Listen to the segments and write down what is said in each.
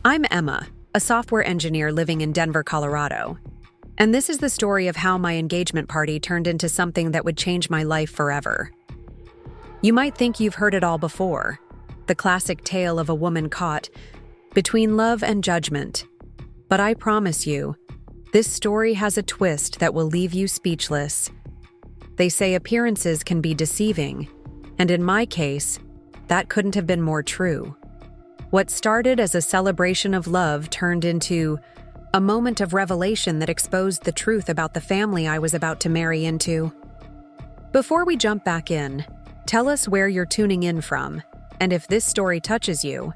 I'm Emma, a software engineer living in Denver, Colorado. And this is the story of how my engagement party turned into something that would change my life forever. You might think you've heard it all before, the classic tale of a woman caught between love and judgment. But I promise you, this story has a twist that will leave you speechless. They say appearances can be deceiving, and in my case, that couldn't have been more true. What started as a celebration of love turned into a moment of revelation that exposed the truth about the family I was about to marry into. Before we jump back in, tell us where you're tuning in from, and if this story touches you,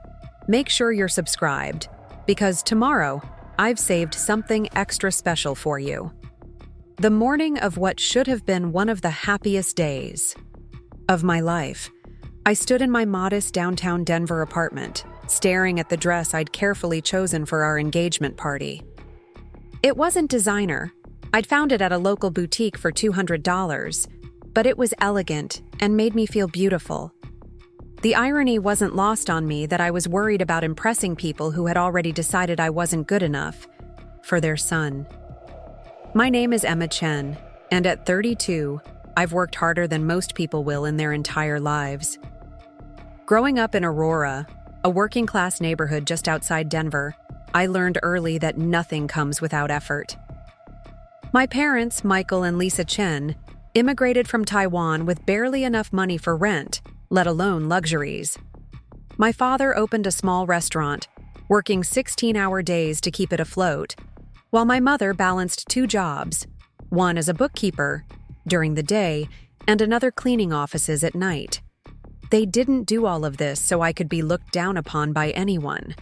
make sure you're subscribed, because tomorrow, I've saved something extra special for you. The morning of what should have been one of the happiest days of my life, I stood in my modest downtown Denver apartment, staring at the dress I'd carefully chosen for our engagement party. It wasn't designer. I'd found it at a local boutique for $200, but it was elegant and made me feel beautiful. The irony wasn't lost on me that I was worried about impressing people who had already decided I wasn't good enough for their son. My name is Emma Chen, and at 32, I've worked harder than most people will in their entire lives. Growing up in Aurora, a working-class neighborhood just outside Denver, I learned early that nothing comes without effort. My parents, Michael and Lisa Chen, immigrated from Taiwan with barely enough money for rent, let alone luxuries. My father opened a small restaurant, working 16-hour days to keep it afloat, while my mother balanced two jobs, one as a bookkeeper during the day and another cleaning offices at night. They didn't do all of this so I could be looked down upon by anyone.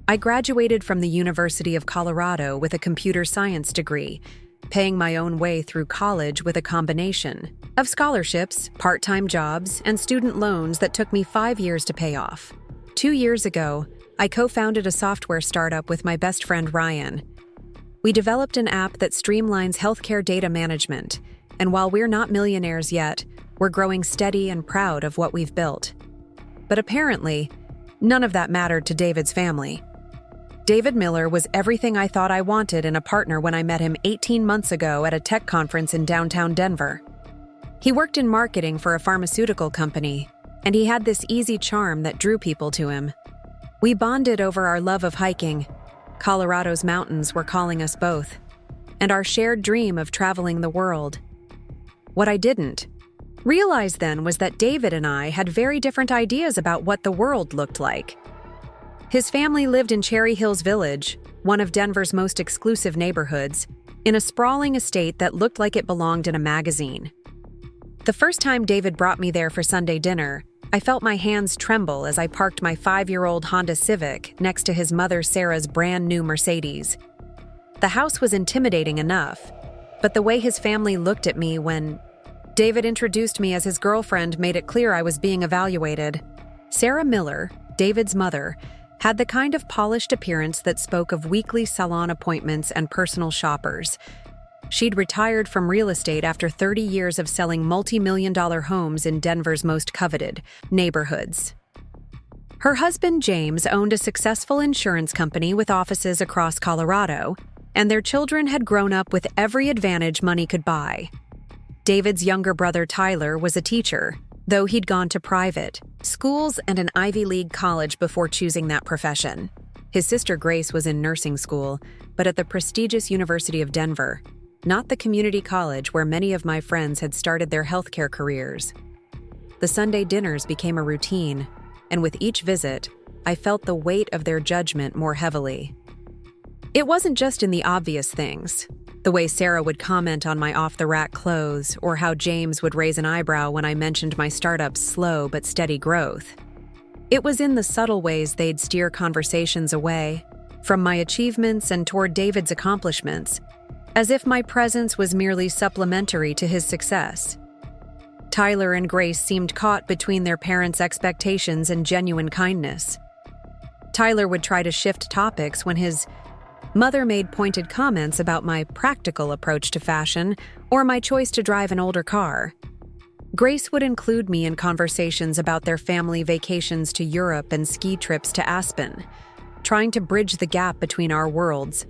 I graduated from the University of Colorado with a computer science degree, paying my own way through college with a combination of scholarships, part-time jobs, and student loans that took me 5 years to pay off. 2 years ago, I co-founded a software startup with my best friend Ryan. We developed an app that streamlines healthcare data management, and while we're not millionaires yet, we're growing steady and proud of what we've built. But apparently, none of that mattered to David's family. David Miller was everything I thought I wanted in a partner when I met him 18 months ago at a tech conference in downtown Denver. He worked in marketing for a pharmaceutical company, and he had this easy charm that drew people to him. We bonded over our love of hiking. Colorado's mountains were calling us both, and our shared dream of traveling the world. What I didn't realize then was that David and I had very different ideas about what the world looked like. His family lived in Cherry Hills Village, one of Denver's most exclusive neighborhoods, in a sprawling estate that looked like it belonged in a magazine. The first time David brought me there for Sunday dinner, I felt my hands tremble as I parked my 5-year-old Honda Civic next to his mother Sarah's brand new Mercedes. The house was intimidating enough, but the way his family looked at me when David introduced me as his girlfriend made it clear I was being evaluated. Sarah Miller, David's mother, had the kind of polished appearance that spoke of weekly salon appointments and personal shoppers. She'd retired from real estate after 30 years of selling multi-million-dollar homes in Denver's most coveted neighborhoods. Her husband, James, owned a successful insurance company with offices across Colorado, and their children had grown up with every advantage money could buy. David's younger brother, Tyler, was a teacher, though he'd gone to private schools and an Ivy League college before choosing that profession. His sister Grace was in nursing school, but at the prestigious University of Denver, not the community college where many of my friends had started their healthcare careers. The Sunday dinners became a routine, and with each visit, I felt the weight of their judgment more heavily. It wasn't just in the obvious things, the way Sarah would comment on my off-the-rack clothes, or how James would raise an eyebrow when I mentioned my startup's slow but steady growth. It was in the subtle ways they'd steer conversations away from my achievements and toward David's accomplishments, as if my presence was merely supplementary to his success. Tyler and Grace seemed caught between their parents' expectations and genuine kindness. Tyler would try to shift topics when his mother made pointed comments about my practical approach to fashion or my choice to drive an older car. Grace would include me in conversations about their family vacations to Europe and ski trips to Aspen. trying to bridge the gap between our worlds.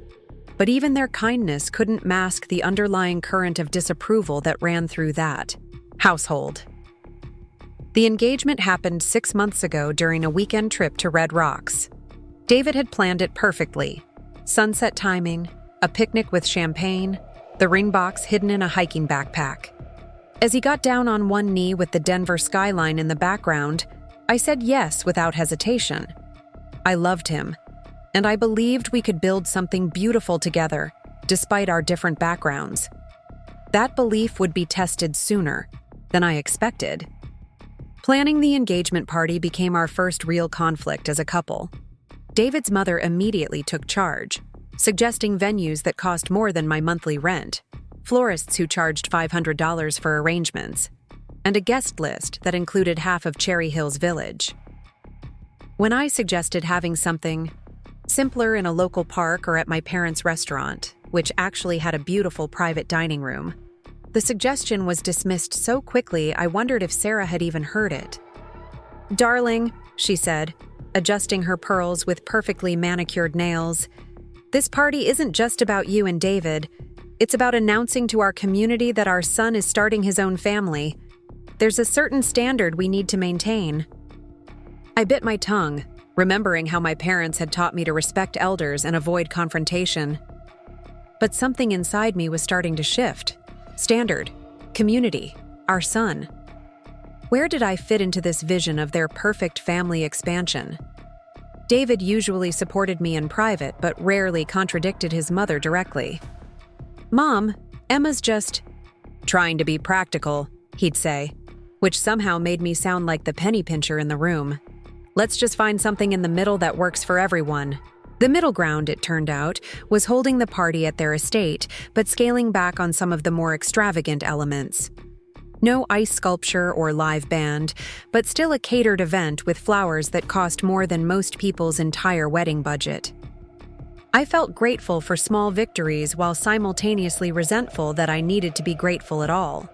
But even their kindness couldn't mask the underlying current of disapproval that ran through that household. The engagement happened 6 months ago during a weekend trip to Red Rocks. David had planned it perfectly. Sunset timing, a picnic with champagne, the ring box hidden in a hiking backpack. As he got down on one knee with the Denver skyline in the background, I said yes without hesitation. I loved him, and I believed we could build something beautiful together, despite our different backgrounds. That belief would be tested sooner than I expected. Planning the engagement party became our first real conflict as a couple. David's mother immediately took charge, suggesting venues that cost more than my monthly rent, florists who charged $500 for arrangements, and a guest list that included half of Cherry Hills Village. When I suggested having something simpler in a local park or at my parents' restaurant, which actually had a beautiful private dining room, the suggestion was dismissed so quickly I wondered if Sarah had even heard it. "Darling," she said, adjusting her pearls with perfectly manicured nails, "this party isn't just about you and David. It's about announcing to our community that our son is starting his own family. There's a certain standard we need to maintain." I bit my tongue, remembering how my parents had taught me to respect elders and avoid confrontation. But something inside me was starting to shift. Standard, community, our son. Where did I fit into this vision of their perfect family expansion? David usually supported me in private, but rarely contradicted his mother directly. "Mom, Emma's just trying to be practical," he'd say, which somehow made me sound like the penny pincher in the room. "Let's just find something in the middle that works for everyone." The middle ground, it turned out, was holding the party at their estate, but scaling back on some of the more extravagant elements. No ice sculpture or live band, but still a catered event with flowers that cost more than most people's entire wedding budget. I felt grateful for small victories while simultaneously resentful that I needed to be grateful at all.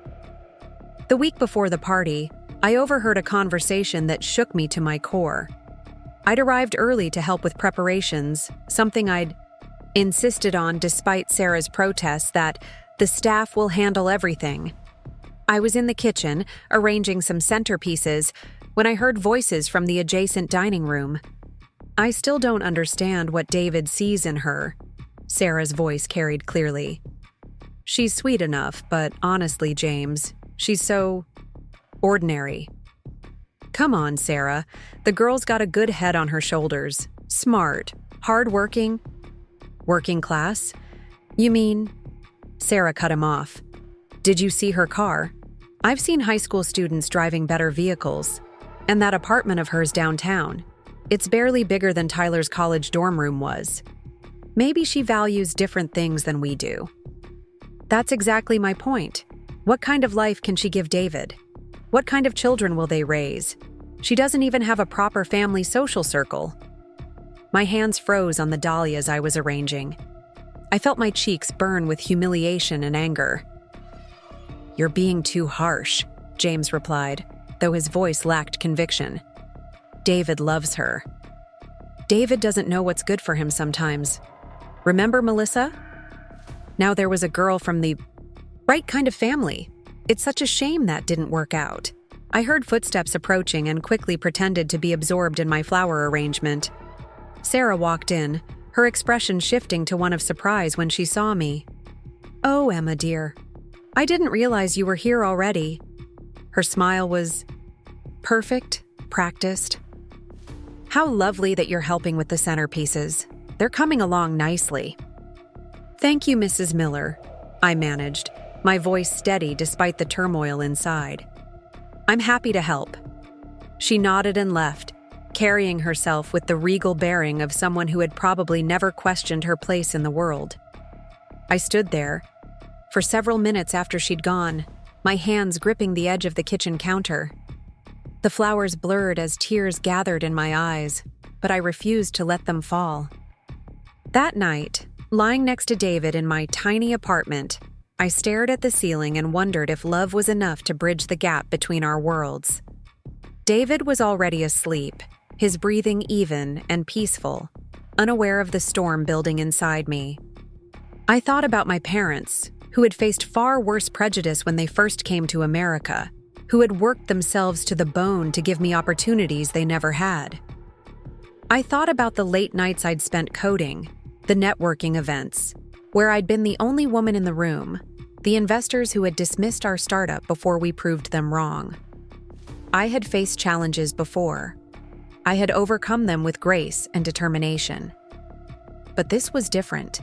The week before the party, I overheard a conversation that shook me to my core. I'd arrived early to help with preparations, something I'd insisted on despite Sarah's protests that the staff will handle everything. I was in the kitchen, arranging some centerpieces, when I heard voices from the adjacent dining room. "I still don't understand what David sees in her," Sarah's voice carried clearly. "She's sweet enough, but honestly, James, she's so ordinary." "Come on, Sarah. The girl's got a good head on her shoulders. Smart, hardworking, working class. You mean?" Sarah cut him off. "Did you see her car? I've seen high school students driving better vehicles. And that apartment of hers downtown. It's barely bigger than Tyler's college dorm room was. Maybe she values different things than we do." "That's exactly my point. What kind of life can she give David? What kind of children will they raise? She doesn't even have a proper family social circle." My hands froze on the dahlias I was arranging. I felt my cheeks burn with humiliation and anger. "You're being too harsh," James replied, though his voice lacked conviction. "David loves her. David doesn't know what's good for him sometimes. Remember Melissa? Now there was a girl from the right kind of family. It's such a shame that didn't work out." I heard footsteps approaching and quickly pretended to be absorbed in my flower arrangement. Sarah walked in, her expression shifting to one of surprise when she saw me. "Oh, Emma dear. I didn't realize you were here already." Her smile was perfect, practiced. "How lovely that you're helping with the centerpieces. They're coming along nicely." "Thank you, Mrs. Miller," I managed, my voice steady despite the turmoil inside. "I'm happy to help." She nodded and left, carrying herself with the regal bearing of someone who had probably never questioned her place in the world. I stood there, for several minutes after she'd gone, my hands gripping the edge of the kitchen counter. The flowers blurred as tears gathered in my eyes, but I refused to let them fall. That night, lying next to David in my tiny apartment, I stared at the ceiling and wondered if love was enough to bridge the gap between our worlds. David was already asleep, his breathing even and peaceful, unaware of the storm building inside me. I thought about my parents, who had faced far worse prejudice when they first came to America, who had worked themselves to the bone to give me opportunities they never had. I thought about the late nights I'd spent coding, the networking events, where I'd been the only woman in the room, the investors who had dismissed our startup before we proved them wrong. I had faced challenges before. I had overcome them with grace and determination. But this was different.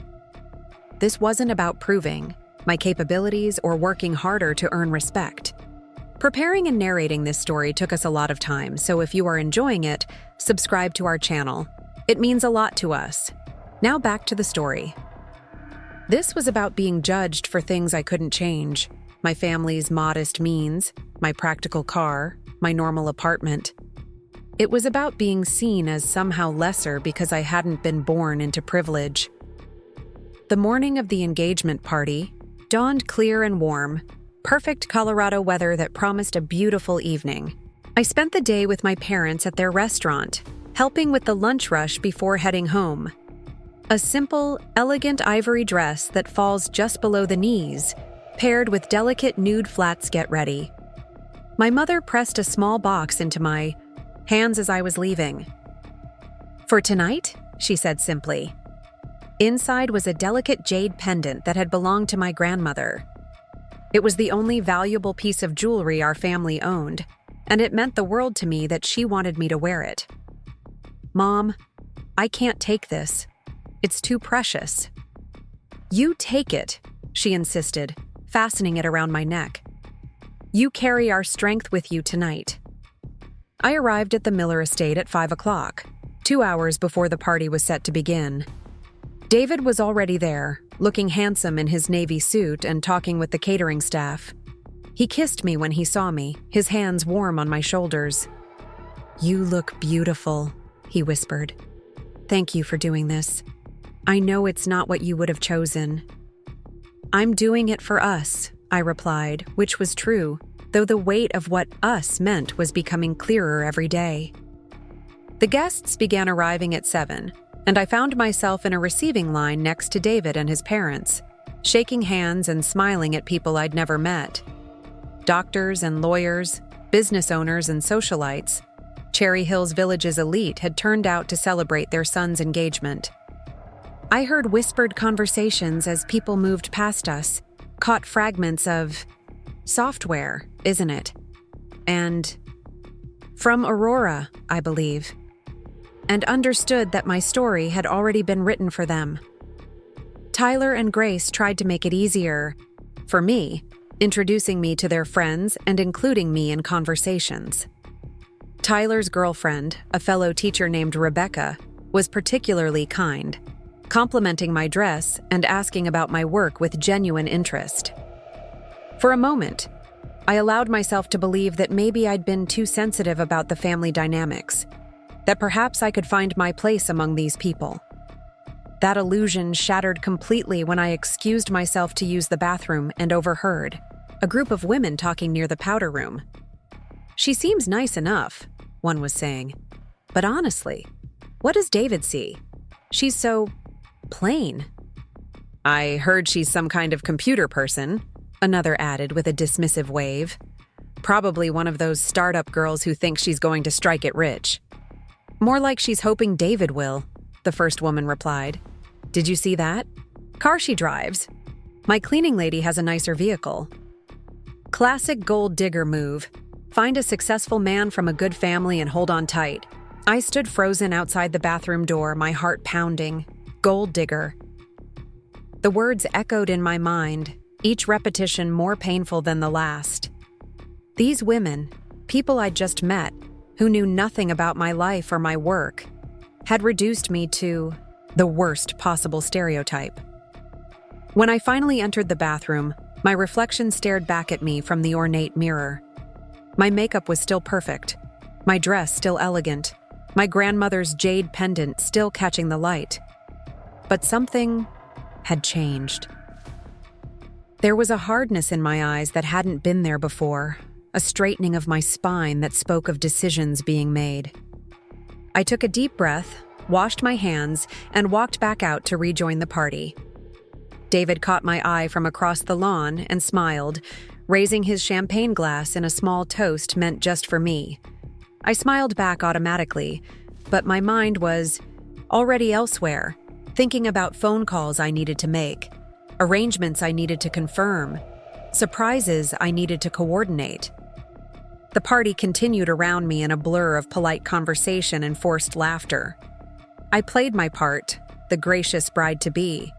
This wasn't about proving my capabilities or working harder to earn respect. Preparing and narrating this story took us a lot of time, so if you are enjoying it, subscribe to our channel. It means a lot to us. Now back to the story. This was about being judged for things I couldn't change: my family's modest means, my practical car, my normal apartment. It was about being seen as somehow lesser because I hadn't been born into privilege. The morning of the engagement party dawned clear and warm, perfect Colorado weather that promised a beautiful evening. I spent the day with my parents at their restaurant, helping with the lunch rush before heading home. A simple, elegant ivory dress that falls just below the knees, paired with delicate nude flats get ready. My mother pressed a small box into my hands as I was leaving. "For tonight?" she said simply. Inside was a delicate jade pendant that had belonged to my grandmother. It was the only valuable piece of jewelry our family owned, and it meant the world to me that she wanted me to wear it. "Mom, I can't take this. It's too precious." "You take it," she insisted, fastening it around my neck. "You carry our strength with you tonight." I arrived at the Miller estate at 5 o'clock, 2 hours before the party was set to begin. David was already there, looking handsome in his navy suit and talking with the catering staff. He kissed me when he saw me, his hands warm on my shoulders. "You look beautiful," he whispered. "Thank you for doing this. I know it's not what you would have chosen." "I'm doing it for us," I replied, which was true, though the weight of what us meant was becoming clearer every day. The guests began arriving at 7, and I found myself in a receiving line next to David and his parents, shaking hands and smiling at people I'd never met. Doctors and lawyers, business owners and socialites, Cherry Hills Village's elite had turned out to celebrate their son's engagement. I heard whispered conversations as people moved past us, caught fragments of "software, isn't it?" and "from Aurora, I believe," and understood that my story had already been written for them. Tyler and Grace tried to make it easier for me, introducing me to their friends and including me in conversations. Tyler's girlfriend, a fellow teacher named Rebecca, was particularly kind, complimenting my dress and asking about my work with genuine interest. For a moment, I allowed myself to believe that maybe I'd been too sensitive about the family dynamics, that perhaps I could find my place among these people. That illusion shattered completely when I excused myself to use the bathroom and overheard a group of women talking near the powder room. "She seems nice enough," one was saying. "But honestly, what does David see? She's so plain." "I heard she's some kind of computer person," another added with a dismissive wave. "Probably one of those startup girls who think she's going to strike it rich." "More like she's hoping David will," the first woman replied. "Did you see that? Car she drives. My cleaning lady has a nicer vehicle." Classic gold digger move. Find a successful man from a good family and hold on tight. I stood frozen outside the bathroom door, my heart pounding. Gold digger. The words echoed in my mind, each repetition more painful than the last. These women, people I'd just met, who knew nothing about my life or my work, had reduced me to the worst possible stereotype. When I finally entered the bathroom, my reflection stared back at me from the ornate mirror. My makeup was still perfect, my dress still elegant, my grandmother's jade pendant still catching the light. But something had changed. There was a hardness in my eyes that hadn't been there before, a straightening of my spine that spoke of decisions being made. I took a deep breath, washed my hands, and walked back out to rejoin the party. David caught my eye from across the lawn and smiled, raising his champagne glass in a small toast meant just for me. I smiled back automatically, but my mind was already elsewhere, thinking about phone calls I needed to make, arrangements I needed to confirm, surprises I needed to coordinate. The party continued around me in a blur of polite conversation and forced laughter. I played my part, the gracious bride-to-be,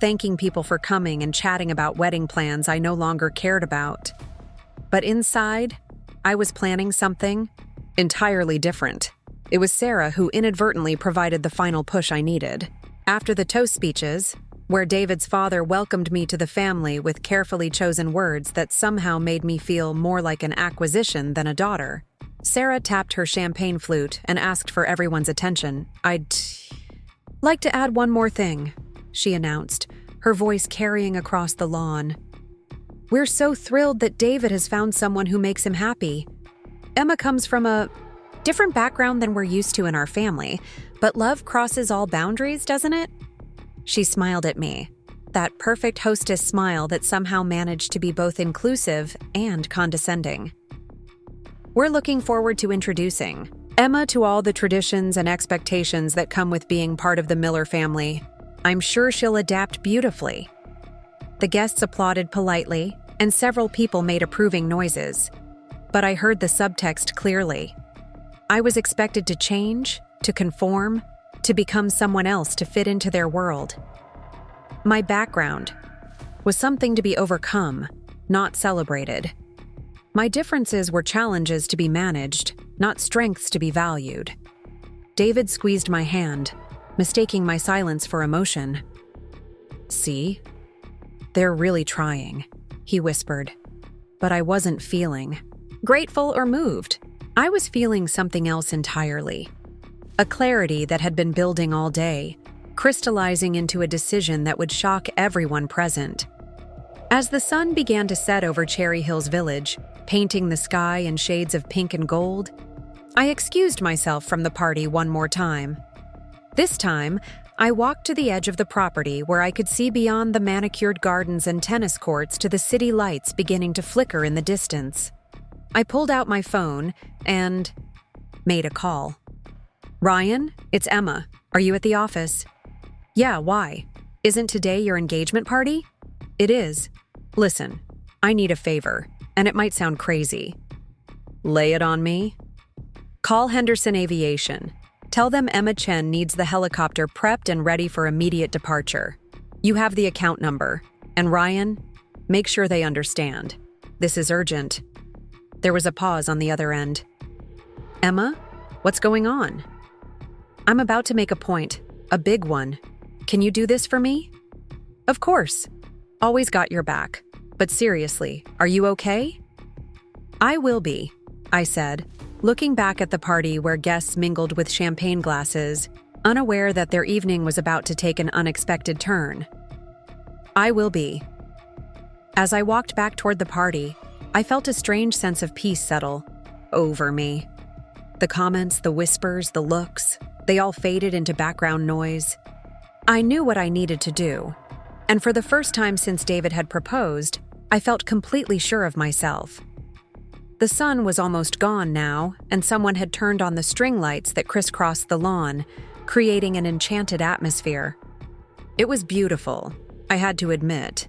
thanking people for coming and chatting about wedding plans I no longer cared about. But inside, I was planning something entirely different. It was Sarah who inadvertently provided the final push I needed. After the toast speeches, where David's father welcomed me to the family with carefully chosen words that somehow made me feel more like an acquisition than a daughter, Sarah tapped her champagne flute and asked for everyone's attention. "I'd like to add one more thing," she announced, her voice carrying across the lawn. "We're so thrilled that David has found someone who makes him happy. Emma comes from a different background than we're used to in our family, but love crosses all boundaries, doesn't it?" She smiled at me, that perfect hostess smile that somehow managed to be both inclusive and condescending. "We're looking forward to introducing Emma to all the traditions and expectations that come with being part of the Miller family. I'm sure she'll adapt beautifully." The guests applauded politely, and several people made approving noises. But I heard the subtext clearly. I was expected to change, to conform, to become someone else to fit into their world. My background was something to be overcome, not celebrated. My differences were challenges to be managed, not strengths to be valued. David squeezed my hand, mistaking my silence for emotion. "See? They're really trying," he whispered. But I wasn't feeling grateful or moved. I was feeling something else entirely. A clarity that had been building all day, crystallizing into a decision that would shock everyone present. As the sun began to set over Cherry Hills Village, painting the sky in shades of pink and gold, I excused myself from the party one more time. This time, I walked to the edge of the property where I could see beyond the manicured gardens and tennis courts to the city lights beginning to flicker in the distance. I pulled out my phone and made a call. "Ryan, it's Emma. Are you at the office?" "Yeah, why? Isn't today your engagement party?" "It is. Listen, I need a favor, and it might sound crazy." "Lay it on me." "Call Henderson Aviation. Tell them Emma Chen needs the helicopter prepped and ready for immediate departure. You have the account number. And Ryan, make sure they understand. This is urgent." There was a pause on the other end. "Emma, what's going on?" "I'm about to make a point, a big one. Can you do this for me?" "Of course. Always got your back. But seriously, are you okay?" "I will be," I said, looking back at the party where guests mingled with champagne glasses, unaware that their evening was about to take an unexpected turn. "I will be." As I walked back toward the party, I felt a strange sense of peace settle over me. The comments, the whispers, the looks, they all faded into background noise. I knew what I needed to do, and for the first time since David had proposed, I felt completely sure of myself. The sun was almost gone now, and someone had turned on the string lights that crisscrossed the lawn, creating an enchanted atmosphere. It was beautiful, I had to admit.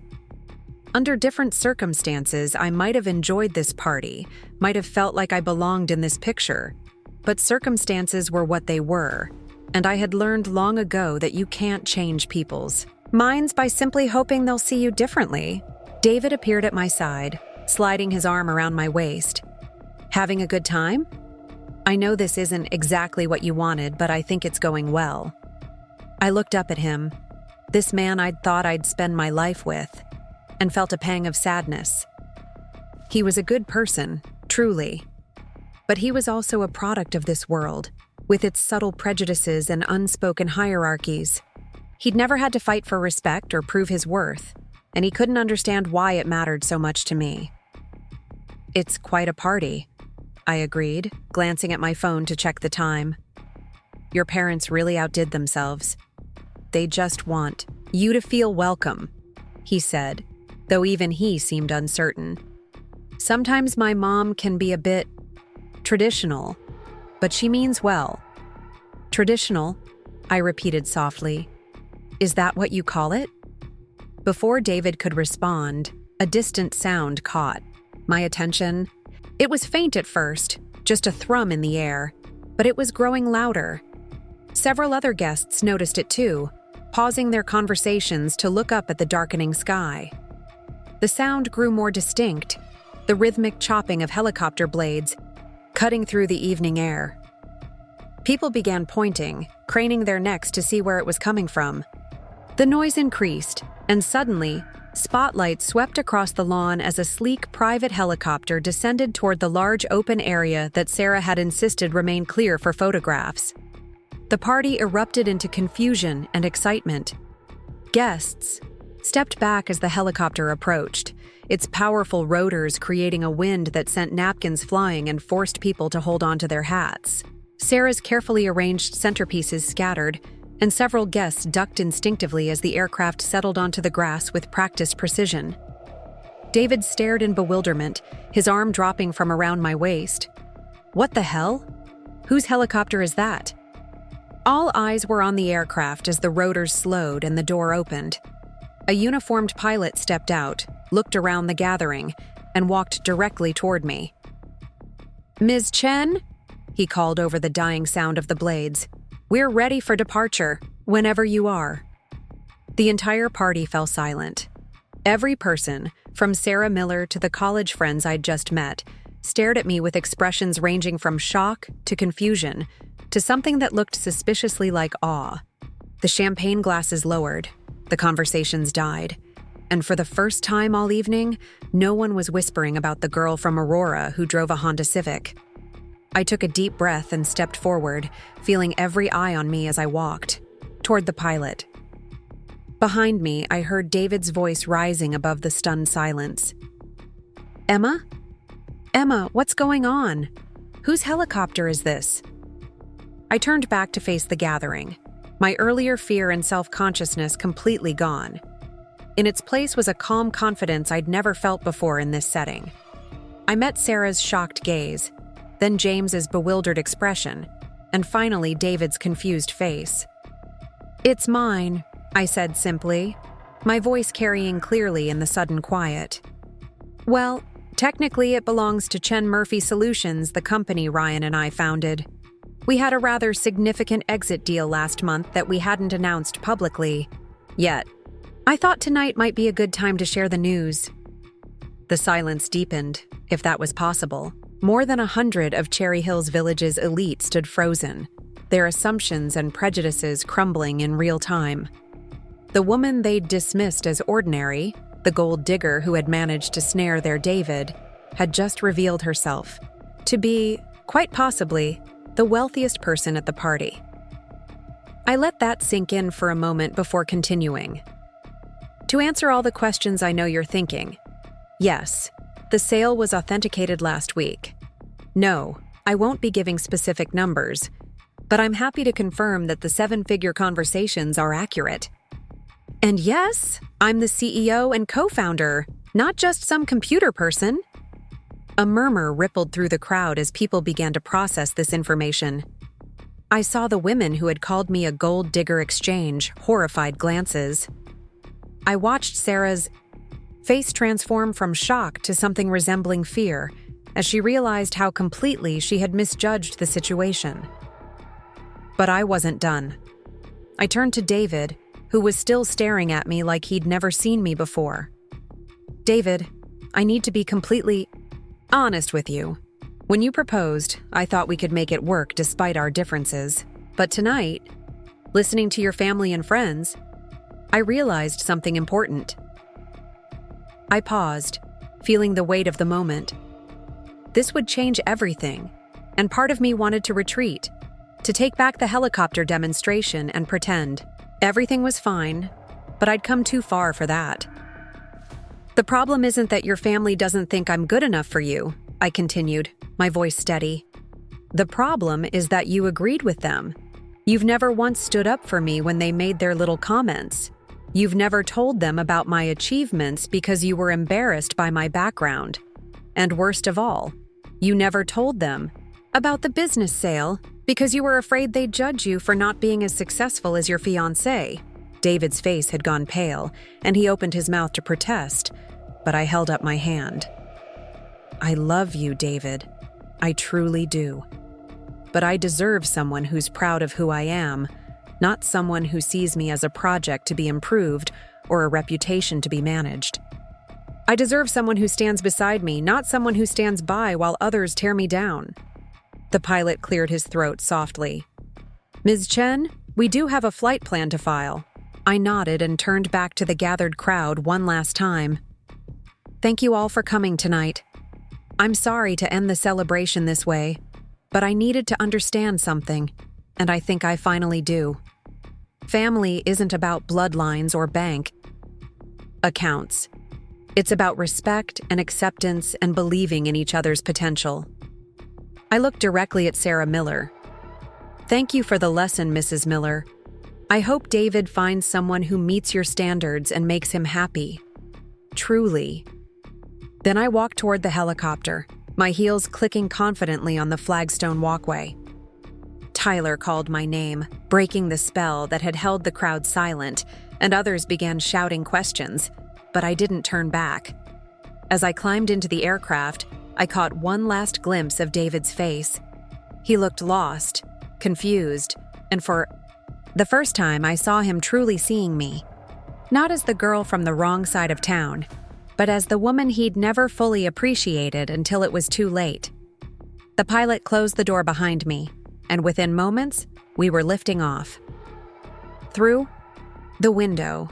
Under different circumstances, I might have enjoyed this party, might have felt like I belonged in this picture, but circumstances were what they were, and I had learned long ago that you can't change people's minds by simply hoping they'll see you differently. David appeared at my side, sliding his arm around my waist. "Having a good time? I know this isn't exactly what you wanted, but I think it's going well." I looked up at him, this man I'd thought I'd spend my life with, and felt a pang of sadness. He was a good person, truly. But he was also a product of this world, with its subtle prejudices and unspoken hierarchies. He'd never had to fight for respect or prove his worth, and he couldn't understand why it mattered so much to me. "It's quite a party," I agreed, glancing at my phone to check the time. Your parents really outdid themselves. They just want you to feel welcome, he said, though even he seemed uncertain. Sometimes my mom can be a bit traditional, but she means well. Traditional, I repeated softly. Is that what you call it? Before David could respond, a distant sound caught my attention. It was faint at first, just a thrum in the air, but it was growing louder. Several other guests noticed it too, pausing their conversations to look up at the darkening sky. The sound grew more distinct, the rhythmic chopping of helicopter blades cutting through the evening air. People began pointing, craning their necks to see where it was coming from. The noise increased, and suddenly, spotlights swept across the lawn as a sleek private helicopter descended toward the large open area that Sarah had insisted remain clear for photographs. The party erupted into confusion and excitement. Guests stepped back as the helicopter approached, its powerful rotors creating a wind that sent napkins flying and forced people to hold onto their hats. Sarah's carefully arranged centerpieces scattered, and several guests ducked instinctively as the aircraft settled onto the grass with practiced precision. David stared in bewilderment, his arm dropping from around my waist. What the hell? Whose helicopter is that? All eyes were on the aircraft as the rotors slowed and the door opened. A uniformed pilot stepped out, looked around the gathering, and walked directly toward me. Ms. Chen? He called over the dying sound of the blades. We're ready for departure, whenever you are. The entire party fell silent. Every person, from Sarah Miller to the college friends I'd just met, stared at me with expressions ranging from shock to confusion to something that looked suspiciously like awe. The champagne glasses lowered, the conversations died, and for the first time all evening, no one was whispering about the girl from Aurora who drove a Honda Civic. I took a deep breath and stepped forward, feeling every eye on me as I walked, toward the pilot. Behind me, I heard David's voice rising above the stunned silence. Emma? Emma, what's going on? Whose helicopter is this? I turned back to face the gathering, my earlier fear and self-consciousness completely gone. In its place was a calm confidence I'd never felt before in this setting. I met Sarah's shocked gaze, then James's bewildered expression, and finally David's confused face. It's mine, I said simply, my voice carrying clearly in the sudden quiet. Well, technically it belongs to Chen Murphy Solutions, the company Ryan and I founded. We had a rather significant exit deal last month that we hadn't announced publicly yet. I thought tonight might be a good time to share the news. The silence deepened, if that was possible. More than 100 of Cherry Hills Village's elite stood frozen, their assumptions and prejudices crumbling in real time. The woman they'd dismissed as ordinary, the gold digger who had managed to snare their David, had just revealed herself to be, quite possibly, the wealthiest person at the party. I let that sink in for a moment before continuing. To answer all the questions I know you're thinking, yes, the sale was authenticated last week. No, I won't be giving specific numbers, but I'm happy to confirm that the seven-figure conversations are accurate. And yes, I'm the CEO and co-founder, not just some computer person. A murmur rippled through the crowd as people began to process this information. I saw the women who had called me a gold digger exchange horrified glances. I watched Sarah's face transform from shock to something resembling fear as she realized how completely she had misjudged the situation. But I wasn't done. I turned to David, who was still staring at me like he'd never seen me before. David, I need to be completely honest with you. When you proposed, I thought we could make it work despite our differences. But tonight, listening to your family and friends, I realized something important. I paused, feeling the weight of the moment. This would change everything, and part of me wanted to retreat, to take back the helicopter demonstration and pretend everything was fine, but I'd come too far for that. The problem isn't that your family doesn't think I'm good enough for you, I continued, my voice steady. The problem is that you agreed with them. You've never once stood up for me when they made their little comments. You've never told them about my achievements because you were embarrassed by my background. And worst of all, you never told them about the business sale because you were afraid they'd judge you for not being as successful as your fiancé. David's face had gone pale, and he opened his mouth to protest, but I held up my hand. I love you, David. I truly do. But I deserve someone who's proud of who I am, not someone who sees me as a project to be improved or a reputation to be managed. I deserve someone who stands beside me, not someone who stands by while others tear me down. The pilot cleared his throat softly. Ms. Chen, we do have a flight plan to file. I nodded and turned back to the gathered crowd one last time. Thank you all for coming tonight. I'm sorry to end the celebration this way, but I needed to understand something, and I think I finally do. Family isn't about bloodlines or bank accounts. It's about respect and acceptance and believing in each other's potential. I looked directly at Sarah Miller. Thank you for the lesson, Mrs. Miller. I hope David finds someone who meets your standards and makes him happy. Truly. Then I walked toward the helicopter, my heels clicking confidently on the flagstone walkway. Tyler called my name, breaking the spell that had held the crowd silent, and others began shouting questions, but I didn't turn back. As I climbed into the aircraft, I caught one last glimpse of David's face. He looked lost, confused, and for the first time I saw him truly seeing me. Not as the girl from the wrong side of town, but as the woman he'd never fully appreciated until it was too late. The pilot closed the door behind me, and within moments, we were lifting off. Through the window,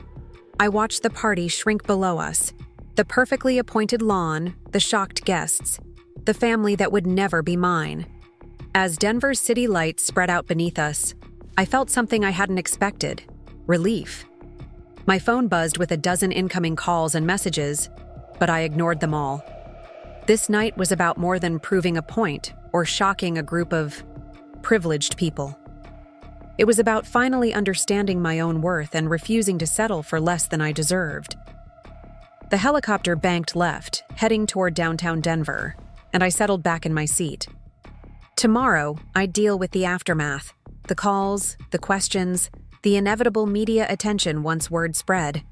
I watched the party shrink below us, the perfectly appointed lawn, the shocked guests, the family that would never be mine. As Denver's city lights spread out beneath us, I felt something I hadn't expected: relief. My phone buzzed with a dozen incoming calls and messages, but I ignored them all. This night was about more than proving a point or shocking a group of privileged people. It was about finally understanding my own worth and refusing to settle for less than I deserved. The helicopter banked left, heading toward downtown Denver, and I settled back in my seat. Tomorrow, I'd deal with the aftermath, the calls, the questions, the inevitable media attention once word spread.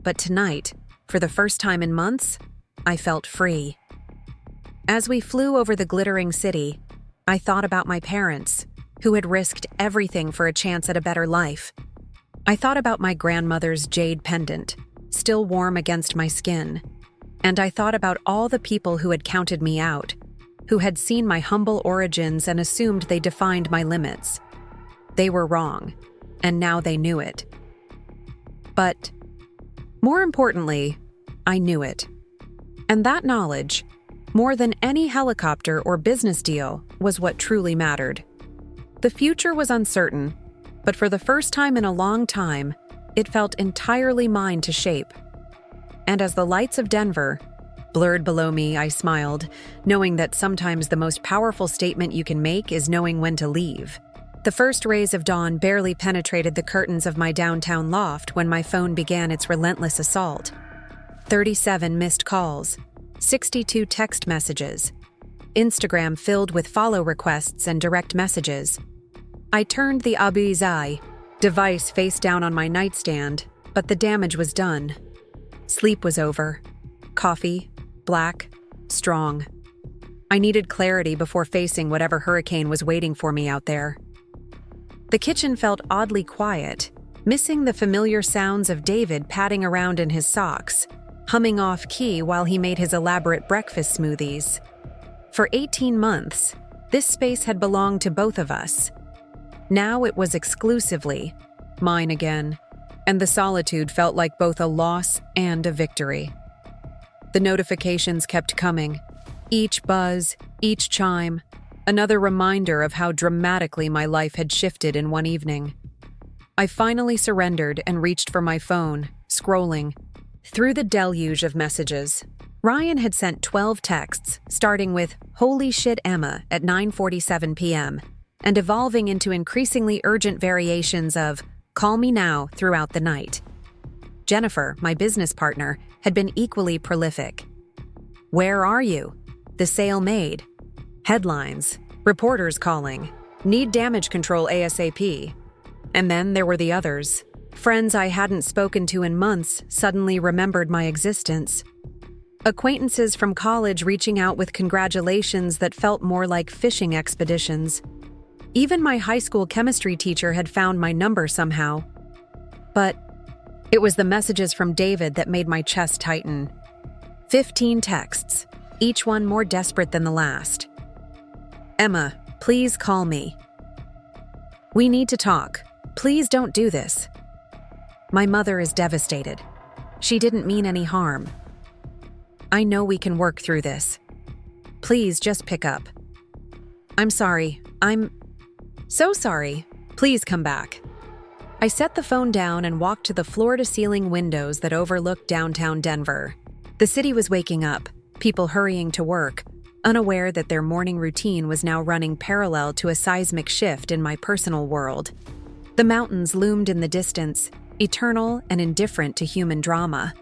But tonight, for the first time in months, I felt free. As we flew over the glittering city, I thought about my parents, who had risked everything for a chance at a better life. I thought about my grandmother's jade pendant, still warm against my skin. And I thought about all the people who had counted me out, who had seen my humble origins and assumed they defined my limits. They were wrong, and now they knew it. But, more importantly, I knew it. And that knowledge, more than any helicopter or business deal, was what truly mattered. The future was uncertain, but for the first time in a long time, it felt entirely mine to shape. And as the lights of Denver blurred below me, I smiled, knowing that sometimes the most powerful statement you can make is knowing when to leave. The first rays of dawn barely penetrated the curtains of my downtown loft when my phone began its relentless assault. 37 missed calls, 62 text messages, Instagram filled with follow requests and direct messages. I turned the Abuizai device face down on my nightstand, but the damage was done. Sleep was over. Coffee, black, strong. I needed clarity before facing whatever hurricane was waiting for me out there. The kitchen felt oddly quiet, missing the familiar sounds of David padding around in his socks, humming off-key while he made his elaborate breakfast smoothies. For 18 months, this space had belonged to both of us. Now it was exclusively mine again, and the solitude felt like both a loss and a victory. The notifications kept coming, each buzz, each chime, another reminder of how dramatically my life had shifted in one evening. I finally surrendered and reached for my phone, scrolling through the deluge of messages. Ryan had sent 12 texts, starting with "Holy shit, Emma" at 9:47 p.m., and evolving into increasingly urgent variations of "call me now" throughout the night. Jennifer, my business partner, had been equally prolific. "Where are you? The sale made." Headlines, reporters calling, "Need damage control ASAP." And then there were the others. Friends I hadn't spoken to in months suddenly remembered my existence. Acquaintances from college reaching out with congratulations that felt more like fishing expeditions. Even my high school chemistry teacher had found my number somehow. But it was the messages from David that made my chest tighten. 15 texts, each one more desperate than the last. "Emma, please call me. We need to talk. Please don't do this. My mother is devastated. She didn't mean any harm. I know we can work through this. Please just pick up. I'm sorry. I'm so sorry. Please come back." I set the phone down and walked to the floor-to-ceiling windows that overlooked downtown Denver. The city was waking up, people hurrying to work, unaware that their morning routine was now running parallel to a seismic shift in my personal world. The mountains loomed in the distance, eternal and indifferent to human drama.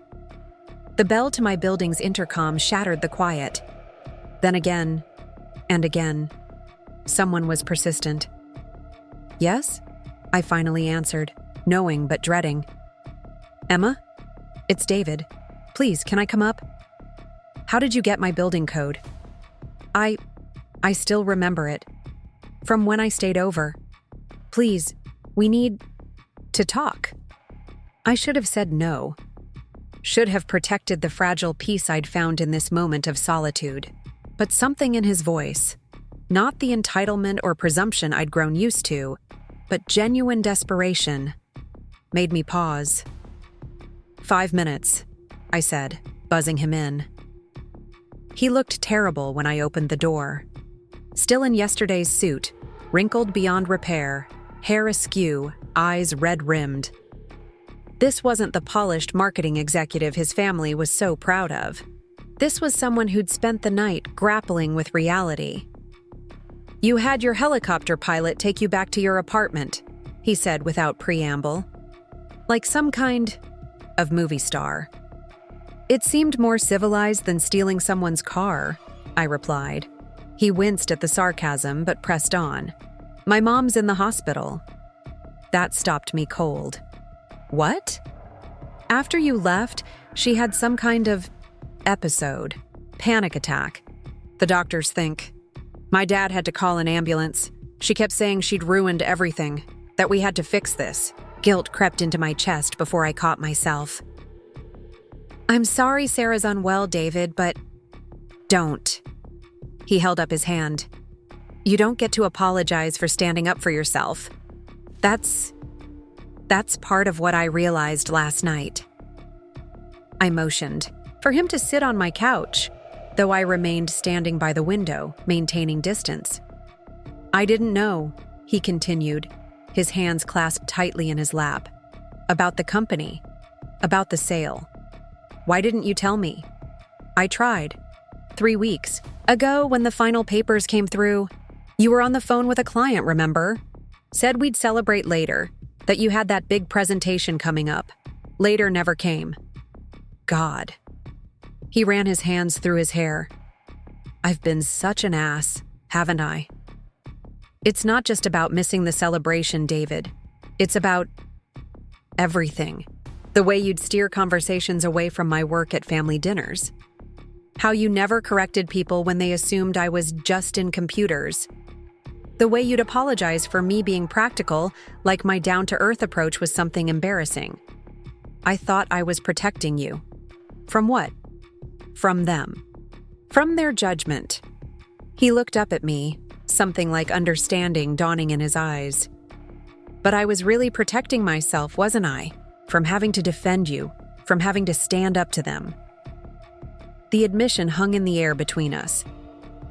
The bell to my building's intercom shattered the quiet. Then again, and again, someone was persistent. "Yes?" I finally answered, knowing but dreading. "Emma? It's David. Please, can I come up? How did you get my building code?" I still remember it. From when I stayed over. Please, we need to talk." I should have said no. Should have protected the fragile peace I'd found in this moment of solitude. But something in his voice, not the entitlement or presumption I'd grown used to, but genuine desperation, made me pause. 5 minutes, I said, buzzing him in. He looked terrible when I opened the door. Still in yesterday's suit, wrinkled beyond repair, hair askew, eyes red-rimmed. This wasn't the polished marketing executive his family was so proud of. This was someone who'd spent the night grappling with reality. "You had your helicopter pilot take you back to your apartment," he said without preamble. Like some kind of movie star. "It seemed more civilized than stealing someone's car," I replied. He winced at the sarcasm but pressed on. "My mom's in the hospital." That stopped me cold. "What?" "After you left, she had some kind of episode. Panic attack. The doctors think. My dad had to call an ambulance. She kept saying she'd ruined everything, that we had to fix this." Guilt crept into my chest before I caught myself. "I'm sorry Sarah's unwell, David, but don't." He held up his hand. "You don't get to apologize for standing up for yourself. That's part of what I realized last night." I motioned for him to sit on my couch, though I remained standing by the window, maintaining distance. "I didn't know," he continued, his hands clasped tightly in his lap. "About the company. About the sale. Why didn't you tell me?" "I tried. 3 weeks ago when the final papers came through. You were on the phone with a client, remember? Said we'd celebrate later, that you had that big presentation coming up. Later never came." God. He ran his hands through his hair. "I've been such an ass, haven't I? It's not just about missing the celebration, David. It's about everything. The way you'd steer conversations away from my work at family dinners. How you never corrected people when they assumed I was just in computers. The way you'd apologize for me being practical, like my down-to-earth approach was something embarrassing. I thought I was protecting you. From what? From them. From their judgment." He looked up at me, something like understanding dawning in his eyes. "But I was really protecting myself, wasn't I? From having to defend you, from having to stand up to them." The admission hung in the air between us.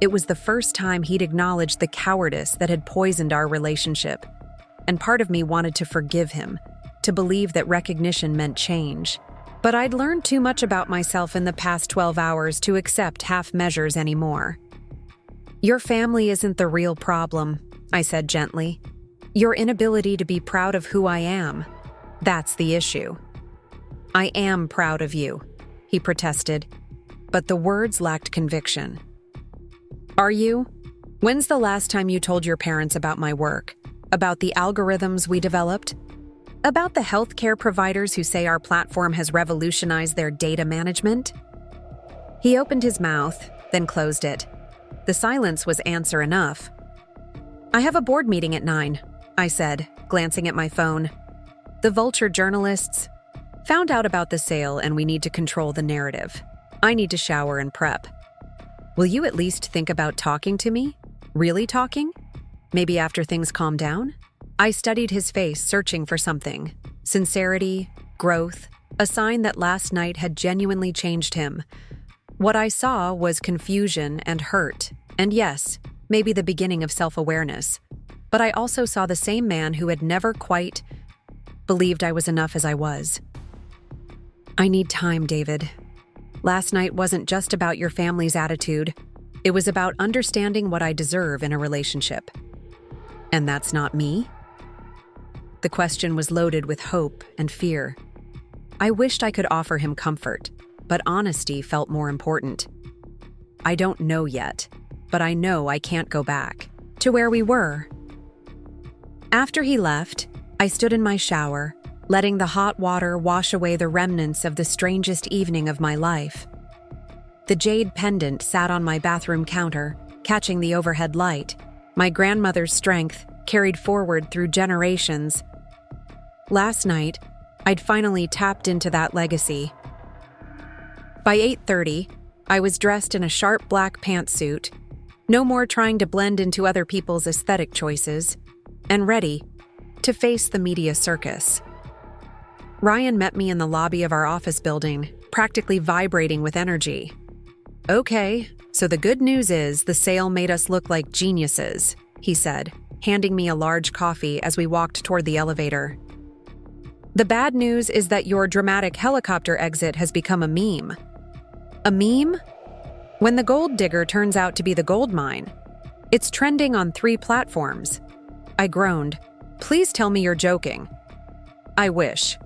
It was the first time he'd acknowledged the cowardice that had poisoned our relationship, and part of me wanted to forgive him, to believe that recognition meant change. But I'd learned too much about myself in the past 12 hours to accept half measures anymore. "Your family isn't the real problem," I said gently. Your inability to be proud of who I am. That's the issue. I am proud of you, he protested, but the words lacked conviction. Are you? When's the last time you told your parents about my work? About the algorithms we developed? About the healthcare providers who say our platform has revolutionized their data management? He opened his mouth, then closed it. The silence was answer enough. I have a board meeting at 9, I said, glancing at my phone. The Vulture journalists found out about the sale and we need to control the narrative. I need to shower and prep. Will you at least think about talking to me? Really talking? Maybe after things calm down? I studied his face, searching for something. Sincerity, growth, a sign that last night had genuinely changed him. What I saw was confusion and hurt, and yes, maybe the beginning of self-awareness. But I also saw the same man who had never quite believed I was enough as I was. I need time, David. Last night wasn't just about your family's attitude. It was about understanding what I deserve in a relationship. And that's not me? The question was loaded with hope and fear. I wished I could offer him comfort, but honesty felt more important. I don't know yet, but I know I can't go back to where we were. After he left, I stood in my shower, letting the hot water wash away the remnants of the strangest evening of my life. The jade pendant sat on my bathroom counter, catching the overhead light. My grandmother's strength carried forward through generations. Last night, I'd finally tapped into that legacy. By 8:30, I was dressed in a sharp black pantsuit, no more trying to blend into other people's aesthetic choices, and ready to face the media circus. Ryan met me in the lobby of our office building, practically vibrating with energy. Okay, so the good news is the sale made us look like geniuses, he said, handing me a large coffee as we walked toward the elevator. The bad news is that your dramatic helicopter exit has become a meme. A meme? When the gold digger turns out to be the gold mine. It's trending on 3 platforms. I groaned. Please tell me you're joking. I wish.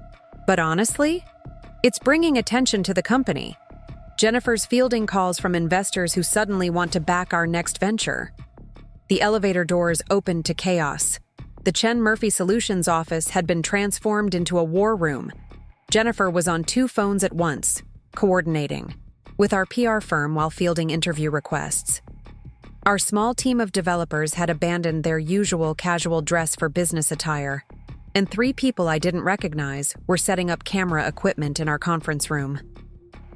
But honestly, it's bringing attention to the company. Jennifer's fielding calls from investors who suddenly want to back our next venture. The elevator doors opened to chaos. The Chen Murphy Solutions office had been transformed into a war room. Jennifer was on 2 phones at once, coordinating with our PR firm while fielding interview requests. Our small team of developers had abandoned their usual casual dress for business attire, and 3 people I didn't recognize were setting up camera equipment in our conference room.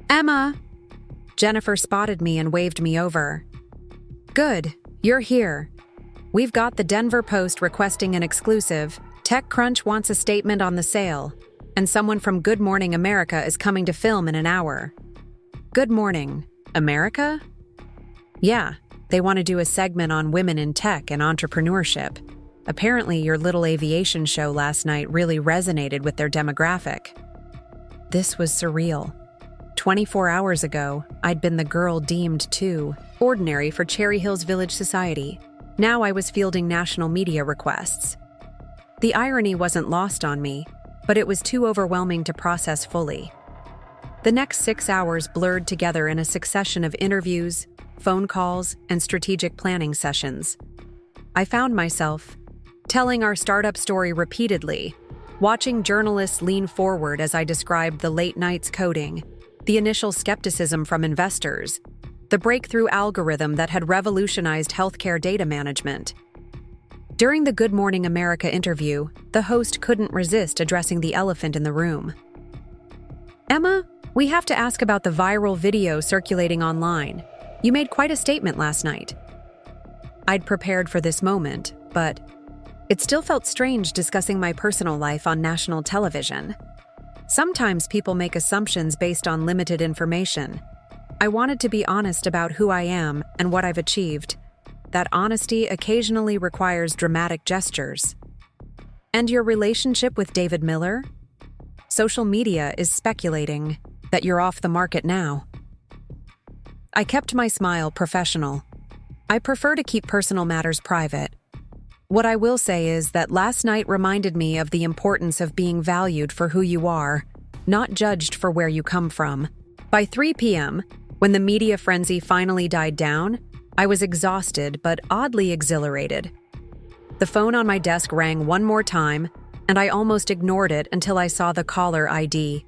Emma! Jennifer spotted me and waved me over. Good, you're here. We've got the Denver Post requesting an exclusive. TechCrunch wants a statement on the sale, and someone from Good Morning America is coming to film in an hour. Good Morning America? Yeah, they want to do a segment on women in tech and entrepreneurship. Apparently, your little aviation show last night really resonated with their demographic. This was surreal. 24 hours ago, I'd been the girl deemed too ordinary for Cherry Hills Village Society. Now I was fielding national media requests. The irony wasn't lost on me, but it was too overwhelming to process fully. The next 6 hours blurred together in a succession of interviews, phone calls, and strategic planning sessions. I found myself telling our startup story repeatedly, watching journalists lean forward as I described the late nights coding, the initial skepticism from investors, the breakthrough algorithm that had revolutionized healthcare data management. During the Good Morning America interview, the host couldn't resist addressing the elephant in the room. Emma, we have to ask about the viral video circulating online. You made quite a statement last night. I'd prepared for this moment, but it still felt strange discussing my personal life on national television. Sometimes people make assumptions based on limited information. I wanted to be honest about who I am and what I've achieved. That honesty occasionally requires dramatic gestures. And your relationship with David Miller? Social media is speculating that you're off the market now. I kept my smile professional. I prefer to keep personal matters private. What I will say is that last night reminded me of the importance of being valued for who you are, not judged for where you come from. By 3 p.m., when the media frenzy finally died down, I was exhausted but oddly exhilarated. The phone on my desk rang one more time, and I almost ignored it until I saw the caller ID.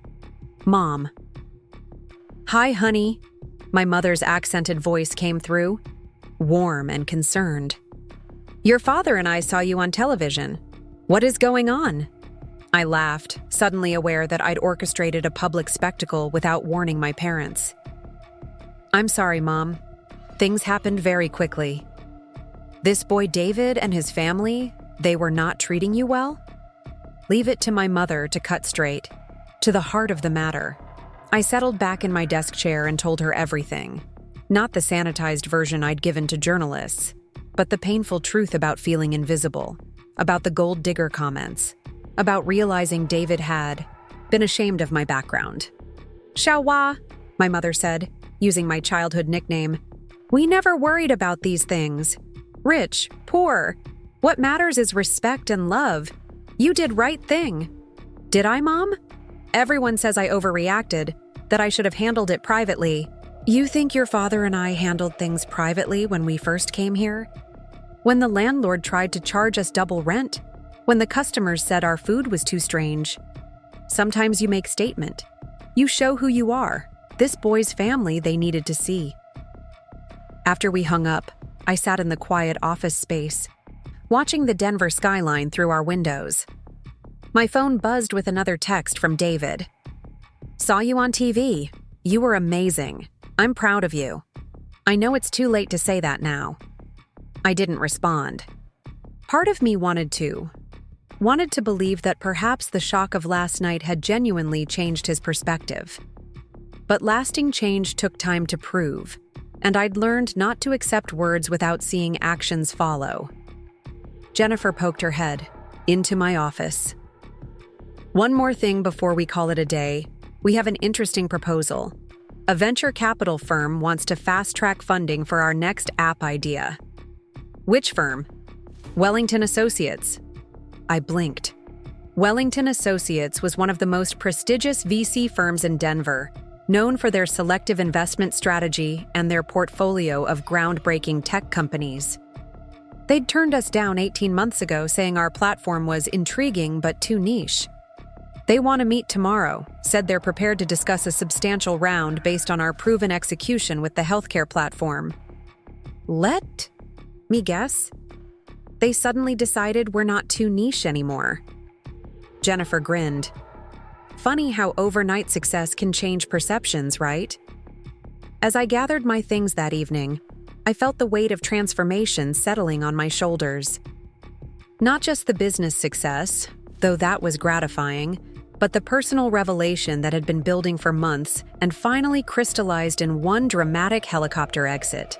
Mom. "Hi, honey." My mother's accented voice came through, warm and concerned. "Your father and I saw you on television. What is going on?" I laughed, suddenly aware that I'd orchestrated a public spectacle without warning my parents. "I'm sorry, Mom. Things happened very quickly. This boy David and his family, they were not treating you well?" Leave it to my mother to cut straight, to the heart of the matter. I settled back in my desk chair and told her everything. Not the sanitized version I'd given to journalists, but the painful truth about feeling invisible, about the gold digger comments, about realizing David had been ashamed of my background. "Xiaohua," my mother said, using my childhood nickname. "We never worried about these things. Rich, poor. What matters is respect and love. You did right thing." "Did I, Mom?" "Everyone says I overreacted, that I should have handled it privately." "You think your father and I handled things privately when we first came here? When the landlord tried to charge us double rent? When the customers said our food was too strange? Sometimes you make statement. You show who you are. This boy's family they needed to see." After we hung up, I sat in the quiet office space, watching the Denver skyline through our windows. My phone buzzed with another text from David. "Saw you on TV. You were amazing. I'm proud of you. I know it's too late to say that now." I didn't respond. Part of me wanted to believe that perhaps the shock of last night had genuinely changed his perspective. But lasting change took time to prove, and I'd learned not to accept words without seeing actions follow. Jennifer poked her head into my office. "One more thing before we call it a day. We have an interesting proposal. A venture capital firm wants to fast-track funding for our next app idea." "Which firm?" "Wellington Associates." I blinked. Wellington Associates was one of the most prestigious VC firms in Denver, known for their selective investment strategy and their portfolio of groundbreaking tech companies. They'd turned us down 18 months ago, saying our platform was intriguing but too niche. They want to meet tomorrow, said they're prepared to discuss a substantial round based on our proven execution with the healthcare platform. Let me guess? They suddenly decided we're not too niche anymore. Jennifer grinned. Funny how overnight success can change perceptions, right? As I gathered my things that evening, I felt the weight of transformation settling on my shoulders. Not just the business success, though that was gratifying, but the personal revelation that had been building for months and finally crystallized in one dramatic helicopter exit.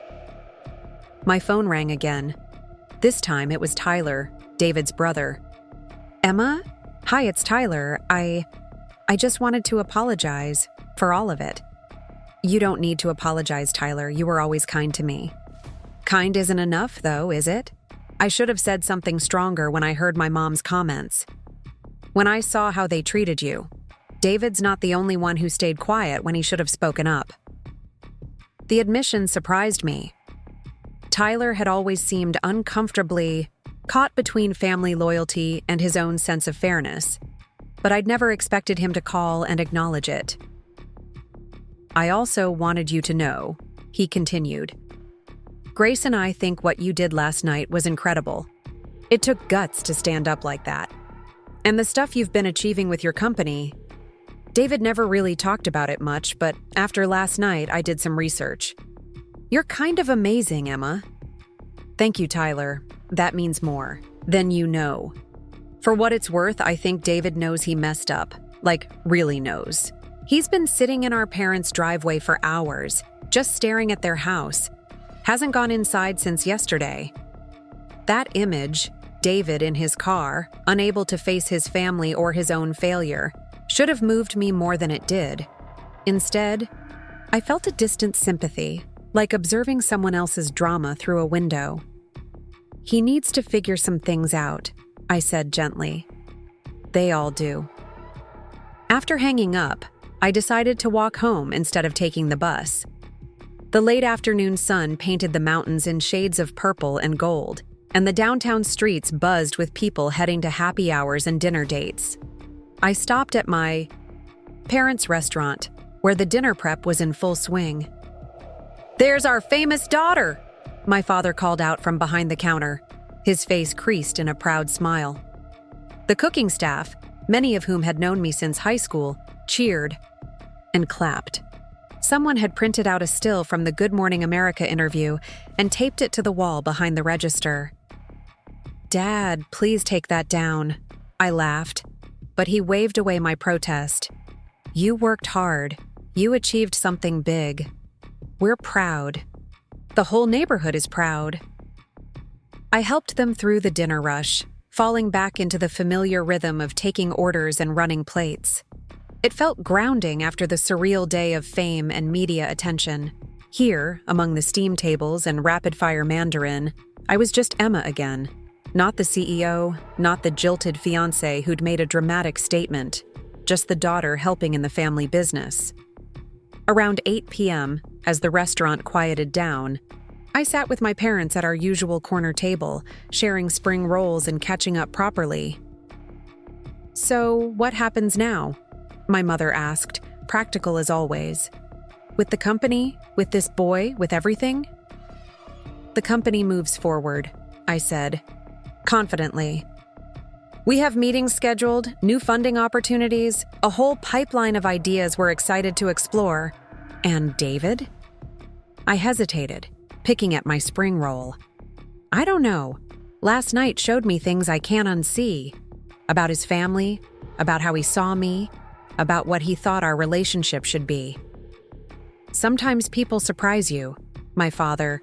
My phone rang again. This time it was Tyler, David's brother. "Emma? Hi, it's Tyler. I just wanted to apologize for all of it." "You don't need to apologize, Tyler. You were always kind to me." "Kind isn't enough, though, is it? I should have said something stronger when I heard my mom's comments. When I saw how they treated you. David's not the only one who stayed quiet when he should have spoken up." The admission surprised me. Tyler had always seemed uncomfortably caught between family loyalty and his own sense of fairness, but I'd never expected him to call and acknowledge it. "I also wanted you to know," he continued. "Grace and I think what you did last night was incredible. It took guts to stand up like that. And the stuff you've been achieving with your company, David never really talked about it much, but after last night I did some research. You're kind of amazing, Emma." "Thank you, Tyler. That means more than you know. For what it's worth, I think David knows he messed up. Like, really knows. He's been sitting in our parents' driveway for hours, just staring at their house. Hasn't gone inside since yesterday. That image, David in his car, unable to face his family or his own failure, should have moved me more than it did. Instead, I felt a distant sympathy, like observing someone else's drama through a window. He needs to figure some things out, I said gently. They all do. After hanging up, I decided to walk home instead of taking the bus. The late afternoon sun painted the mountains in shades of purple and gold, and the downtown streets buzzed with people heading to happy hours and dinner dates. I stopped at my parents' restaurant, where the dinner prep was in full swing. "There's our famous daughter!" my father called out from behind the counter, his face creased in a proud smile. The cooking staff, many of whom had known me since high school, cheered and clapped. Someone had printed out a still from the Good Morning America interview and taped it to the wall behind the register. "Dad, please take that down," I laughed, but he waved away my protest. "You worked hard. You achieved something big. We're proud. The whole neighborhood is proud." I helped them through the dinner rush, falling back into the familiar rhythm of taking orders and running plates. It felt grounding after the surreal day of fame and media attention. Here, among the steam tables and rapid-fire Mandarin, I was just Emma again. Not the CEO, not the jilted fiancé who'd made a dramatic statement, just the daughter helping in the family business. Around 8 p.m., as the restaurant quieted down, I sat with my parents at our usual corner table, sharing spring rolls and catching up properly. "So, what happens now?" my mother asked, practical as always. "With the company? With this boy? With everything?" "The company moves forward," I said, confidently. "We have meetings scheduled, new funding opportunities, a whole pipeline of ideas we're excited to explore. And David?" I hesitated, picking at my spring roll. "I don't know. Last night showed me things I can't unsee. About his family, about how he saw me, about what he thought our relationship should be." "Sometimes people surprise you," my father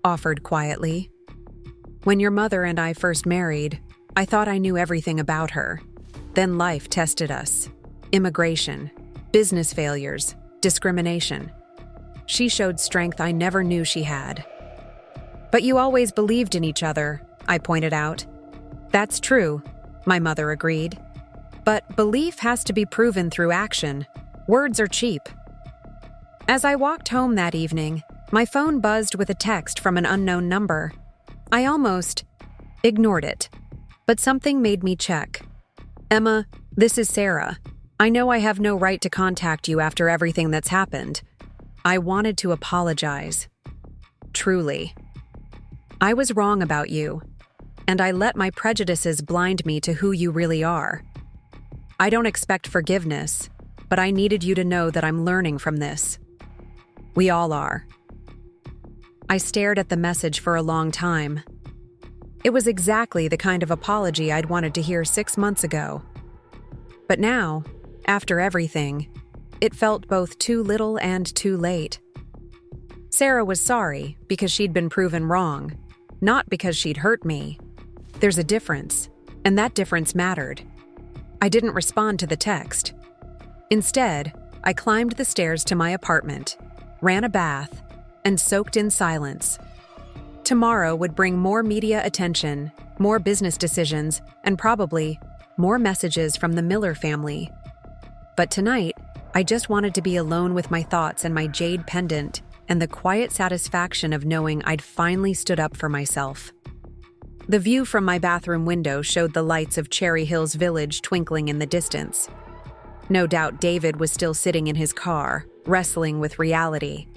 offered quietly. "When your mother and I first married, I thought I knew everything about her. Then life tested us. Immigration, business failures, discrimination. She showed strength I never knew she had." "But you always believed in each other," I pointed out. "That's true," my mother agreed. "But belief has to be proven through action. Words are cheap." As I walked home that evening, my phone buzzed with a text from an unknown number. I almost ignored it, but something made me check. "Emma, this is Sarah. I know I have no right to contact you after everything that's happened. I wanted to apologize. Truly. I was wrong about you, and I let my prejudices blind me to who you really are. I don't expect forgiveness, but I needed you to know that I'm learning from this. We all are." I stared at the message for a long time. It was exactly the kind of apology I'd wanted to hear 6 months ago. But now, after everything, it felt both too little and too late. Sarah was sorry because she'd been proven wrong, not because she'd hurt me. There's a difference, and that difference mattered. I didn't respond to the text. Instead, I climbed the stairs to my apartment, ran a bath, and soaked in silence. Tomorrow would bring more media attention, more business decisions, and probably more messages from the Miller family. But tonight, I just wanted to be alone with my thoughts and my jade pendant and the quiet satisfaction of knowing I'd finally stood up for myself. The view from my bathroom window showed the lights of Cherry Hills Village twinkling in the distance. No doubt David was still sitting in his car, wrestling with reality.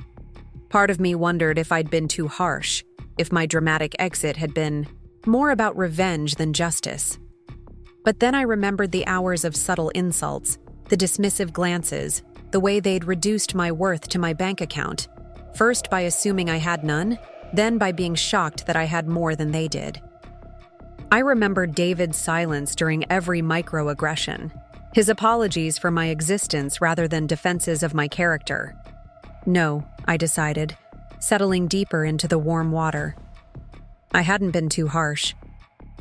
Part of me wondered if I'd been too harsh, if my dramatic exit had been more about revenge than justice. But then I remembered the hours of subtle insults, the dismissive glances, the way they'd reduced my worth to my bank account, first by assuming I had none, then by being shocked that I had more than they did. I remembered David's silence during every microaggression, his apologies for my existence rather than defenses of my character. No, I decided, settling deeper into the warm water. I hadn't been too harsh.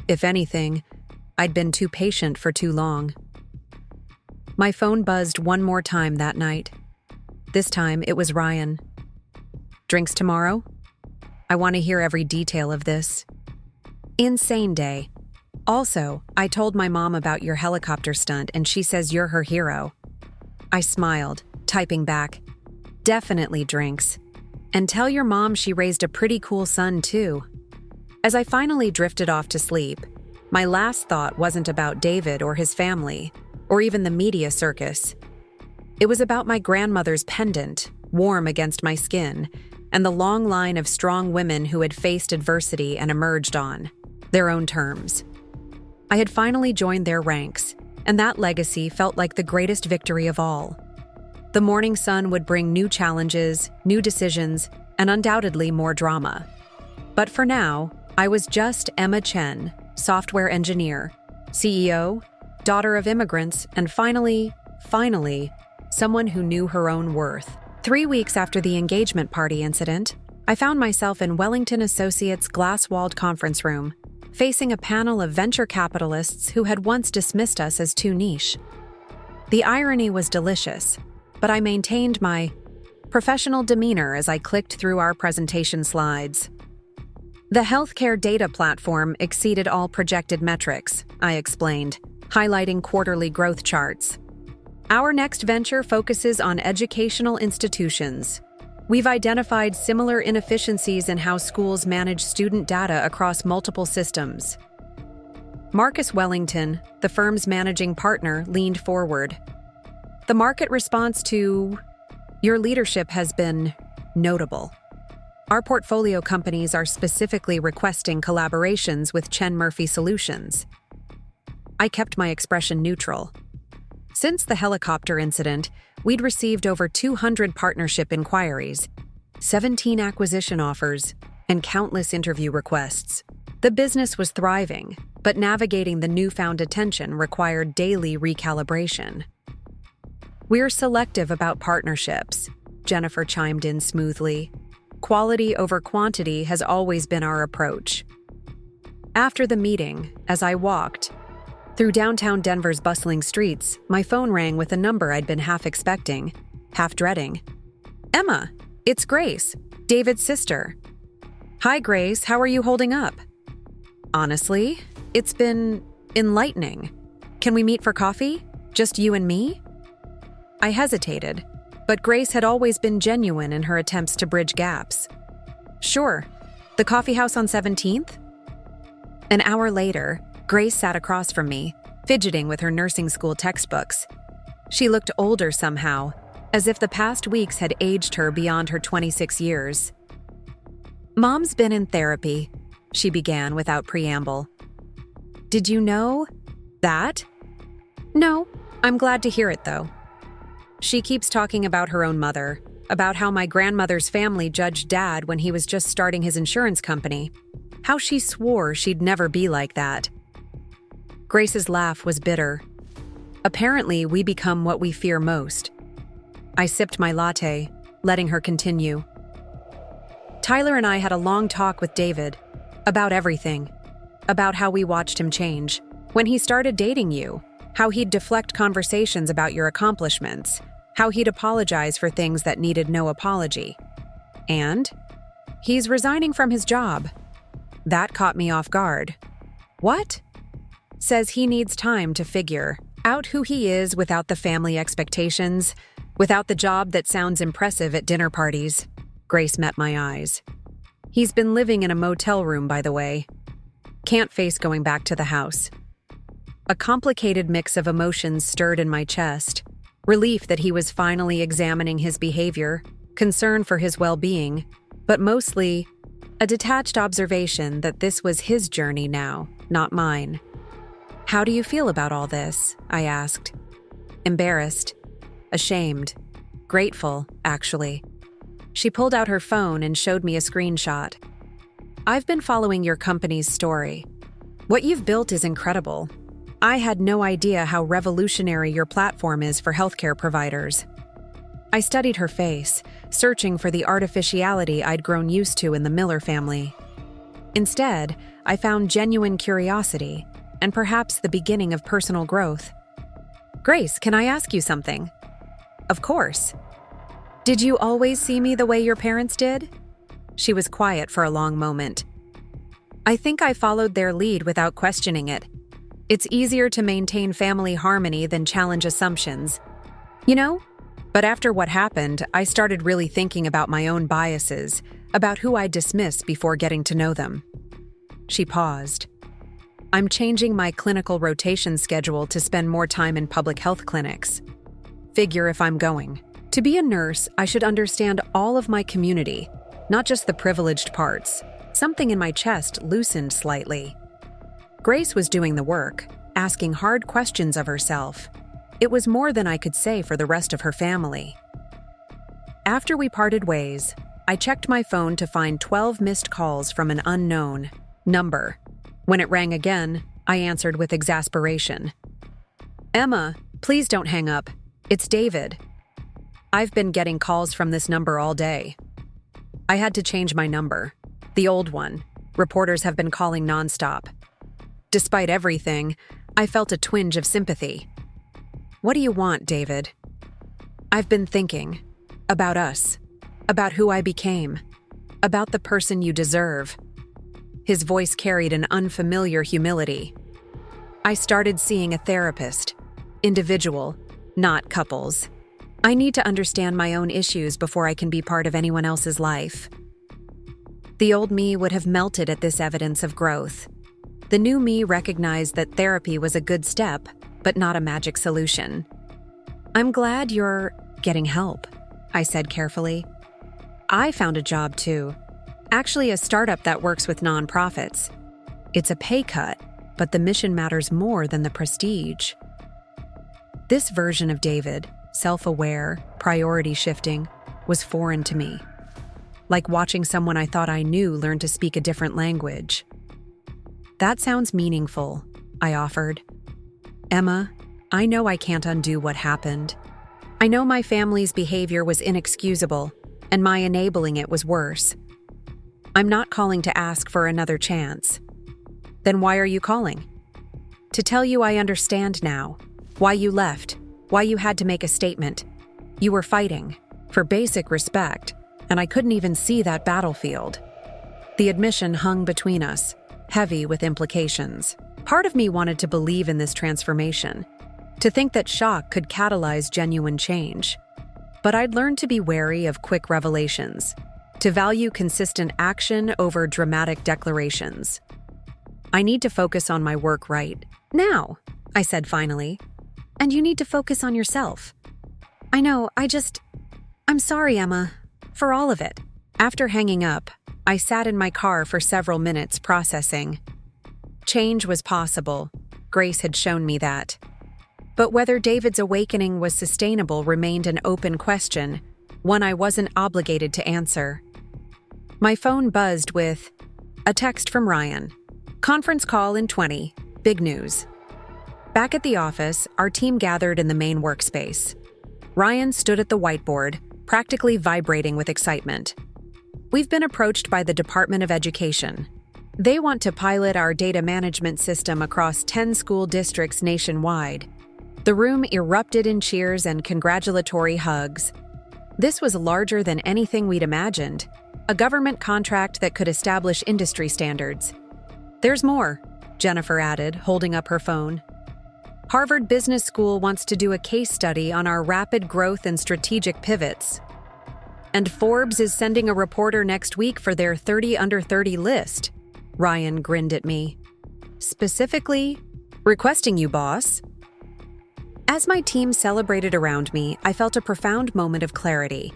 If anything, I'd been too patient for too long. My phone buzzed one more time that night. This time it was Ryan. "Drinks tomorrow? I want to hear every detail of this." Insane day. Also, I told my mom about your helicopter stunt and she says you're her hero. I smiled, typing back, definitely drinks. And tell your mom she raised a pretty cool son too. As I finally drifted off to sleep, my last thought wasn't about David or his family, or even the media circus. It was about my grandmother's pendant, warm against my skin, and the long line of strong women who had faced adversity and emerged on their own terms. I had finally joined their ranks, and that legacy felt like the greatest victory of all. The morning sun would bring new challenges, new decisions, and undoubtedly more drama. But for now, I was just Emma Chen, software engineer, CEO, daughter of immigrants, and finally, someone who knew her own worth. 3 weeks after the engagement party incident, I found myself in Wellington Associates' glass-walled conference room, facing a panel of venture capitalists who had once dismissed us as too niche. The irony was delicious, but I maintained my professional demeanor as I clicked through our presentation slides. The healthcare data platform exceeded all projected metrics, I explained, highlighting quarterly growth charts. Our next venture focuses on educational institutions. We've identified similar inefficiencies in how schools manage student data across multiple systems. Marcus Wellington, the firm's managing partner, leaned forward. The market response to your leadership has been notable. Our portfolio companies are specifically requesting collaborations with Chen Murphy Solutions. I kept my expression neutral. Since the helicopter incident, we'd received over 200 partnership inquiries, 17 acquisition offers, and countless interview requests. The business was thriving, but navigating the newfound attention required daily recalibration. We're selective about partnerships, Jennifer chimed in smoothly. Quality over quantity has always been our approach. After the meeting, as I walked through downtown Denver's bustling streets, my phone rang with a number I'd been half expecting, half dreading. Emma, it's Grace, David's sister. Hi, Grace, how are you holding up? Honestly, it's been enlightening. Can we meet for coffee? Just you and me? I hesitated, but Grace had always been genuine in her attempts to bridge gaps. Sure, the coffee house on 17th? An hour later, Grace sat across from me, fidgeting with her nursing school textbooks. She looked older somehow, as if the past weeks had aged her beyond her 26 years. Mom's been in therapy, she began without preamble. Did you know that? No, I'm glad to hear it though. She keeps talking about her own mother, about how my grandmother's family judged Dad when he was just starting his insurance company, how she swore she'd never be like that. Grace's laugh was bitter. Apparently, we become what we fear most. I sipped my latte, letting her continue. Tyler and I had a long talk with David about everything, about how we watched him change. When he started dating you, how he'd deflect conversations about your accomplishments, how he'd apologize for things that needed no apology. And he's resigning from his job. That caught me off guard. What? Says he needs time to figure out who he is without the family expectations, without the job that sounds impressive at dinner parties. Grace met my eyes. He's been living in a motel room, by the way. Can't face going back to the house. A complicated mix of emotions stirred in my chest. Relief that he was finally examining his behavior, concern for his well-being, but mostly a detached observation that this was his journey now, not mine. How do you feel about all this? I asked. Embarrassed, ashamed, grateful, actually. She pulled out her phone and showed me a screenshot. I've been following your company's story. What you've built is incredible. I had no idea how revolutionary your platform is for healthcare providers. I studied her face, searching for the artificiality I'd grown used to in the Miller family. Instead, I found genuine curiosity, and perhaps the beginning of personal growth. Grace, can I ask you something? Of course. Did you always see me the way your parents did? She was quiet for a long moment. I think I followed their lead without questioning it. It's easier to maintain family harmony than challenge assumptions. You know? But after what happened, I started really thinking about my own biases, about who I dismiss before getting to know them. She paused. I'm changing my clinical rotation schedule to spend more time in public health clinics. Figure if I'm going. To be a nurse, I should understand all of my community, not just the privileged parts. Something in my chest loosened slightly. Grace was doing the work, asking hard questions of herself. It was more than I could say for the rest of her family. After we parted ways, I checked my phone to find 12 missed calls from an unknown number. When it rang again, I answered with exasperation. "Emma, please don't hang up. It's David. I've been getting calls from this number all day." I had to change my number. The old one. Reporters have been calling nonstop. Despite everything, I felt a twinge of sympathy. "What do you want, David?" "I've been thinking. About us. About who I became. About the person you deserve." His voice carried an unfamiliar humility. "I started seeing a therapist. Individual, not couples. I need to understand my own issues before I can be part of anyone else's life." The old me would have melted at this evidence of growth. The new me recognized that therapy was a good step, but not a magic solution. "I'm glad you're getting help," I said carefully. "I found a job too. Actually, a startup that works with nonprofits. It's a pay cut, but the mission matters more than the prestige." This version of David, self-aware, priority shifting, was foreign to me. Like watching someone I thought I knew learn to speak a different language. "That sounds meaningful," I offered. "Emma, I know I can't undo what happened. I know my family's behavior was inexcusable, and my enabling it was worse. I'm not calling to ask for another chance." "Then why are you calling?" "To tell you I understand now. Why you left. Why you had to make a statement. You were fighting for basic respect, and I couldn't even see that battlefield." The admission hung between us, heavy with implications. Part of me wanted to believe in this transformation, to think that shock could catalyze genuine change. But I'd learned to be wary of quick revelations, to value consistent action over dramatic declarations. "I need to focus on my work right now," I said finally. "And you need to focus on yourself." "I know, I'm sorry, Emma, for all of it." After hanging up, I sat in my car for several minutes processing. Change was possible. Grace had shown me that. But whether David's awakening was sustainable remained an open question, one I wasn't obligated to answer. My phone buzzed with a text from Ryan. "Conference call in 20. Big news." Back at the office, our team gathered in the main workspace. Ryan stood at the whiteboard, practically vibrating with excitement. "We've been approached by the Department of Education. They want to pilot our data management system across 10 school districts nationwide." The room erupted in cheers and congratulatory hugs. This was larger than anything we'd imagined, a government contract that could establish industry standards. "There's more," Jennifer added, holding up her phone. "Harvard Business School wants to do a case study on our rapid growth and strategic pivots. And Forbes is sending a reporter next week for their 30 under 30 list." Ryan grinned at me. "Specifically, requesting you, boss." As my team celebrated around me, I felt a profound moment of clarity.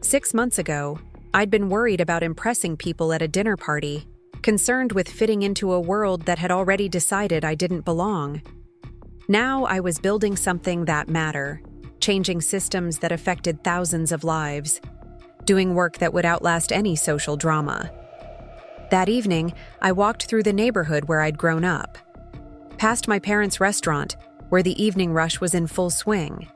6 months ago, I'd been worried about impressing people at a dinner party, concerned with fitting into a world that had already decided I didn't belong. Now I was building something that mattered, changing systems that affected thousands of lives, doing work that would outlast any social drama. That evening, I walked through the neighborhood where I'd grown up, past my parents' restaurant, where the evening rush was in full swing,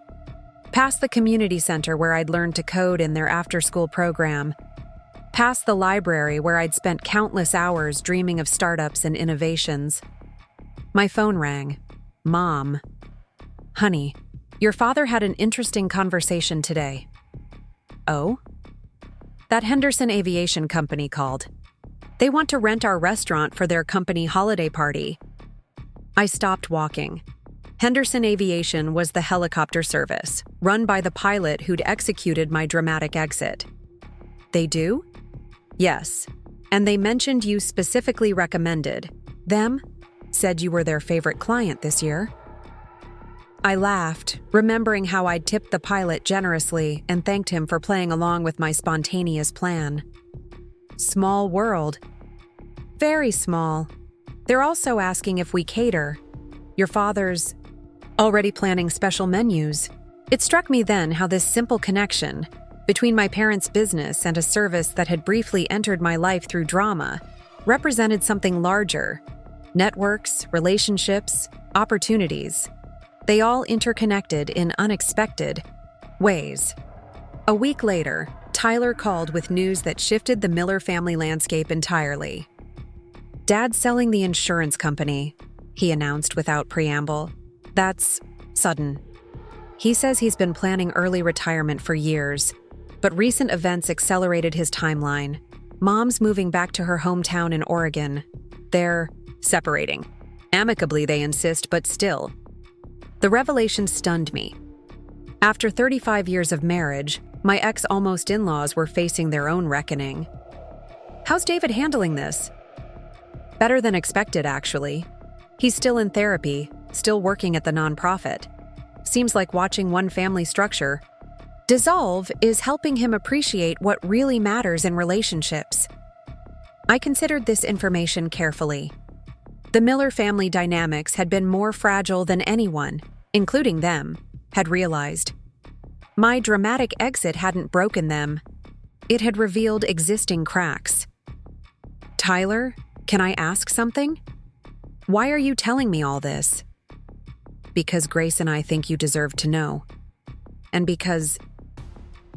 past the community center where I'd learned to code in their after-school program, past the library where I'd spent countless hours dreaming of startups and innovations. My phone rang. "Mom." "Honey, your father had an interesting conversation today." "Oh?" "That Henderson Aviation Company called. They want to rent our restaurant for their company holiday party. I stopped walking. Henderson Aviation was the helicopter service, run by the pilot who'd executed my dramatic exit. They do? Yes. And they mentioned you specifically recommended them, said you were their favorite client this year. I laughed, remembering how I'd tipped the pilot generously and thanked him for playing along with my spontaneous plan. Small world. Very small. They're also asking if we cater. Your father's already planning special menus. It struck me then how this simple connection between my parents' business and a service that had briefly entered my life through drama represented something larger. Networks, relationships, opportunities. They all interconnected in unexpected ways. A week later, Tyler called with news that shifted the Miller family landscape entirely. "Dad's selling the insurance company," he announced without preamble. "That's sudden." He says he's been planning early retirement for years, but recent events accelerated his timeline. Mom's moving back to her hometown in Oregon. They're separating. Amicably, they insist, but still. The revelation stunned me. After 35 years of marriage, my ex-almost in-laws were facing their own reckoning. How's David handling this? Better than expected, actually. He's still in therapy, still working at the nonprofit. Seems like watching one family structure dissolve is helping him appreciate what really matters in relationships. I considered this information carefully. The Miller family dynamics had been more fragile than anyone, including them, had realized. My dramatic exit hadn't broken them. It had revealed existing cracks. "Tyler, can I ask something? Why are you telling me all this?" "Because Grace and I think you deserve to know. And because,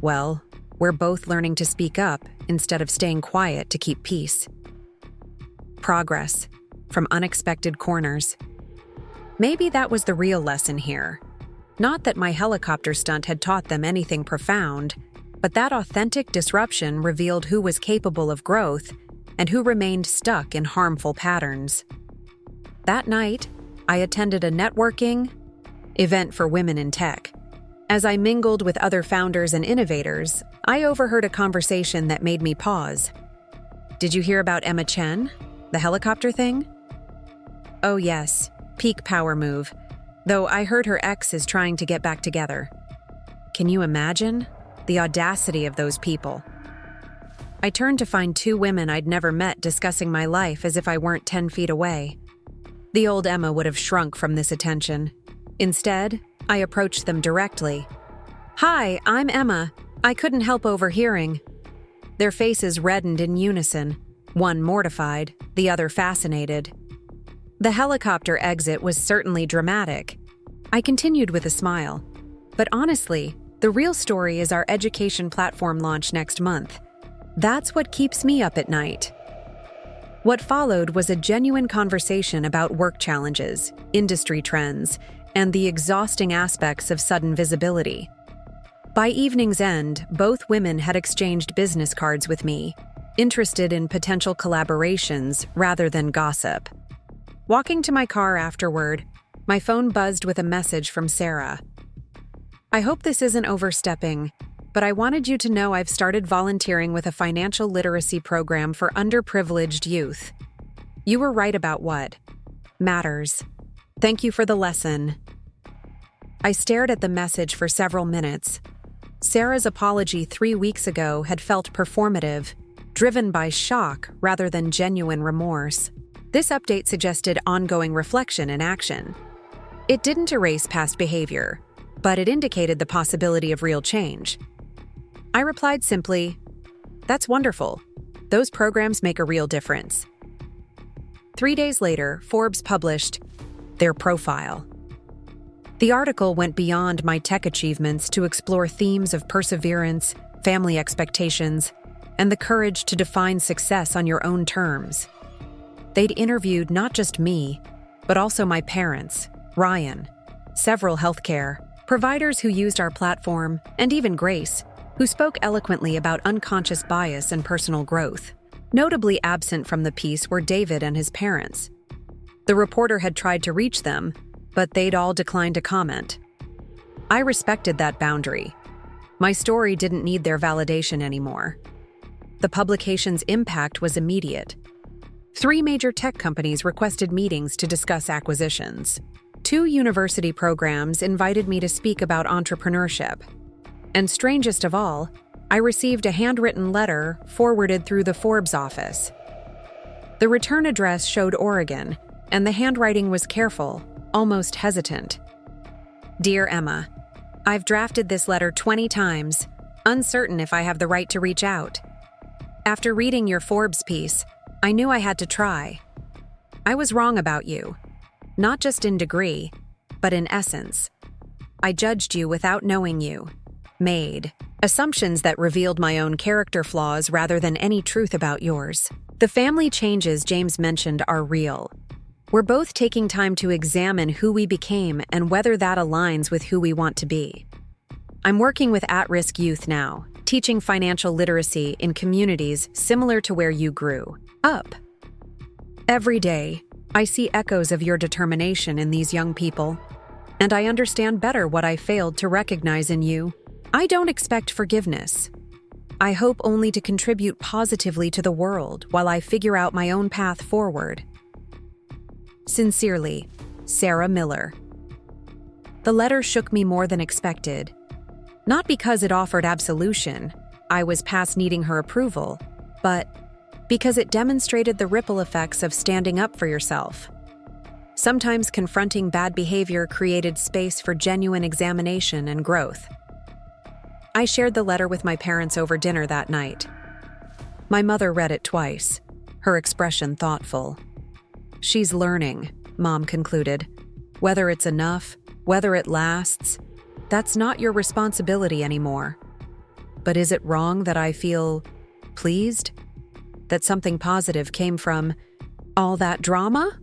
well, we're both learning to speak up instead of staying quiet to keep peace." Progress from unexpected corners. Maybe that was the real lesson here. Not that my helicopter stunt had taught them anything profound, but that authentic disruption revealed who was capable of growth and who remained stuck in harmful patterns. That night, I attended a networking event for women in tech. As I mingled with other founders and innovators, I overheard a conversation that made me pause. "Did you hear about Emma Chen, the helicopter thing?" "Oh yes, peak power move. Though I heard her ex is trying to get back together." Can you imagine? The audacity of those people. I turned to find two women I'd never met discussing my life as if I weren't 10 feet away. The old Emma would have shrunk from this attention. Instead, I approached them directly. "Hi, I'm Emma. I couldn't help overhearing." Their faces reddened in unison, one mortified, the other fascinated. The helicopter exit was certainly dramatic. I continued with a smile. But honestly, the real story is our education platform launch next month. That's what keeps me up at night. What followed was a genuine conversation about work challenges, industry trends, and the exhausting aspects of sudden visibility. By evening's end, both women had exchanged business cards with me, interested in potential collaborations rather than gossip. Walking to my car afterward, my phone buzzed with a message from Sarah. "I hope this isn't overstepping, but I wanted you to know I've started volunteering with a financial literacy program for underprivileged youth. You were right about what matters. Thank you for the lesson." I stared at the message for several minutes. Sarah's apology 3 weeks ago had felt performative, driven by shock rather than genuine remorse. This update suggested ongoing reflection and action. It didn't erase past behavior, but it indicated the possibility of real change. I replied simply, "That's wonderful. Those programs make a real difference." 3 days later, Forbes published their profile. The article went beyond my tech achievements to explore themes of perseverance, family expectations, and the courage to define success on your own terms. They'd interviewed not just me, but also my parents, Ryan, several healthcare providers who used our platform, and even Grace, who spoke eloquently about unconscious bias and personal growth. Notably absent from the piece were David and his parents. The reporter had tried to reach them, but they'd all declined to comment. I respected that boundary. My story didn't need their validation anymore. The publication's impact was immediate. 3 major tech companies requested meetings to discuss acquisitions. 2 university programs invited me to speak about entrepreneurship. And strangest of all, I received a handwritten letter forwarded through the Forbes office. The return address showed Oregon, and the handwriting was careful, almost hesitant. Dear Emma, I've drafted this letter 20 times, uncertain if I have the right to reach out. After reading your Forbes piece, I knew I had to try. I was wrong about you, not just in degree, but in essence. I judged you without knowing you, made assumptions that revealed my own character flaws rather than any truth about yours. The family changes James mentioned are real. We're both taking time to examine who we became and whether that aligns with who we want to be. I'm working with at-risk youth now, teaching financial literacy in communities similar to where you grew up. Every day, I see echoes of your determination in these young people, and I understand better what I failed to recognize in you. I don't expect forgiveness. I hope only to contribute positively to the world while I figure out my own path forward. Sincerely, Sarah Miller. The letter shook me more than expected. Not because it offered absolution, I was past needing her approval, but because it demonstrated the ripple effects of standing up for yourself. Sometimes confronting bad behavior created space for genuine examination and growth. I shared the letter with my parents over dinner that night. My mother read it twice, her expression thoughtful. She's learning, Mom concluded. Whether it's enough, whether it lasts, that's not your responsibility anymore. But is it wrong that I feel pleased? That something positive came from all that drama?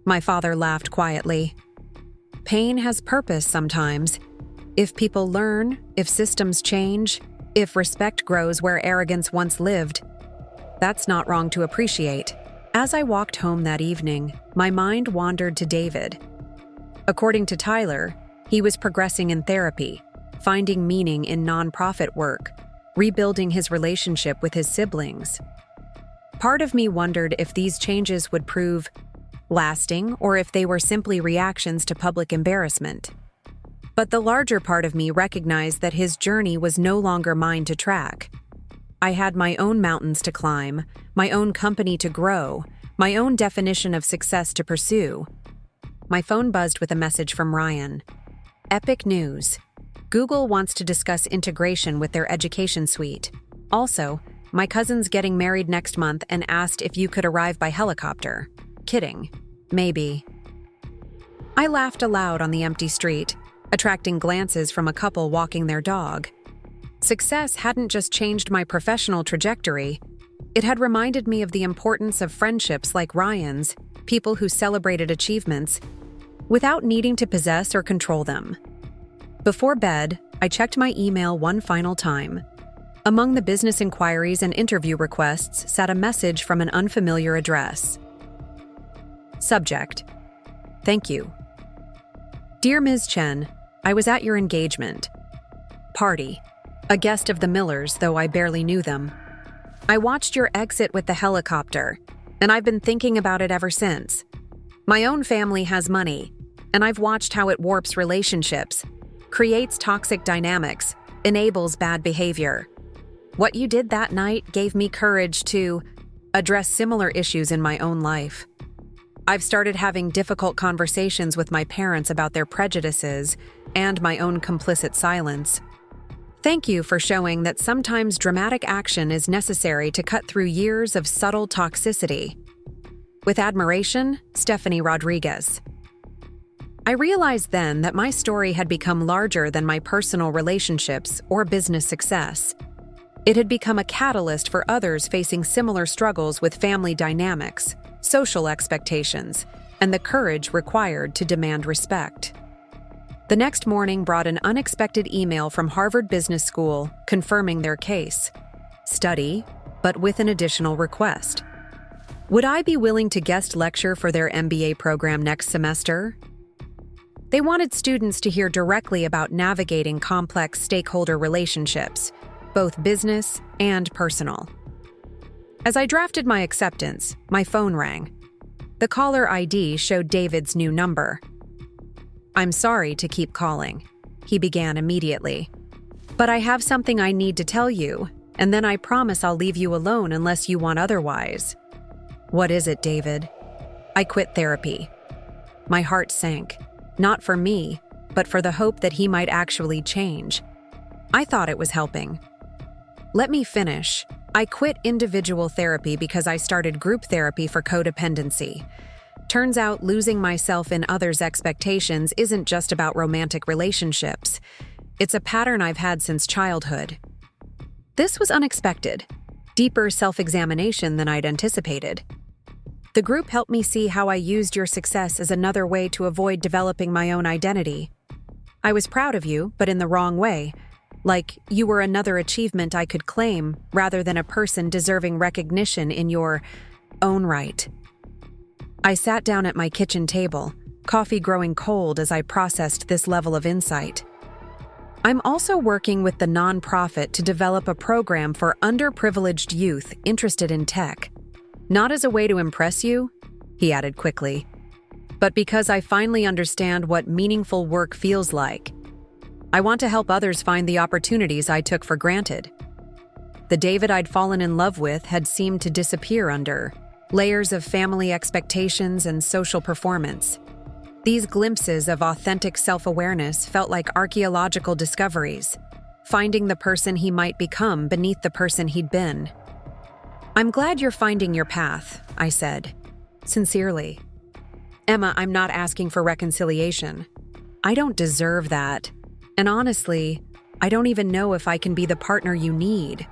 My father laughed quietly. Pain has purpose sometimes. If people learn, if systems change, if respect grows where arrogance once lived, that's not wrong to appreciate. As I walked home that evening, my mind wandered to David. According to Tyler, he was progressing in therapy, finding meaning in nonprofit work, rebuilding his relationship with his siblings. Part of me wondered if these changes would prove lasting or if they were simply reactions to public embarrassment. But the larger part of me recognized that his journey was no longer mine to track. I had my own mountains to climb, my own company to grow, my own definition of success to pursue. My phone buzzed with a message from Ryan. Epic news. Google wants to discuss integration with their education suite. Also, my cousin's getting married next month and asked if you could arrive by helicopter. Kidding. Maybe. I laughed aloud on the empty street, attracting glances from a couple walking their dog. Success hadn't just changed my professional trajectory, it had reminded me of the importance of friendships like Ryan's, people who celebrated achievements, without needing to possess or control them. Before bed, I checked my email one final time. Among the business inquiries and interview requests sat a message from an unfamiliar address. Subject: Thank you. Dear Ms. Chen, I was at your engagement. Party. A guest of the Millers, though I barely knew them. I watched your exit with the helicopter, and I've been thinking about it ever since. My own family has money, and I've watched how it warps relationships, creates toxic dynamics, enables bad behavior. What you did that night gave me courage to address similar issues in my own life. I've started having difficult conversations with my parents about their prejudices and my own complicit silence. Thank you for showing that sometimes dramatic action is necessary to cut through years of subtle toxicity. With admiration, Stephanie Rodriguez. I realized then that my story had become larger than my personal relationships or business success. It had become a catalyst for others facing similar struggles with family dynamics, social expectations, and the courage required to demand respect. The next morning brought an unexpected email from Harvard Business School confirming their case. Study, but with an additional request. Would I be willing to guest lecture for their MBA program next semester? They wanted students to hear directly about navigating complex stakeholder relationships, both business and personal. As I drafted my acceptance, my phone rang. The caller ID showed David's new number. "I'm sorry to keep calling," he began immediately. "But I have something I need to tell you, and then I promise I'll leave you alone unless you want otherwise." "What is it, David?" "I quit therapy." My heart sank, not for me, but for the hope that he might actually change. I thought it was helping. Let me finish. I quit individual therapy because I started group therapy for codependency. Turns out losing myself in others' expectations isn't just about romantic relationships. It's a pattern I've had since childhood. This was unexpected, deeper self-examination than I'd anticipated. The group helped me see how I used your success as another way to avoid developing my own identity. I was proud of you, but in the wrong way. Like you were another achievement I could claim rather than a person deserving recognition in your own right. I sat down at my kitchen table, coffee growing cold as I processed this level of insight. I'm also working with the nonprofit to develop a program for underprivileged youth interested in tech. Not as a way to impress you, he added quickly, but because I finally understand what meaningful work feels like. I want to help others find the opportunities I took for granted. The David I'd fallen in love with had seemed to disappear under layers of family expectations and social performance. These glimpses of authentic self-awareness felt like archaeological discoveries, finding the person he might become beneath the person he'd been. "I'm glad you're finding your path," I said, sincerely. "Emma, I'm not asking for reconciliation. I don't deserve that. And honestly, I don't even know if I can be the partner you need.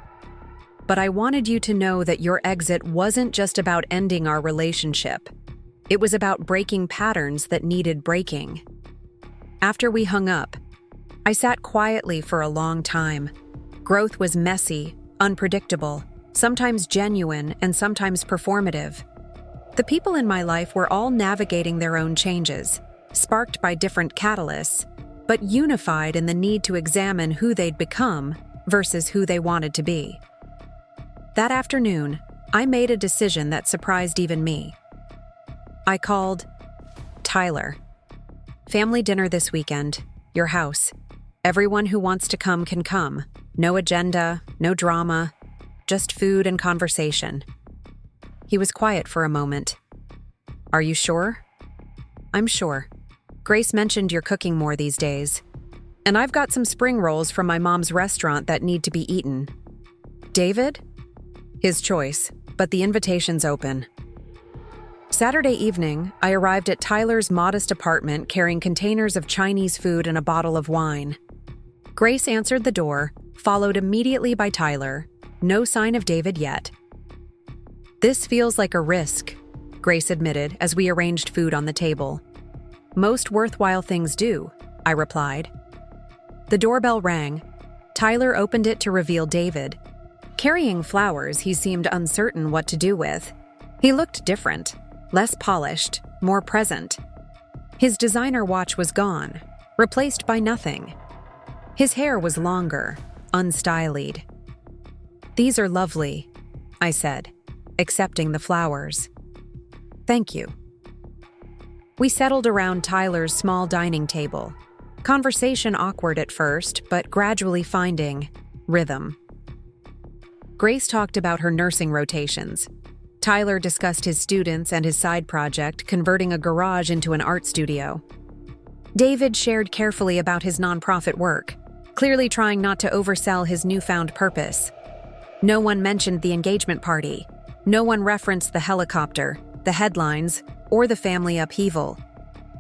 But I wanted you to know that your exit wasn't just about ending our relationship. It was about breaking patterns that needed breaking." After we hung up, I sat quietly for a long time. Growth was messy, unpredictable, sometimes genuine and sometimes performative. The people in my life were all navigating their own changes, sparked by different catalysts, but unified in the need to examine who they'd become versus who they wanted to be. That afternoon, I made a decision that surprised even me. I called Tyler. "Family dinner this weekend. Your house. Everyone who wants to come can come. No agenda, no drama, just food and conversation." He was quiet for a moment. "Are you sure?" "I'm sure. Grace mentioned you're cooking more these days. And I've got some spring rolls from my mom's restaurant that need to be eaten." "David?" "His choice, but the invitation's open." Saturday evening, I arrived at Tyler's modest apartment carrying containers of Chinese food and a bottle of wine. Grace answered the door, followed immediately by Tyler. No sign of David yet. "This feels like a risk," Grace admitted as we arranged food on the table. "Most worthwhile things do," I replied. The doorbell rang. Tyler opened it to reveal David. Carrying flowers he seemed uncertain what to do with. He looked different, less polished, more present. His designer watch was gone, replaced by nothing. His hair was longer, unstylied. "These are lovely," I said, accepting the flowers. "Thank you." We settled around Tyler's small dining table. Conversation awkward at first, but gradually finding rhythm. Grace talked about her nursing rotations. Tyler discussed his students and his side project, converting a garage into an art studio. David shared carefully about his nonprofit work, clearly trying not to oversell his newfound purpose. No one mentioned the engagement party. No one referenced the helicopter, the headlines, or the family upheaval.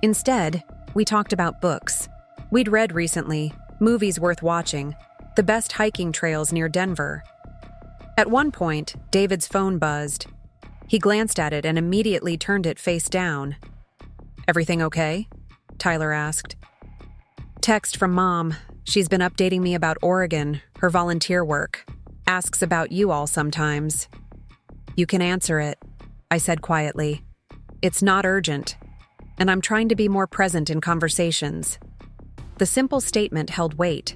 Instead, we talked about books we'd read recently, movies worth watching, the best hiking trails near Denver. At one point, David's phone buzzed. He glanced at it and immediately turned it face down. "Everything okay?" Tyler asked. "Text from Mom. She's been updating me about Oregon, her volunteer work. Asks about you all sometimes. You can answer it, I said quietly. It's not urgent, and I'm trying to be more present in conversations. The simple statement held weight.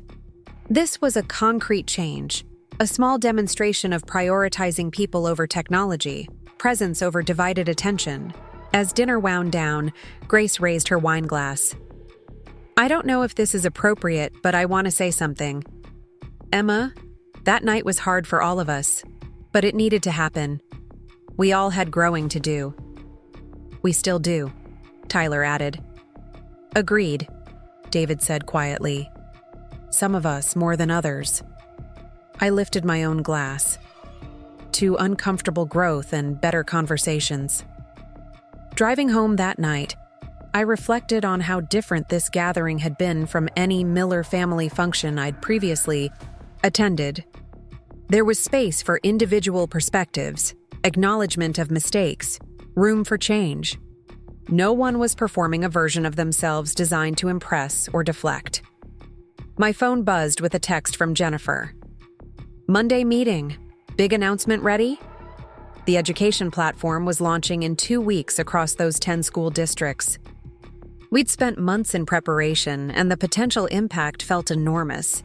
This was a concrete change, a small demonstration of prioritizing people over technology, presence over divided attention. As dinner wound down, Grace raised her wine glass. I don't know if this is appropriate, but I want to say something. Emma, that night was hard for all of us, but it needed to happen. We all had growing to do. We still do, Tyler added. Agreed, David said quietly. Some of us more than others. I lifted my own glass. To uncomfortable growth and better conversations. Driving home that night, I reflected on how different this gathering had been from any Miller family function I'd previously attended. There was space for individual perspectives, acknowledgement of mistakes, room for change. No one was performing a version of themselves designed to impress or deflect. My phone buzzed with a text from Jennifer. Monday meeting. Big announcement ready? The education platform was launching in 2 weeks across those 10 school districts. We'd spent months in preparation, and the potential impact felt enormous.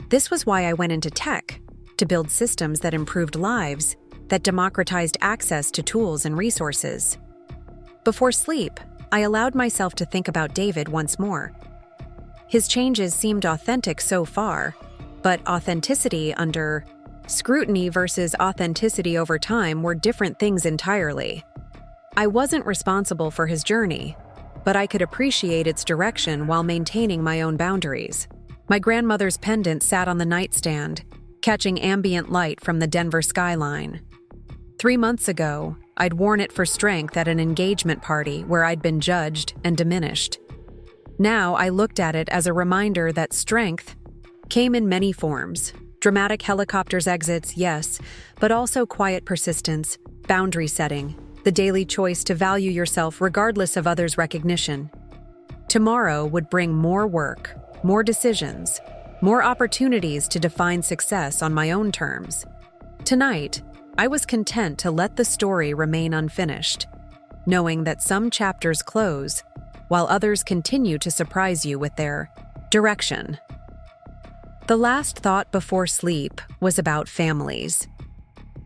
This was why I went into tech, to build systems that improved lives, that democratized access to tools and resources. Before sleep, I allowed myself to think about David once more. His changes seemed authentic so far, but authenticity under scrutiny versus authenticity over time were different things entirely. I wasn't responsible for his journey, but I could appreciate its direction while maintaining my own boundaries. My grandmother's pendant sat on the nightstand, catching ambient light from the Denver skyline. 3 months ago, I'd worn it for strength at an engagement party where I'd been judged and diminished. Now I looked at it as a reminder that strength came in many forms. Dramatic helicopters exits, yes, but also quiet persistence, boundary setting, the daily choice to value yourself regardless of others' recognition. Tomorrow would bring more work, more decisions, more opportunities to define success on my own terms. Tonight, I was content to let the story remain unfinished, knowing that some chapters close while others continue to surprise you with their direction. The last thought before sleep was about families.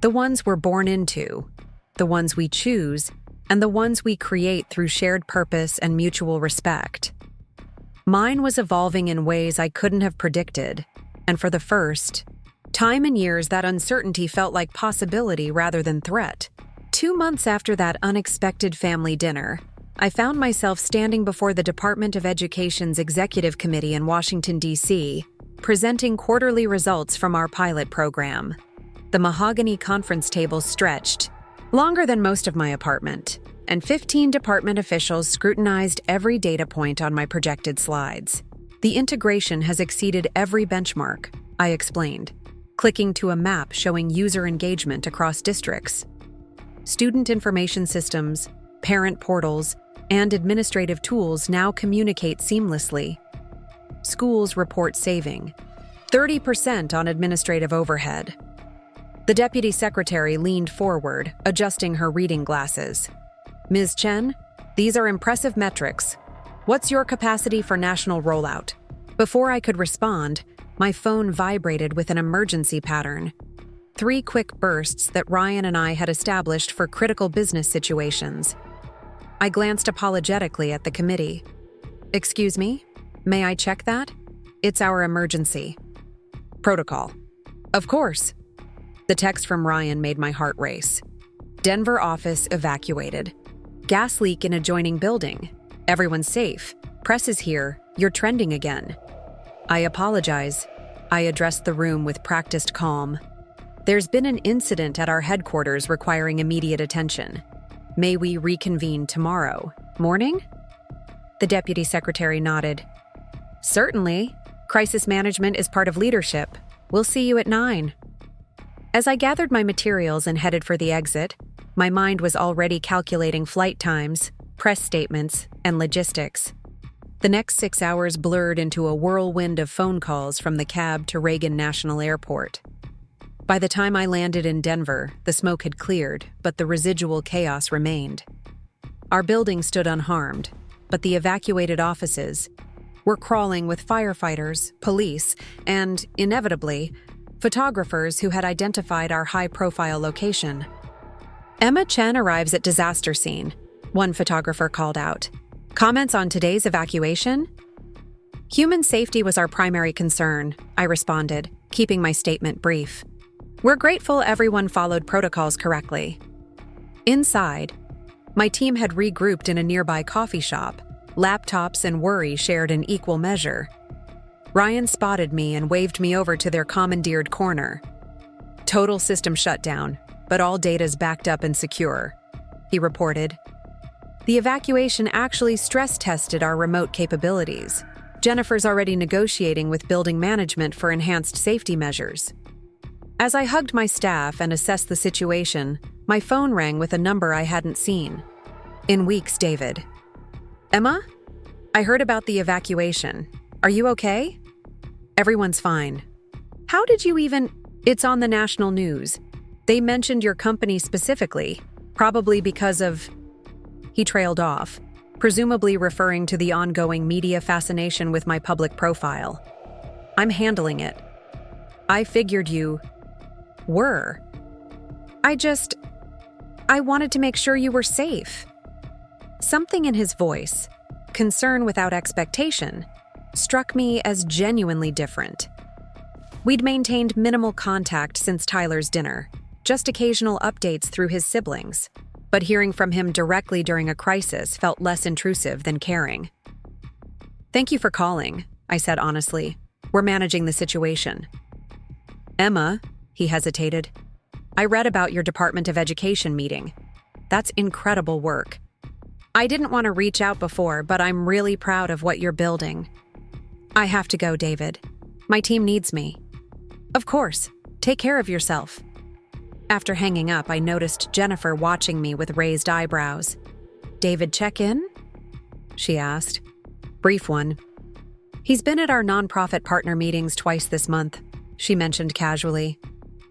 The ones we're born into, the ones we choose, and the ones we create through shared purpose and mutual respect. Mine was evolving in ways I couldn't have predicted, and for the first time in years, that uncertainty felt like possibility rather than threat. 2 months after that unexpected family dinner, I found myself standing before the Department of Education's Executive Committee in Washington, D.C., presenting quarterly results from our pilot program. The mahogany conference table stretched, longer than most of my apartment, and 15 department officials scrutinized every data point on my projected slides. The integration has exceeded every benchmark, I explained, clicking to a map showing user engagement across districts. Student information systems, parent portals, and administrative tools now communicate seamlessly. Schools report saving 30% on administrative overhead. The deputy secretary leaned forward, adjusting her reading glasses. Ms. Chen, these are impressive metrics. What's your capacity for national rollout? Before I could respond, my phone vibrated with an emergency pattern. 3 quick bursts that Ryan and I had established for critical business situations. I glanced apologetically at the committee. Excuse me? May I check that? It's our emergency. Protocol. Of course. The text from Ryan made my heart race. Denver office evacuated. Gas leak in adjoining building. Everyone's safe. Press is here. You're trending again. I apologize. I addressed the room with practiced calm. There's been an incident at our headquarters requiring immediate attention. May we reconvene tomorrow morning? The deputy secretary nodded. Certainly. Crisis management is part of leadership. We'll see you at 9. As I gathered my materials and headed for the exit, my mind was already calculating flight times, press statements, and logistics. The next 6 hours blurred into a whirlwind of phone calls from the cab to Reagan National Airport. By the time I landed in Denver, the smoke had cleared, but the residual chaos remained. Our building stood unharmed, but the evacuated offices were crawling with firefighters, police, and, inevitably, photographers who had identified our high-profile location. Emma Chen arrives at disaster scene, one photographer called out. Comments on today's evacuation? Human safety was our primary concern, I responded, keeping my statement brief. We're grateful everyone followed protocols correctly. Inside, my team had regrouped in a nearby coffee shop, laptops and worry shared in equal measure. Ryan spotted me and waved me over to their commandeered corner. Total system shutdown, but all data's backed up and secure, he reported. The evacuation actually stress-tested our remote capabilities. Jennifer's already negotiating with building management for enhanced safety measures. As I hugged my staff and assessed the situation, my phone rang with a number I hadn't seen. In weeks, David. Emma? I heard about the evacuation. Are you okay? Everyone's fine. How did you even... It's on the national news. They mentioned your company specifically, probably because of... He trailed off, presumably referring to the ongoing media fascination with my public profile. I'm handling it. I figured you... were. I wanted to make sure you were safe. Something in his voice, concern without expectation, struck me as genuinely different. We'd maintained minimal contact since Tyler's dinner, just occasional updates through his siblings, but hearing from him directly during a crisis felt less intrusive than caring. Thank you for calling, I said honestly. We're managing the situation. Emma, he hesitated. I read about your Department of Education meeting. That's incredible work. I didn't want to reach out before, but I'm really proud of what you're building. I have to go, David. My team needs me. Of course. Take care of yourself. After hanging up, I noticed Jennifer watching me with raised eyebrows. David, check in? She asked. Brief one. He's been at our nonprofit partner meetings twice this month, she mentioned casually.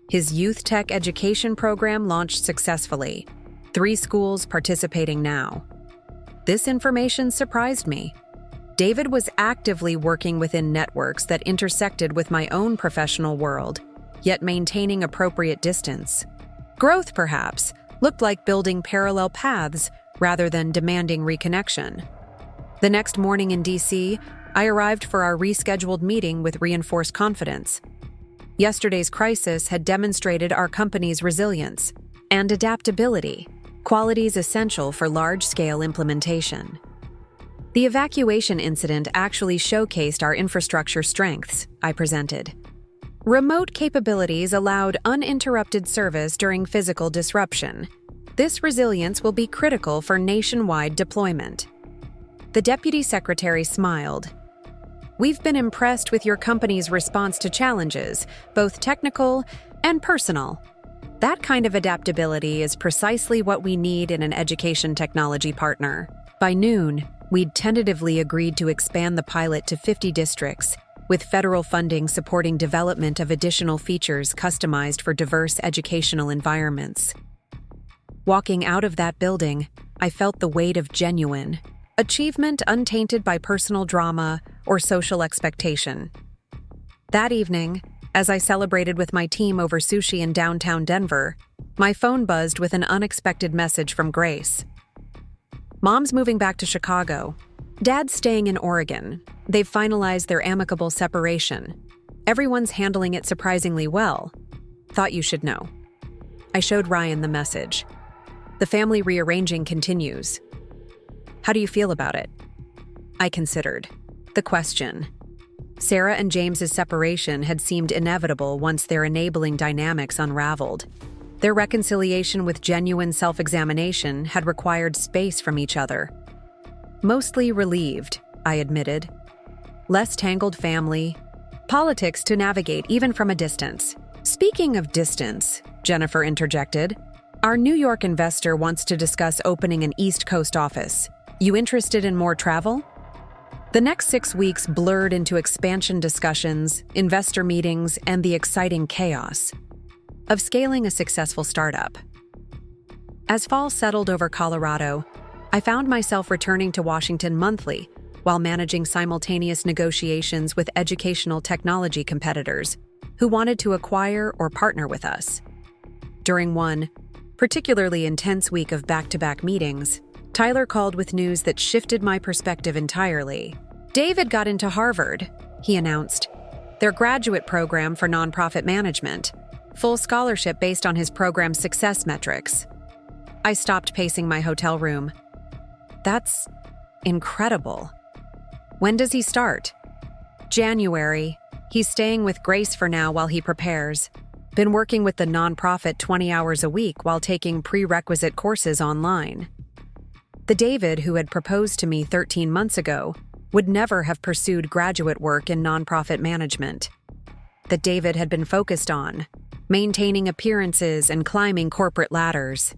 His youth tech education program launched successfully. 3 schools participating now. This information surprised me. David was actively working within networks that intersected with my own professional world, yet maintaining appropriate distance. Growth, perhaps, looked like building parallel paths rather than demanding reconnection. The next morning in D.C., I arrived for our rescheduled meeting with reinforced confidence. Yesterday's crisis had demonstrated our company's resilience and adaptability, qualities essential for large-scale implementation. The evacuation incident actually showcased our infrastructure strengths, I presented. Remote capabilities allowed uninterrupted service during physical disruption. This resilience will be critical for nationwide deployment. The Deputy Secretary smiled. We've been impressed with your company's response to challenges, both technical and personal. That kind of adaptability is precisely what we need in an education technology partner. By noon, we'd tentatively agreed to expand the pilot to 50 districts, with federal funding supporting development of additional features customized for diverse educational environments. Walking out of that building, I felt the weight of genuine achievement untainted by personal drama or social expectation. That evening, as I celebrated with my team over sushi in downtown Denver, my phone buzzed with an unexpected message from Grace. Mom's moving back to Chicago. Dad's staying in Oregon. They've finalized their amicable separation. Everyone's handling it surprisingly well. Thought you should know. I showed Ryan the message. The family rearranging continues. How do you feel about it? I considered. The question. Sarah and James's separation had seemed inevitable once their enabling dynamics unraveled. Their reconciliation with genuine self-examination had required space from each other. Mostly relieved, I admitted. Less tangled family, politics to navigate even from a distance. Speaking of distance, Jennifer interjected, our New York investor wants to discuss opening an East Coast office. You interested in more travel? The next 6 weeks blurred into expansion discussions, investor meetings, and the exciting chaos. of scaling a successful startup. As fall settled over Colorado, I found myself returning to Washington monthly while managing simultaneous negotiations with educational technology competitors who wanted to acquire or partner with us. During one particularly intense week of back-to-back meetings, Tyler called with news that shifted my perspective entirely. David got into Harvard, he announced, their graduate program for nonprofit management, full scholarship based on his program's success metrics. I stopped pacing my hotel room. That's incredible. When does he start? January. He's staying with Grace for now while he prepares. Been working with the nonprofit 20 hours a week while taking prerequisite courses online. The David who had proposed to me 13 months ago would never have pursued graduate work in nonprofit management. The David had been focused on maintaining appearances and climbing corporate ladders.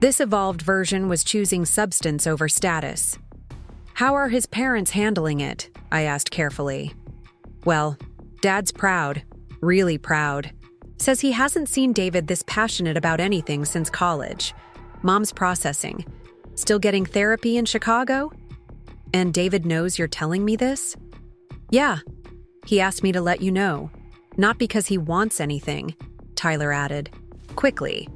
This evolved version was choosing substance over status. How are his parents handling it? I asked carefully. Well, Dad's proud, really proud. Says he hasn't seen David this passionate about anything since college. Mom's processing. Still getting therapy in Chicago? And David knows you're telling me this? Yeah. He asked me to let you know. Not because he wants anything, Tyler added, quickly,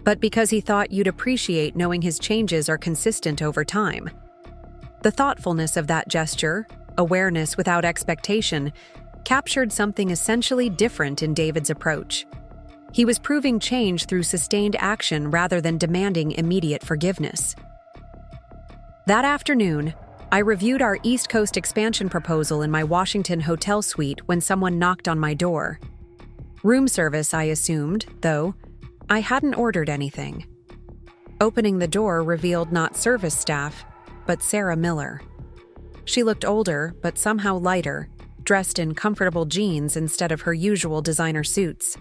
but because he thought you'd appreciate knowing his changes are consistent over time. The thoughtfulness of that gesture, awareness without expectation, captured something essentially different in David's approach. He was proving change through sustained action rather than demanding immediate forgiveness. That afternoon, I reviewed our East Coast expansion proposal in my Washington hotel suite when someone knocked on my door. Room service, I assumed, though I hadn't ordered anything. Opening the door revealed not service staff, but Sarah Miller. She looked older, but somehow lighter, dressed in comfortable jeans instead of her usual designer suits.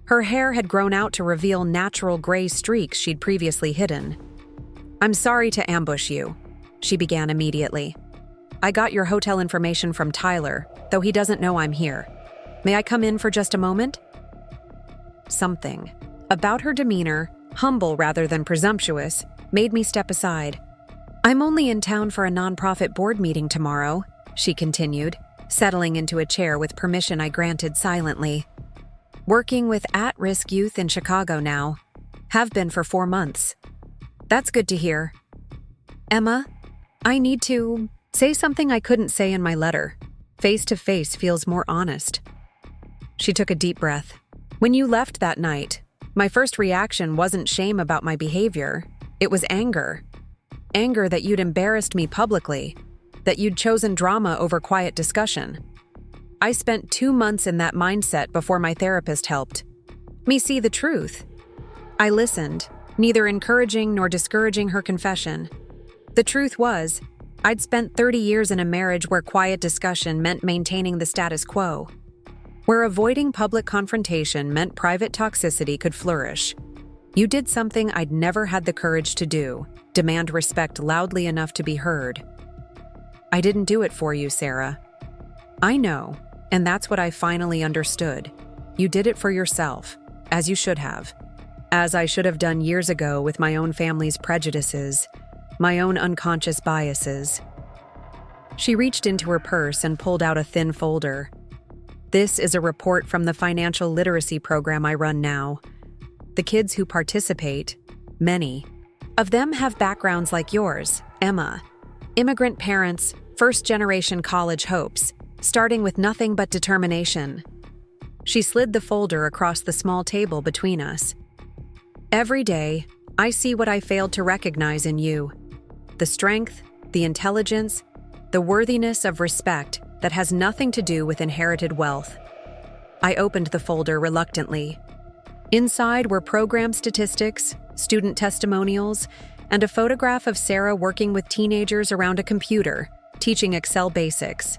Her hair had grown out to reveal natural gray streaks she'd previously hidden. "I'm sorry to ambush you," she began immediately. "I got your hotel information from Tyler, though he doesn't know I'm here. May I come in for just a moment?" Something about her demeanor, humble rather than presumptuous, made me step aside. "I'm only in town for a nonprofit board meeting tomorrow," she continued, settling into a chair with permission I granted silently. "Working with at-risk youth in Chicago now. Have been for 4 months." "That's good to hear." "Emma, I need to say something I couldn't say in my letter. Face-to-face feels more honest." She took a deep breath. "When you left that night, my first reaction wasn't shame about my behavior. It was anger. Anger that you'd embarrassed me publicly, that you'd chosen drama over quiet discussion. I spent 2 months in that mindset before my therapist helped me see the truth. I listened, neither encouraging nor discouraging her confession. The truth was, I'd spent 30 years in a marriage where quiet discussion meant maintaining the status quo, where avoiding public confrontation meant private toxicity could flourish. You did something I'd never had the courage to do, demand respect loudly enough to be heard. I didn't do it for you, Sarah. I know, and that's what I finally understood. You did it for yourself, as you should have. As I should have done years ago with my own family's prejudices, my own unconscious biases." She reached into her purse and pulled out a thin folder. "This is a report from the financial literacy program I run now. The kids who participate, many of them have backgrounds like yours, Emma. Immigrant parents, first-generation college hopes, starting with nothing but determination." She slid the folder across the small table between us. "Every day, I see what I failed to recognize in you. The strength, the intelligence, the worthiness of respect that has nothing to do with inherited wealth." I opened the folder reluctantly. Inside were program statistics, student testimonials, and a photograph of Sarah working with teenagers around a computer, teaching Excel basics.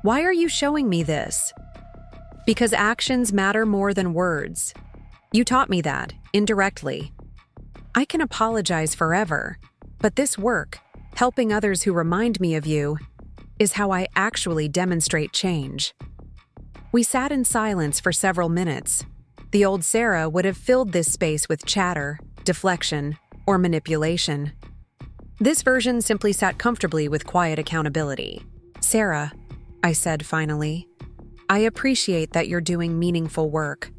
"Why are you showing me this?" "Because actions matter more than words. You taught me that, indirectly. I can apologize forever, but this work, helping others who remind me of you, is how I actually demonstrate change." We sat in silence for several minutes. The old Sarah would have filled this space with chatter, deflection, or manipulation. This version simply sat comfortably with quiet accountability. "Sarah," I said finally, "I appreciate that you're doing meaningful work.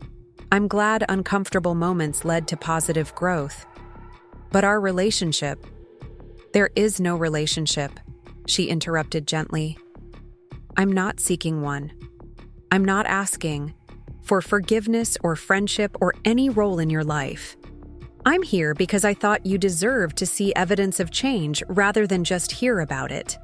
I'm glad uncomfortable moments led to positive growth. But our relationship—" "There is no relationship," she interrupted gently. "I'm not seeking one. I'm not asking for forgiveness or friendship or any role in your life. I'm here because I thought you deserved to see evidence of change rather than just hear about it."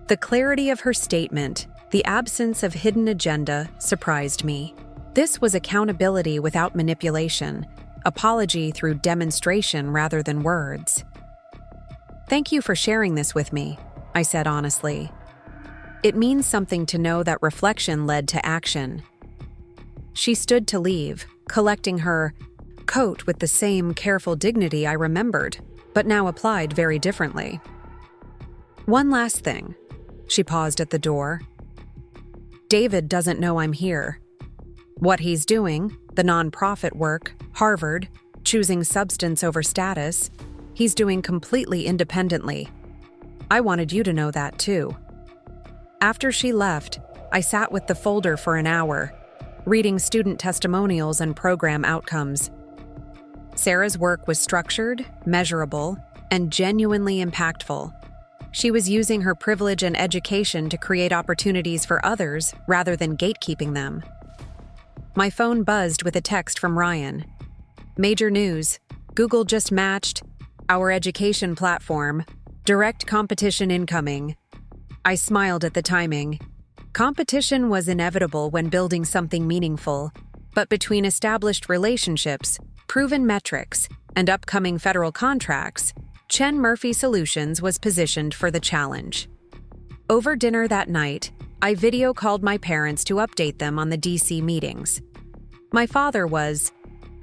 The clarity of her statement, the absence of hidden agenda, surprised me. This was accountability without manipulation, apology through demonstration rather than words. "Thank you for sharing this with me," I said honestly. "It means something to know that reflection led to action." She stood to leave, collecting her coat with the same careful dignity I remembered, but now applied very differently. "One last thing." She paused at the door. "David doesn't know I'm here. What he's doing, the nonprofit work, Harvard, choosing substance over status, he's doing completely independently. I wanted you to know that too." After she left, I sat with the folder for an hour, reading student testimonials and program outcomes. Sarah's work was structured, measurable, and genuinely impactful. She was using her privilege and education to create opportunities for others rather than gatekeeping them. My phone buzzed with a text from Ryan. "Major news. Google just matched our education platform. Direct competition incoming." I smiled at the timing. Competition was inevitable when building something meaningful, but between established relationships, proven metrics, and upcoming federal contracts, Chen Murphy Solutions was positioned for the challenge. Over dinner that night, I video called my parents to update them on the DC meetings. My father was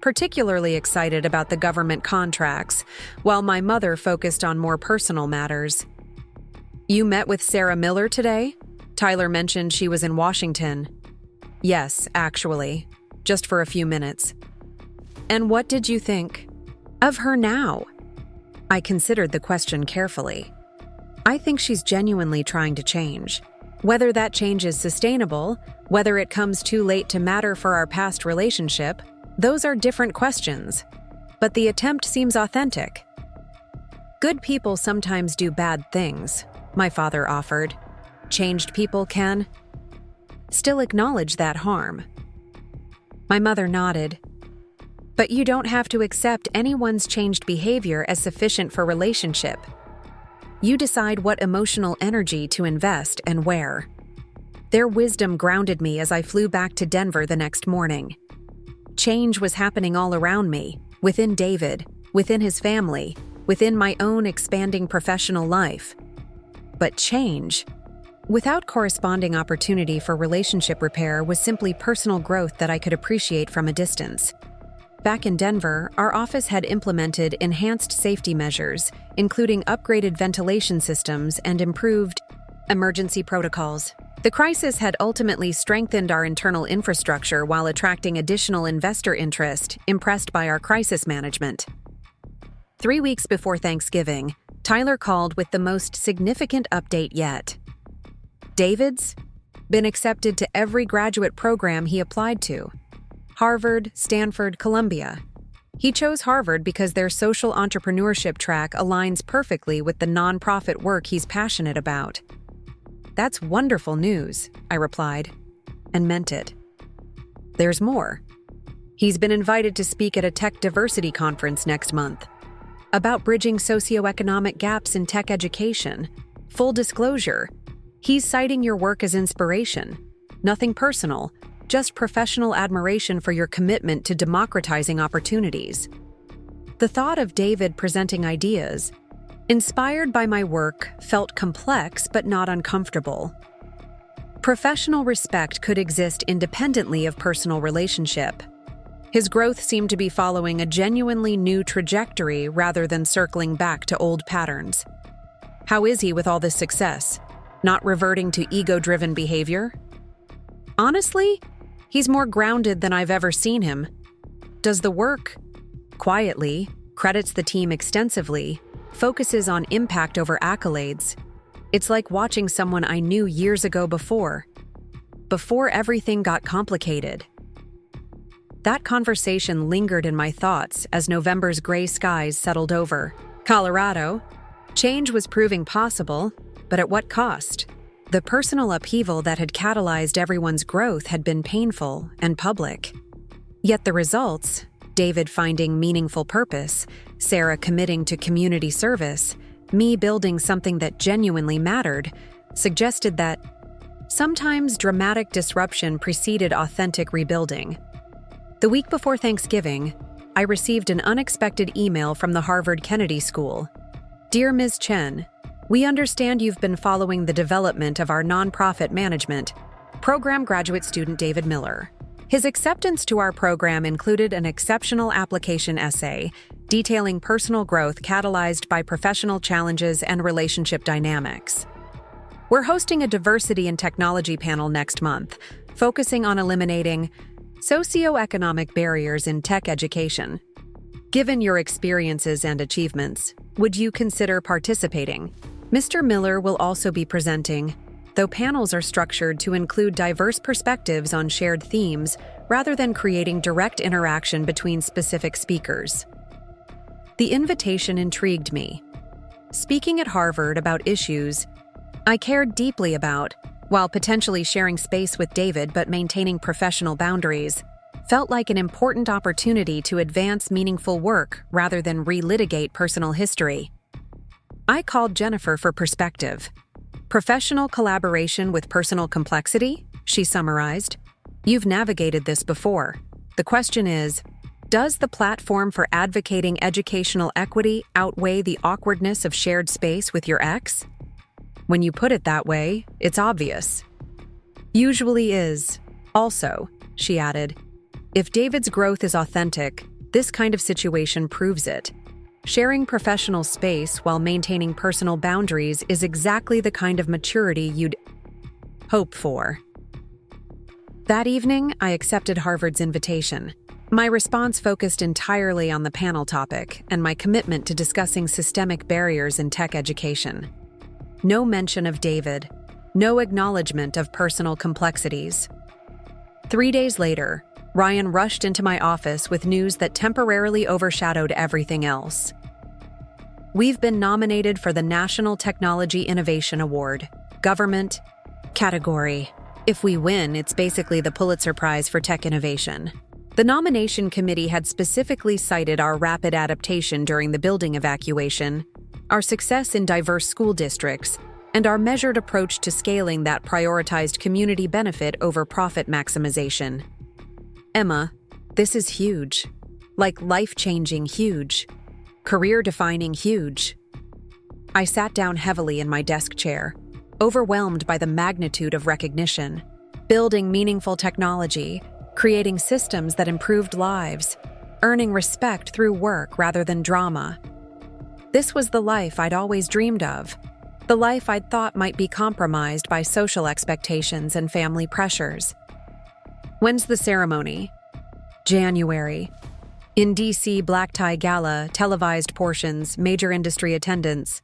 particularly excited about the government contracts, while my mother focused on more personal matters. "You met with Sarah Miller today?" Tyler mentioned she was in Washington. "Yes, actually. Just for a few minutes." "And what did you think of her now?" I considered the question carefully. I think she's genuinely trying to change. Whether that change is sustainable, whether it comes too late to matter for our past relationship, those are different questions. But the attempt seems authentic. "Good people sometimes do bad things," my father offered. "Changed people can still acknowledge that harm." My mother nodded. "But you don't have to accept anyone's changed behavior as sufficient for relationship. You decide what emotional energy to invest and where." Their wisdom grounded me as I flew back to Denver the next morning. Change was happening all around me, within David, within his family, within my own expanding professional life. But change, without corresponding opportunity for relationship repair, was simply personal growth that I could appreciate from a distance. Back in Denver, our office had implemented enhanced safety measures, including upgraded ventilation systems and improved emergency protocols. The crisis had ultimately strengthened our internal infrastructure while attracting additional investor interest, impressed by our crisis management. 3 weeks before Thanksgiving, Tyler called with the most significant update yet. David's been accepted to every graduate program he applied to. Harvard, Stanford, Columbia. He chose Harvard because their social entrepreneurship track aligns perfectly with the nonprofit work he's passionate about. "That's wonderful news," I replied, and meant it. There's more. He's been invited to speak at a tech diversity conference next month about bridging socioeconomic gaps in tech education. Full disclosure, he's citing your work as inspiration. Nothing personal, just professional admiration for your commitment to democratizing opportunities. The thought of David presenting ideas, inspired by my work, felt complex but not uncomfortable. Professional respect could exist independently of personal relationship. His growth seemed to be following a genuinely new trajectory rather than circling back to old patterns. How is he with all this success? Not reverting to ego-driven behavior? Honestly, he's more grounded than I've ever seen him, Does the work quietly, credits the team extensively, focuses on impact over accolades. It's like watching someone I knew years ago before everything got complicated. That conversation lingered in my thoughts as November's gray skies settled over Colorado. Change was proving possible, but at what cost? The personal upheaval that had catalyzed everyone's growth had been painful and public. Yet the results, David finding meaningful purpose, Sarah committing to community service, me building something that genuinely mattered, suggested that sometimes dramatic disruption preceded authentic rebuilding. The week before Thanksgiving, I received an unexpected email from the Harvard Kennedy School. Dear Ms. Chen, we understand you've been following the development of our nonprofit management program graduate student David Miller. His acceptance to our program included an exceptional application essay detailing personal growth catalyzed by professional challenges and relationship dynamics. We're hosting a diversity and technology panel next month, focusing on eliminating socioeconomic barriers in tech education. Given your experiences and achievements, would you consider participating? Mr. Miller will also be presenting, though panels are structured to include diverse perspectives on shared themes rather than creating direct interaction between specific speakers. The invitation intrigued me. Speaking at Harvard about issues I cared deeply about, while potentially sharing space with David but maintaining professional boundaries, felt like an important opportunity to advance meaningful work rather than relitigate personal history. I called Jennifer for perspective. Professional collaboration with personal complexity, she summarized. You've navigated this before. The question is, does the platform for advocating educational equity outweigh the awkwardness of shared space with your ex? When you put it that way, it's obvious. Usually is. Also, she added, if David's growth is authentic, this kind of situation proves it. Sharing professional space while maintaining personal boundaries is exactly the kind of maturity you'd hope for. That evening, I accepted Harvard's invitation. My response focused entirely on the panel topic and my commitment to discussing systemic barriers in tech education. No mention of David, no acknowledgement of personal complexities. 3 days later, Ryan rushed into my office with news that temporarily overshadowed everything else. We've been nominated for the National Technology Innovation Award, government category. If we win, it's basically the Pulitzer Prize for tech innovation. The nomination committee had specifically cited our rapid adaptation during the building evacuation, our success in diverse school districts, and our measured approach to scaling that prioritized community benefit over profit maximization. Emma, this is huge. Like life-changing huge. Career-defining huge. I sat down heavily in my desk chair, overwhelmed by the magnitude of recognition. Building meaningful technology, creating systems that improved lives, earning respect through work rather than drama. This was the life I'd always dreamed of, the life I'd thought might be compromised by social expectations and family pressures. When's the ceremony? January. In D.C., black tie gala, televised portions, major industry attendance.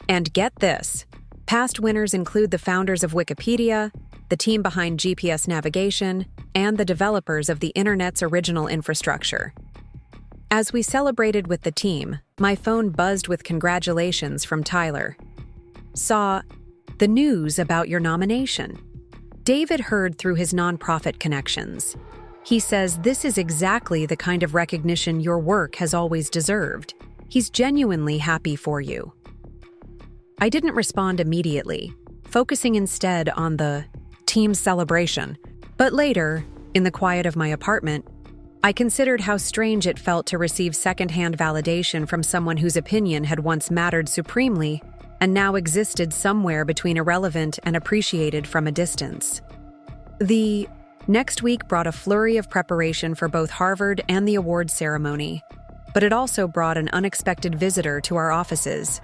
And get this, past winners include the founders of Wikipedia, the team behind GPS navigation, and the developers of the internet's original infrastructure. As we celebrated with the team, my phone buzzed with congratulations from Tyler. Saw the news about your nomination. David heard through his nonprofit connections. He says this is exactly the kind of recognition your work has always deserved. He's genuinely happy for you. I didn't respond immediately, focusing instead on the team celebration. But later, in the quiet of my apartment, I considered how strange it felt to receive secondhand validation from someone whose opinion had once mattered supremely and now existed somewhere between irrelevant and appreciated from a distance. The next week brought a flurry of preparation for both Harvard and the awards ceremony, but it also brought an unexpected visitor to our offices.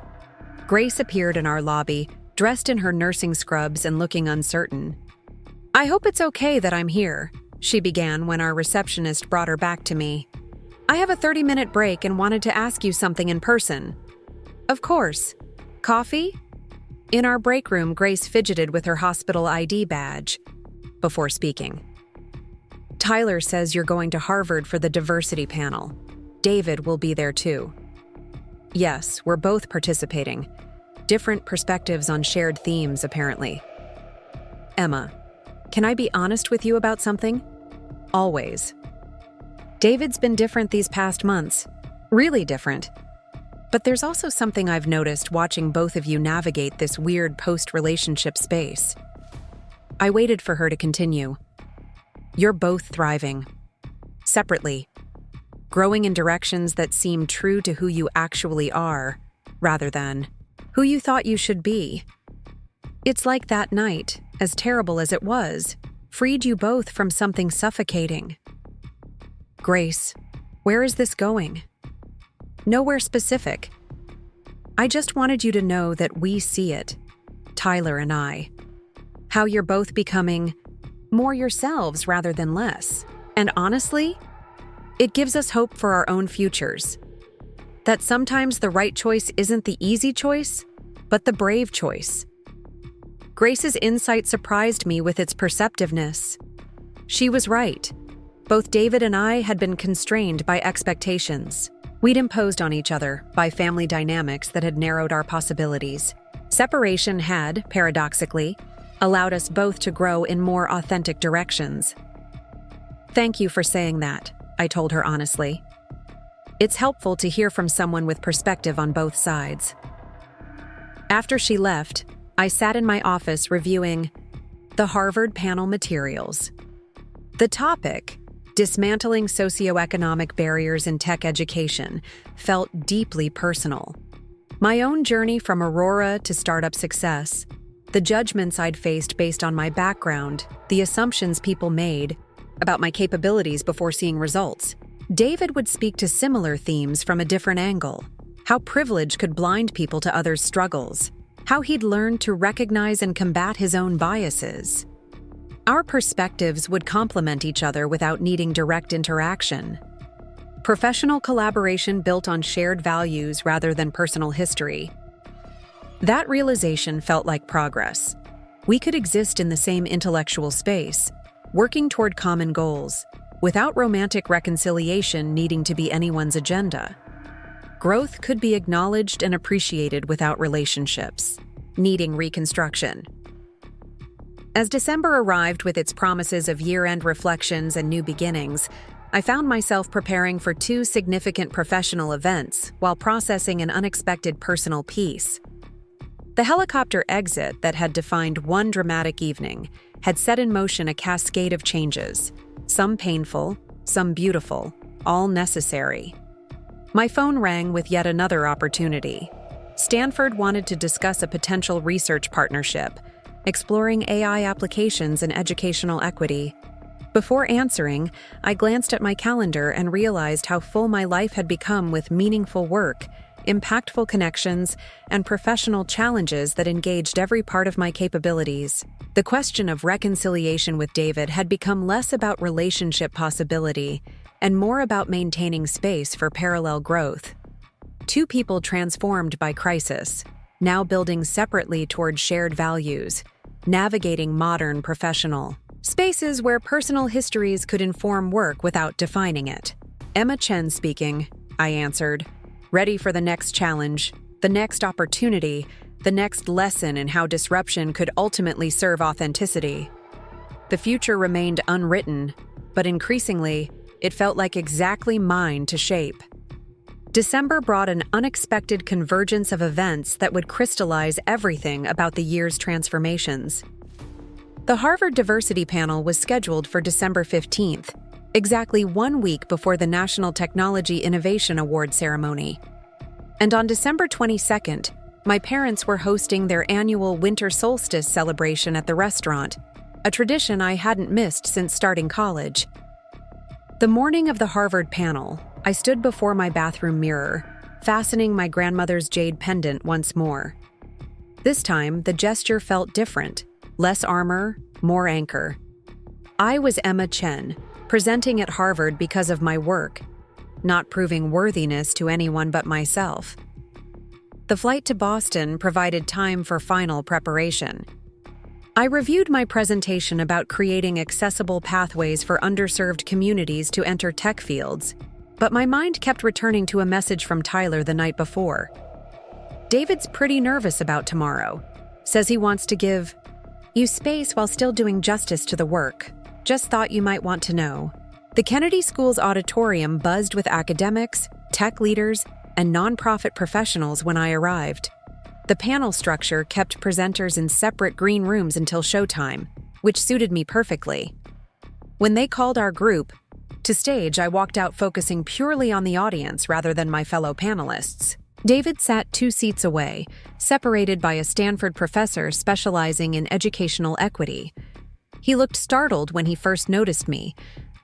Grace appeared in our lobby, dressed in her nursing scrubs and looking uncertain. "I hope it's okay that I'm here," she began when our receptionist brought her back to me. I have a 30-minute break and wanted to ask you something in person. Of course. Coffee? In our break room, Grace fidgeted with her hospital ID badge before speaking. Tyler says you're going to Harvard for the diversity panel. David will be there too. Yes, we're both participating. Different perspectives on shared themes, apparently. Emma, can I be honest with you about something? Always. David's been different these past months. Really different. But there's also something I've noticed watching both of you navigate this weird post-relationship space. I waited for her to continue. You're both thriving. Separately. Growing in directions that seem true to who you actually are, rather than who you thought you should be. It's like that night, as terrible as it was, freed you both from something suffocating. Grace, where is this going? Nowhere specific. I just wanted you to know that we see it, Tyler and I. How you're both becoming more yourselves rather than less. And honestly, it gives us hope for our own futures. That sometimes the right choice isn't the easy choice, but the brave choice. Grace's insight surprised me with its perceptiveness. She was right. Both David and I had been constrained by expectations. We'd imposed on each other by family dynamics that had narrowed our possibilities. Separation had, paradoxically, allowed us both to grow in more authentic directions. Thank you for saying that, I told her honestly. It's helpful to hear from someone with perspective on both sides. After she left, I sat in my office reviewing the Harvard panel materials. The topic, dismantling socioeconomic barriers in tech education, felt deeply personal. My own journey from Aurora to startup success, the judgments I'd faced based on my background, the assumptions people made about my capabilities before seeing results. David would speak to similar themes from a different angle. How privilege could blind people to others' struggles. How he'd learned to recognize and combat his own biases. Our perspectives would complement each other without needing direct interaction. Professional collaboration built on shared values rather than personal history. That realization felt like progress. We could exist in the same intellectual space, working toward common goals, without romantic reconciliation needing to be anyone's agenda. Growth could be acknowledged and appreciated without relationships needing reconstruction. As December arrived with its promises of year-end reflections and new beginnings, I found myself preparing for two significant professional events while processing an unexpected personal piece. The helicopter exit that had defined one dramatic evening had set in motion a cascade of changes, some painful, some beautiful, all necessary. My phone rang with yet another opportunity. Stanford wanted to discuss a potential research partnership, exploring AI applications and educational equity. Before answering, I glanced at my calendar and realized how full my life had become with meaningful work, impactful connections, and professional challenges that engaged every part of my capabilities. The question of reconciliation with David had become less about relationship possibility and more about maintaining space for parallel growth. Two people transformed by crisis, now building separately toward shared values, navigating modern professional spaces where personal histories could inform work without defining it. Emma Chen speaking, I answered, ready for the next challenge, the next opportunity, the next lesson in how disruption could ultimately serve authenticity. The future remained unwritten, but increasingly, it felt like exactly mine to shape. December brought an unexpected convergence of events that would crystallize everything about the year's transformations. The Harvard Diversity Panel was scheduled for December 15th, exactly 1 week before the National Technology Innovation Award ceremony. And on December 22nd, my parents were hosting their annual winter solstice celebration at the restaurant, a tradition I hadn't missed since starting college. The morning of the Harvard panel, I stood before my bathroom mirror, fastening my grandmother's jade pendant once more. This time, the gesture felt different, less armor, more anchor. I was Emma Chen, presenting at Harvard because of my work, not proving worthiness to anyone but myself. The flight to Boston provided time for final preparation. I reviewed my presentation about creating accessible pathways for underserved communities to enter tech fields, but my mind kept returning to a message from Tyler the night before. David's pretty nervous about tomorrow. Says he wants to give you space while still doing justice to the work. Just thought you might want to know. The Kennedy School's auditorium buzzed with academics, tech leaders, and nonprofit professionals when I arrived. The panel structure kept presenters in separate green rooms until showtime, which suited me perfectly. When they called our group to stage, I walked out focusing purely on the audience rather than my fellow panelists. David sat 2 seats away, separated by a Stanford professor specializing in educational equity. He looked startled when he first noticed me,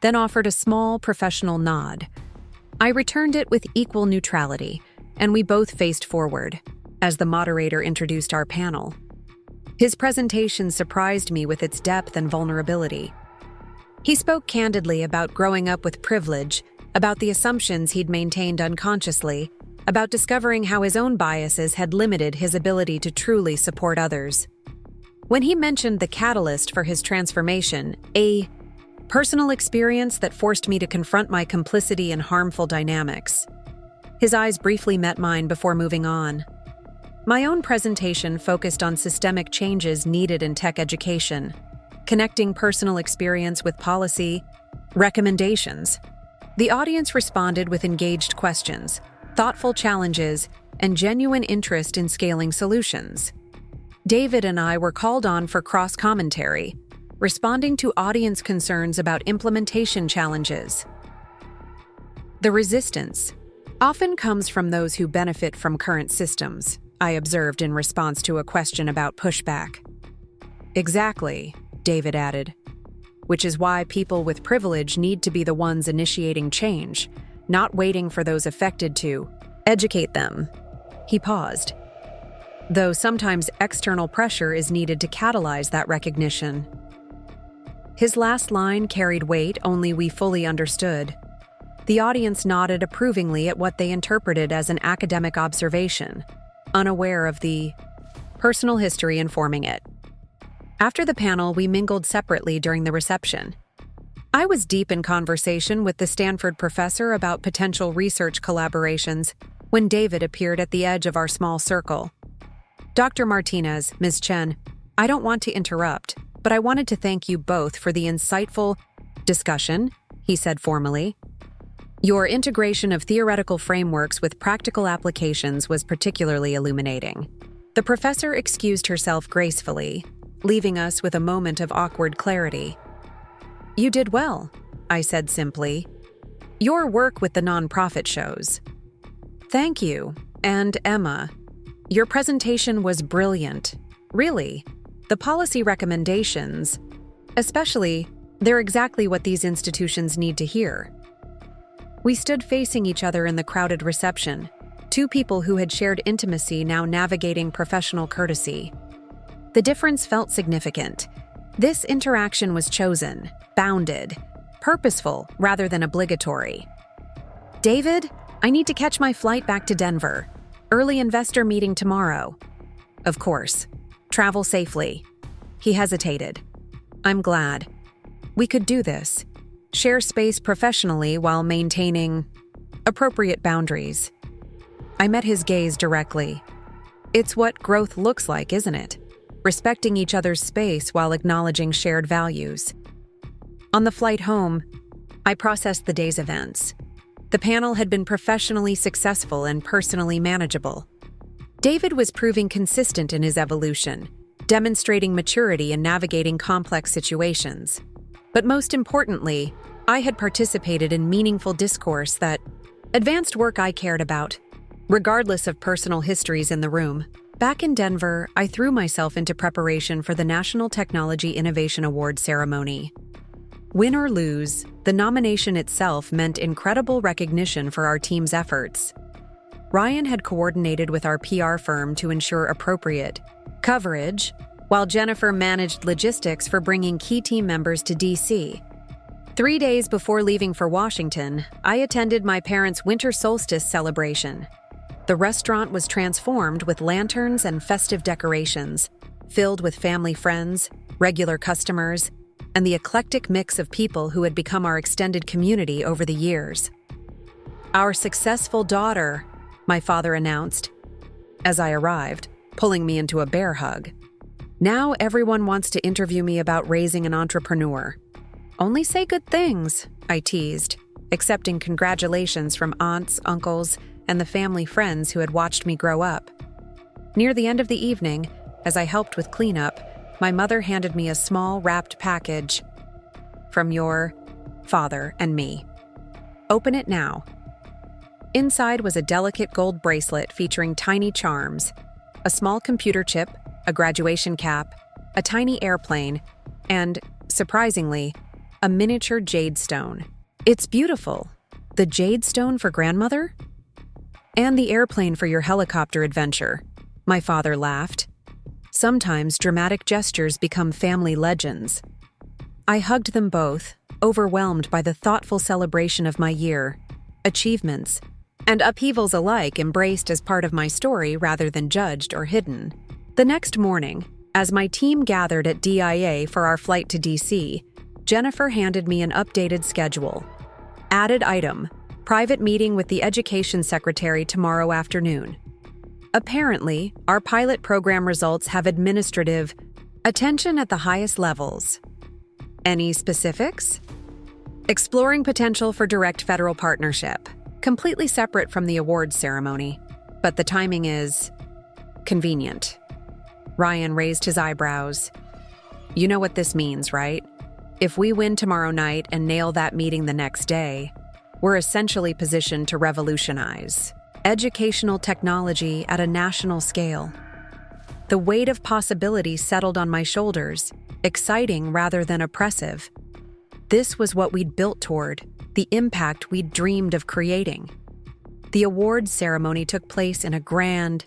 then offered a small professional nod. I returned it with equal neutrality, and we both faced forward as the moderator introduced our panel. His presentation surprised me with its depth and vulnerability. He spoke candidly about growing up with privilege, about the assumptions he'd maintained unconsciously, about discovering how his own biases had limited his ability to truly support others. When he mentioned the catalyst for his transformation, a personal experience that forced me to confront my complicity in harmful dynamics, his eyes briefly met mine before moving on. My own presentation focused on systemic changes needed in tech education, connecting personal experience with policy recommendations. The audience responded with engaged questions, thoughtful challenges, and genuine interest in scaling solutions. David and I were called on for cross-commentary, responding to audience concerns about implementation challenges. The resistance often comes from those who benefit from current systems, I observed in response to a question about pushback. Exactly, David added, which is why people with privilege need to be the ones initiating change, not waiting for those affected to educate them. He paused, though sometimes external pressure is needed to catalyze that recognition. His last line carried weight only we fully understood. The audience nodded approvingly at what they interpreted as an academic observation, unaware of the personal history informing it. After the panel, we mingled separately during the reception. I was deep in conversation with the Stanford professor about potential research collaborations when David appeared at the edge of our small circle. Dr. Martinez, Ms. Chen, I don't want to interrupt, but I wanted to thank you both for the insightful discussion, he said formally. Your integration of theoretical frameworks with practical applications was particularly illuminating. The professor excused herself gracefully, leaving us with a moment of awkward clarity. You did well, I said simply. Your work with the nonprofit shows. Thank you, and Emma. Your presentation was brilliant. Really, the policy recommendations, especially, they're exactly what these institutions need to hear. We stood facing each other in the crowded reception, 2 people who had shared intimacy now navigating professional courtesy. The difference felt significant. This interaction was chosen, bounded, purposeful rather than obligatory. David, I need to catch my flight back to Denver. Early investor meeting tomorrow. Of course. Travel safely. He hesitated. I'm glad. We could do this. Share space professionally while maintaining appropriate boundaries. I met his gaze directly. It's what growth looks like, isn't it? Respecting each other's space while acknowledging shared values. On the flight home, I processed the day's events. The panel had been professionally successful and personally manageable. David was proving consistent in his evolution, demonstrating maturity in navigating complex situations. But most importantly, I had participated in meaningful discourse that advanced work I cared about, regardless of personal histories in the room. Back in Denver, I threw myself into preparation for the National Technology Innovation Award ceremony. Win or lose, the nomination itself meant incredible recognition for our team's efforts. Ryan had coordinated with our PR firm to ensure appropriate coverage, while Jennifer managed logistics for bringing key team members to DC. 3 days before leaving for Washington, I attended my parents' winter solstice celebration. The restaurant was transformed with lanterns and festive decorations, filled with family friends, regular customers, and the eclectic mix of people who had become our extended community over the years. "Our successful daughter," my father announced as I arrived, pulling me into a bear hug. "Now everyone wants to interview me about raising an entrepreneur." "Only say good things," I teased, accepting congratulations from aunts, uncles, and the family friends who had watched me grow up. Near the end of the evening, as I helped with cleanup, my mother handed me a small wrapped package. "From your father and me. Open it now." Inside was a delicate gold bracelet featuring tiny charms, a small computer chip, a graduation cap, a tiny airplane, and, surprisingly, a miniature jade stone. "It's beautiful. The jade stone for grandmother?" "And the airplane for your helicopter adventure," my father laughed. Sometimes dramatic gestures become family legends. I hugged them both, overwhelmed by the thoughtful celebration of my year, achievements, and upheavals alike embraced as part of my story rather than judged or hidden. The next morning, as my team gathered at DIA for our flight to DC, Jennifer handed me an updated schedule. Added item: private meeting with the education secretary tomorrow afternoon. Apparently, our pilot program results have administrative attention at the highest levels. Any specifics? Exploring potential for direct federal partnership, completely separate from the awards ceremony, but the timing is convenient. Ryan raised his eyebrows. "You know what this means, right? If we win tomorrow night and nail that meeting the next day, we're essentially positioned to revolutionize educational technology at a national scale." The weight of possibility settled on my shoulders, exciting rather than oppressive. This was what we'd built toward, the impact we'd dreamed of creating. The awards ceremony took place in a grand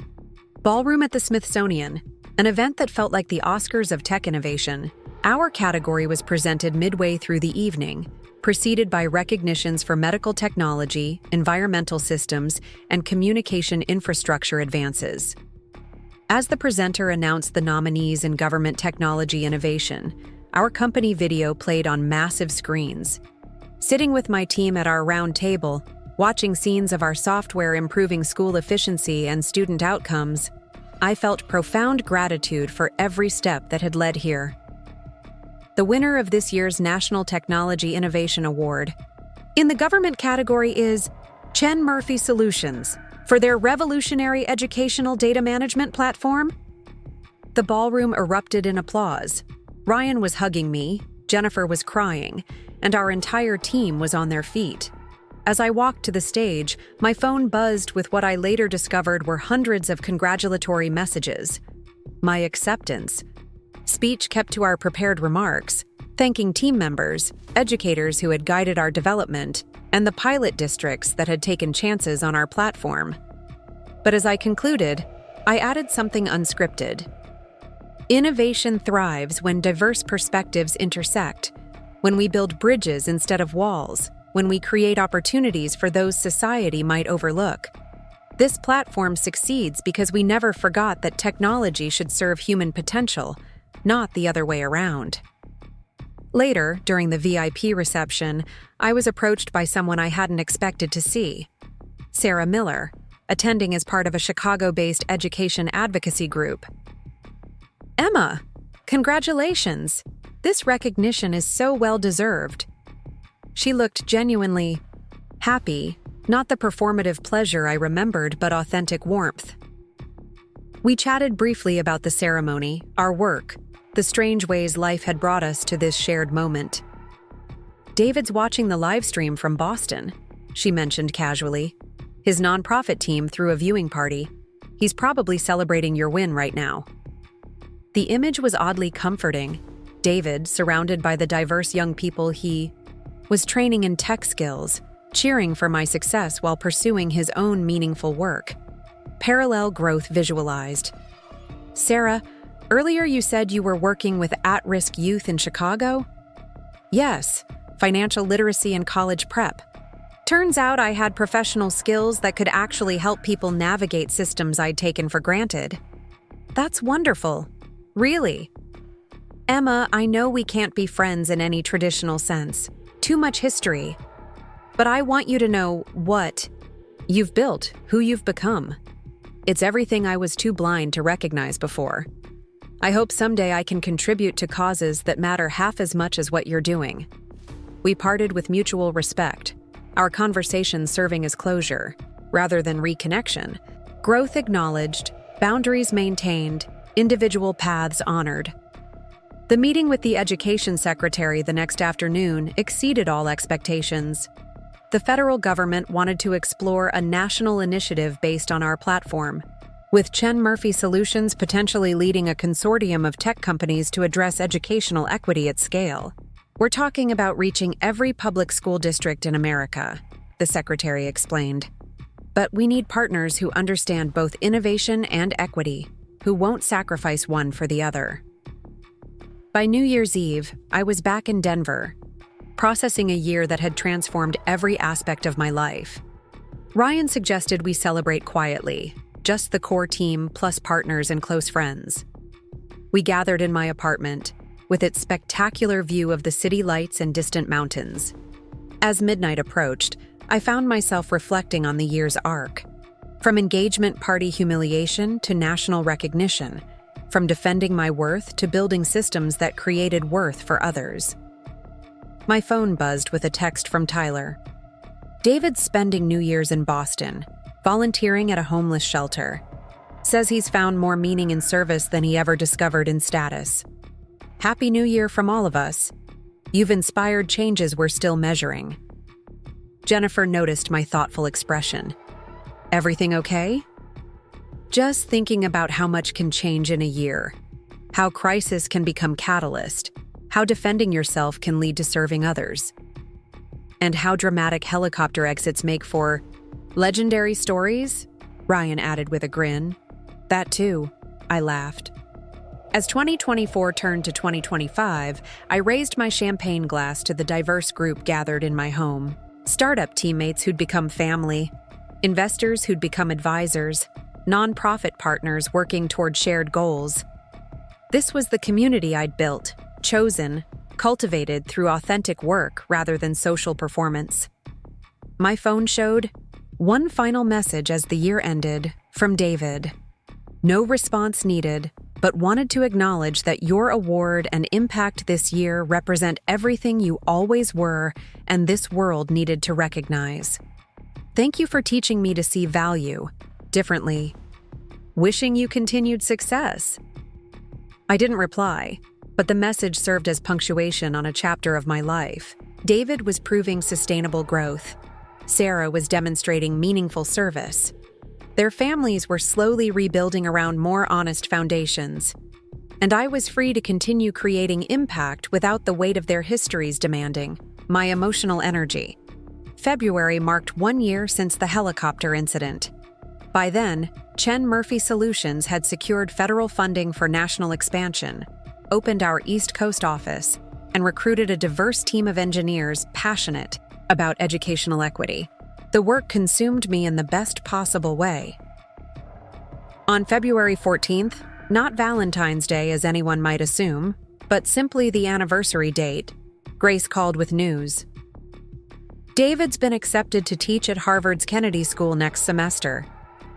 ballroom at the Smithsonian, an event that felt like the Oscars of tech innovation. Our category was presented midway through the evening, preceded by recognitions for medical technology, environmental systems, and communication infrastructure advances. As the presenter announced the nominees in government technology innovation, our company video played on massive screens. Sitting with my team at our round table, watching scenes of our software improving school efficiency and student outcomes, I felt profound gratitude for every step that had led here. The winner of this year's National Technology Innovation Award in the government category is Chen Murphy Solutions for their revolutionary educational data management platform. The ballroom erupted in applause. Ryan was hugging me, Jennifer was crying, and our entire team was on their feet. As I walked to the stage, my phone buzzed with what I later discovered were hundreds of congratulatory messages. My acceptance speech kept to our prepared remarks, thanking team members, educators who had guided our development, and the pilot districts that had taken chances on our platform. But as I concluded, I added something unscripted. Innovation thrives when diverse perspectives intersect, when we build bridges instead of walls, when we create opportunities for those society might overlook. This platform succeeds because we never forgot that technology should serve human potential, not the other way around. Later, during the VIP reception, I was approached by someone I hadn't expected to see. Sarah Miller, attending as part of a Chicago-based education advocacy group. "Emma, congratulations! This recognition is so well-deserved." She looked genuinely happy, not the performative pleasure I remembered, but authentic warmth. We chatted briefly about the ceremony, our work, the strange ways life had brought us to this shared moment. "David's watching the live stream from Boston," she mentioned casually. "His nonprofit team threw a viewing party. He's probably celebrating your win right now." The image was oddly comforting. David, surrounded by the diverse young people he was training in tech skills, cheering for my success while pursuing his own meaningful work. Parallel growth visualized. "Sarah, earlier you said you were working with at-risk youth in Chicago?" "Yes, financial literacy, and college prep. Turns out I had professional skills that could actually help people navigate systems I'd taken for granted. That's wonderful. Really. Emma, I know we can't be friends in any traditional sense. Too much history. But I want you to know what you've built, who you've become. It's everything I was too blind to recognize before. I hope someday I can contribute to causes that matter half as much as what you're doing. We parted with mutual respect, our conversation serving as closure, rather than reconnection. Growth acknowledged, boundaries maintained, individual paths honored. The meeting with the education secretary the next afternoon exceeded all expectations. The federal government wanted to explore a national initiative based on our platform, with Chen Murphy Solutions potentially leading a consortium of tech companies to address educational equity at scale. We're talking about reaching every public school district in America, the secretary explained. But we need partners who understand both innovation and equity, who won't sacrifice one for the other. By New Year's Eve, I was back in Denver, processing a year that had transformed every aspect of my life. Ryan suggested we celebrate quietly, just the core team plus partners and close friends. We gathered in my apartment, with its spectacular view of the city lights and distant mountains. As midnight approached, I found myself reflecting on the year's arc. From engagement party humiliation to national recognition, from defending my worth to building systems that created worth for others. My phone buzzed with a text from Tyler. David's spending New Year's in Boston, volunteering at a homeless shelter. Says he's found more meaning in service than he ever discovered in status. Happy New Year from all of us. You've inspired changes we're still measuring. Jennifer noticed my thoughtful expression. Everything okay? Just thinking about how much can change in a year, how crisis can become catalyst, how defending yourself can lead to serving others, and how dramatic helicopter exits make for legendary stories, Ryan added with a grin. That too, I laughed. As 2024 turned to 2025, I raised my champagne glass to the diverse group gathered in my home. Startup teammates who'd become family, investors who'd become advisors, nonprofit partners working toward shared goals. This was the community I'd built, chosen, cultivated through authentic work rather than social performance. My phone showed one final message as the year ended, from David. No response needed, but wanted to acknowledge that your award and impact this year represent everything you always were and this world needed to recognize. Thank you for teaching me to see value differently. Wishing you continued success. I didn't reply, but the message served as punctuation on a chapter of my life. David was proving sustainable growth. Sarah was demonstrating meaningful service. Their families were slowly rebuilding around more honest foundations. And I was free to continue creating impact without the weight of their histories demanding my emotional energy. February marked 1 year since the helicopter incident. By then, Chen Murphy Solutions had secured federal funding for national expansion, opened our East Coast office, and recruited a diverse team of engineers passionate about educational equity. The work consumed me in the best possible way. On February 14th, not Valentine's Day as anyone might assume, but simply the anniversary date, Grace called with news. David's been accepted to teach at Harvard's Kennedy School next semester.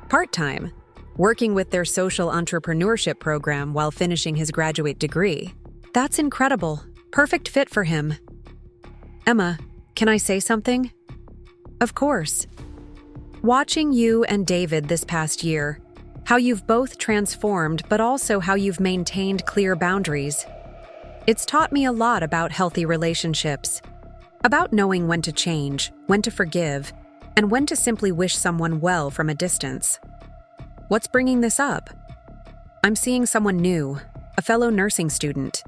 Part-time, working with their social entrepreneurship program while finishing his graduate degree. That's incredible. Perfect fit for him. Emma, can I say something? Of course. Watching you and David this past year, how you've both transformed but also how you've maintained clear boundaries. It's taught me a lot about healthy relationships, about knowing when to change, when to forgive, and when to simply wish someone well from a distance. What's bringing this up? I'm seeing someone new, a fellow nursing student,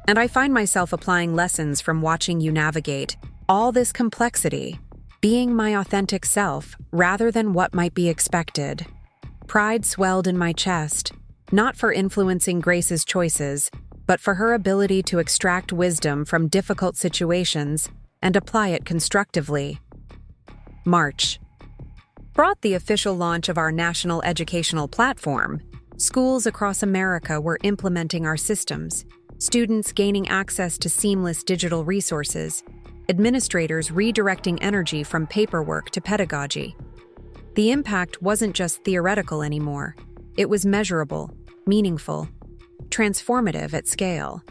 and I find myself applying lessons from watching you navigate all this complexity, being my authentic self rather than what might be expected. Pride swelled in my chest, not for influencing Grace's choices, but for her ability to extract wisdom from difficult situations and apply it constructively. March brought the official launch of our national educational platform. Schools across America were implementing our systems, students gaining access to seamless digital resources, administrators redirecting energy from paperwork to pedagogy. The impact wasn't just theoretical anymore. It was measurable, meaningful, transformative at scale.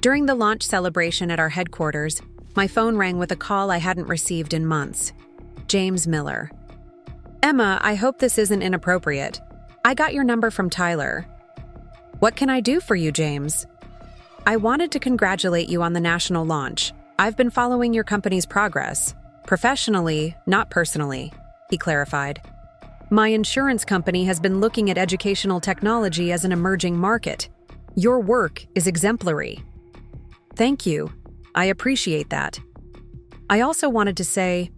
During the launch celebration at our headquarters, my phone rang with a call I hadn't received in months. James Miller. "Emma, I hope this isn't inappropriate. I got your number from Tyler." "What can I do for you, James?" "I wanted to congratulate you on the national launch. I've been following your company's progress. Professionally, not personally," he clarified. "My insurance company has been looking at educational technology as an emerging market. Your work is exemplary." "Thank you. I appreciate that." I also wanted to say,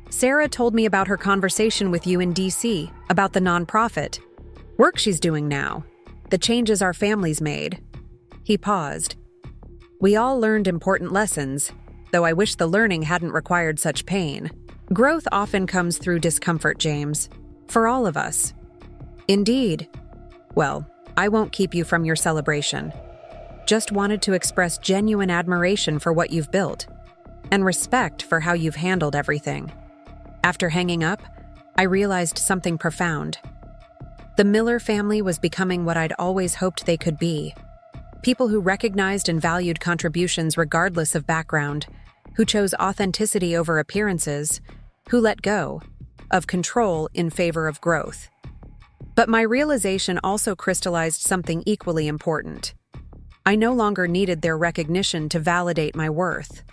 Sarah told me about her conversation with you in DC about the nonprofit work she's doing now, the changes our families made. He paused. "We all learned important lessons, though I wish the learning hadn't required such pain. Growth often comes through discomfort, James. For all of us." "Indeed. Well, I won't keep you from your celebration. Just wanted to express genuine admiration for what you've built, and respect for how you've handled everything." After hanging up, I realized something profound. The Miller family was becoming what I'd always hoped they could be. People who recognized and valued contributions regardless of background, who chose authenticity over appearances, who let go of control in favor of growth. But my realization also crystallized something equally important. I no longer needed their recognition to validate my worth.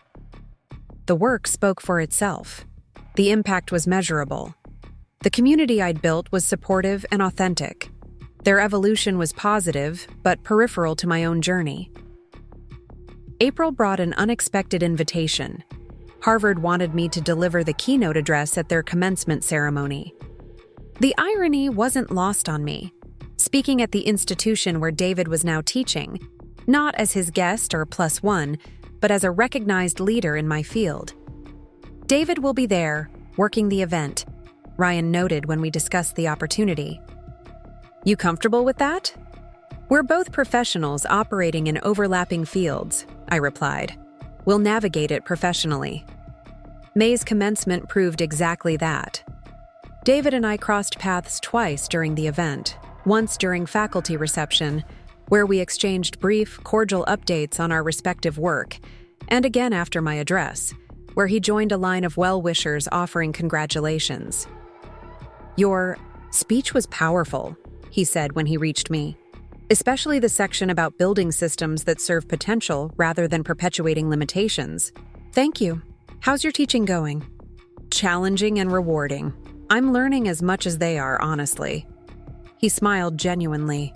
The work spoke for itself. The impact was measurable. The community I'd built was supportive and authentic. Their evolution was positive, but peripheral to my own journey. April brought an unexpected invitation. Harvard wanted me to deliver the keynote address at their commencement ceremony. The irony wasn't lost on me. Speaking at the institution where David was now teaching, not as his guest or plus one, but as a recognized leader in my field. "David will be there, working the event," Ryan noted when we discussed the opportunity. "You comfortable with that?" "We're both professionals operating in overlapping fields," I replied. "We'll navigate it professionally." May's commencement proved exactly that. David and I crossed paths twice during the event, once during faculty reception, where we exchanged brief, cordial updates on our respective work, and again after my address, where he joined a line of well-wishers offering congratulations. "Your speech was powerful," he said when he reached me, "especially the section about building systems that serve potential rather than perpetuating limitations." "Thank you. How's your teaching going?" "Challenging and rewarding. I'm learning as much as they are, honestly." He smiled genuinely.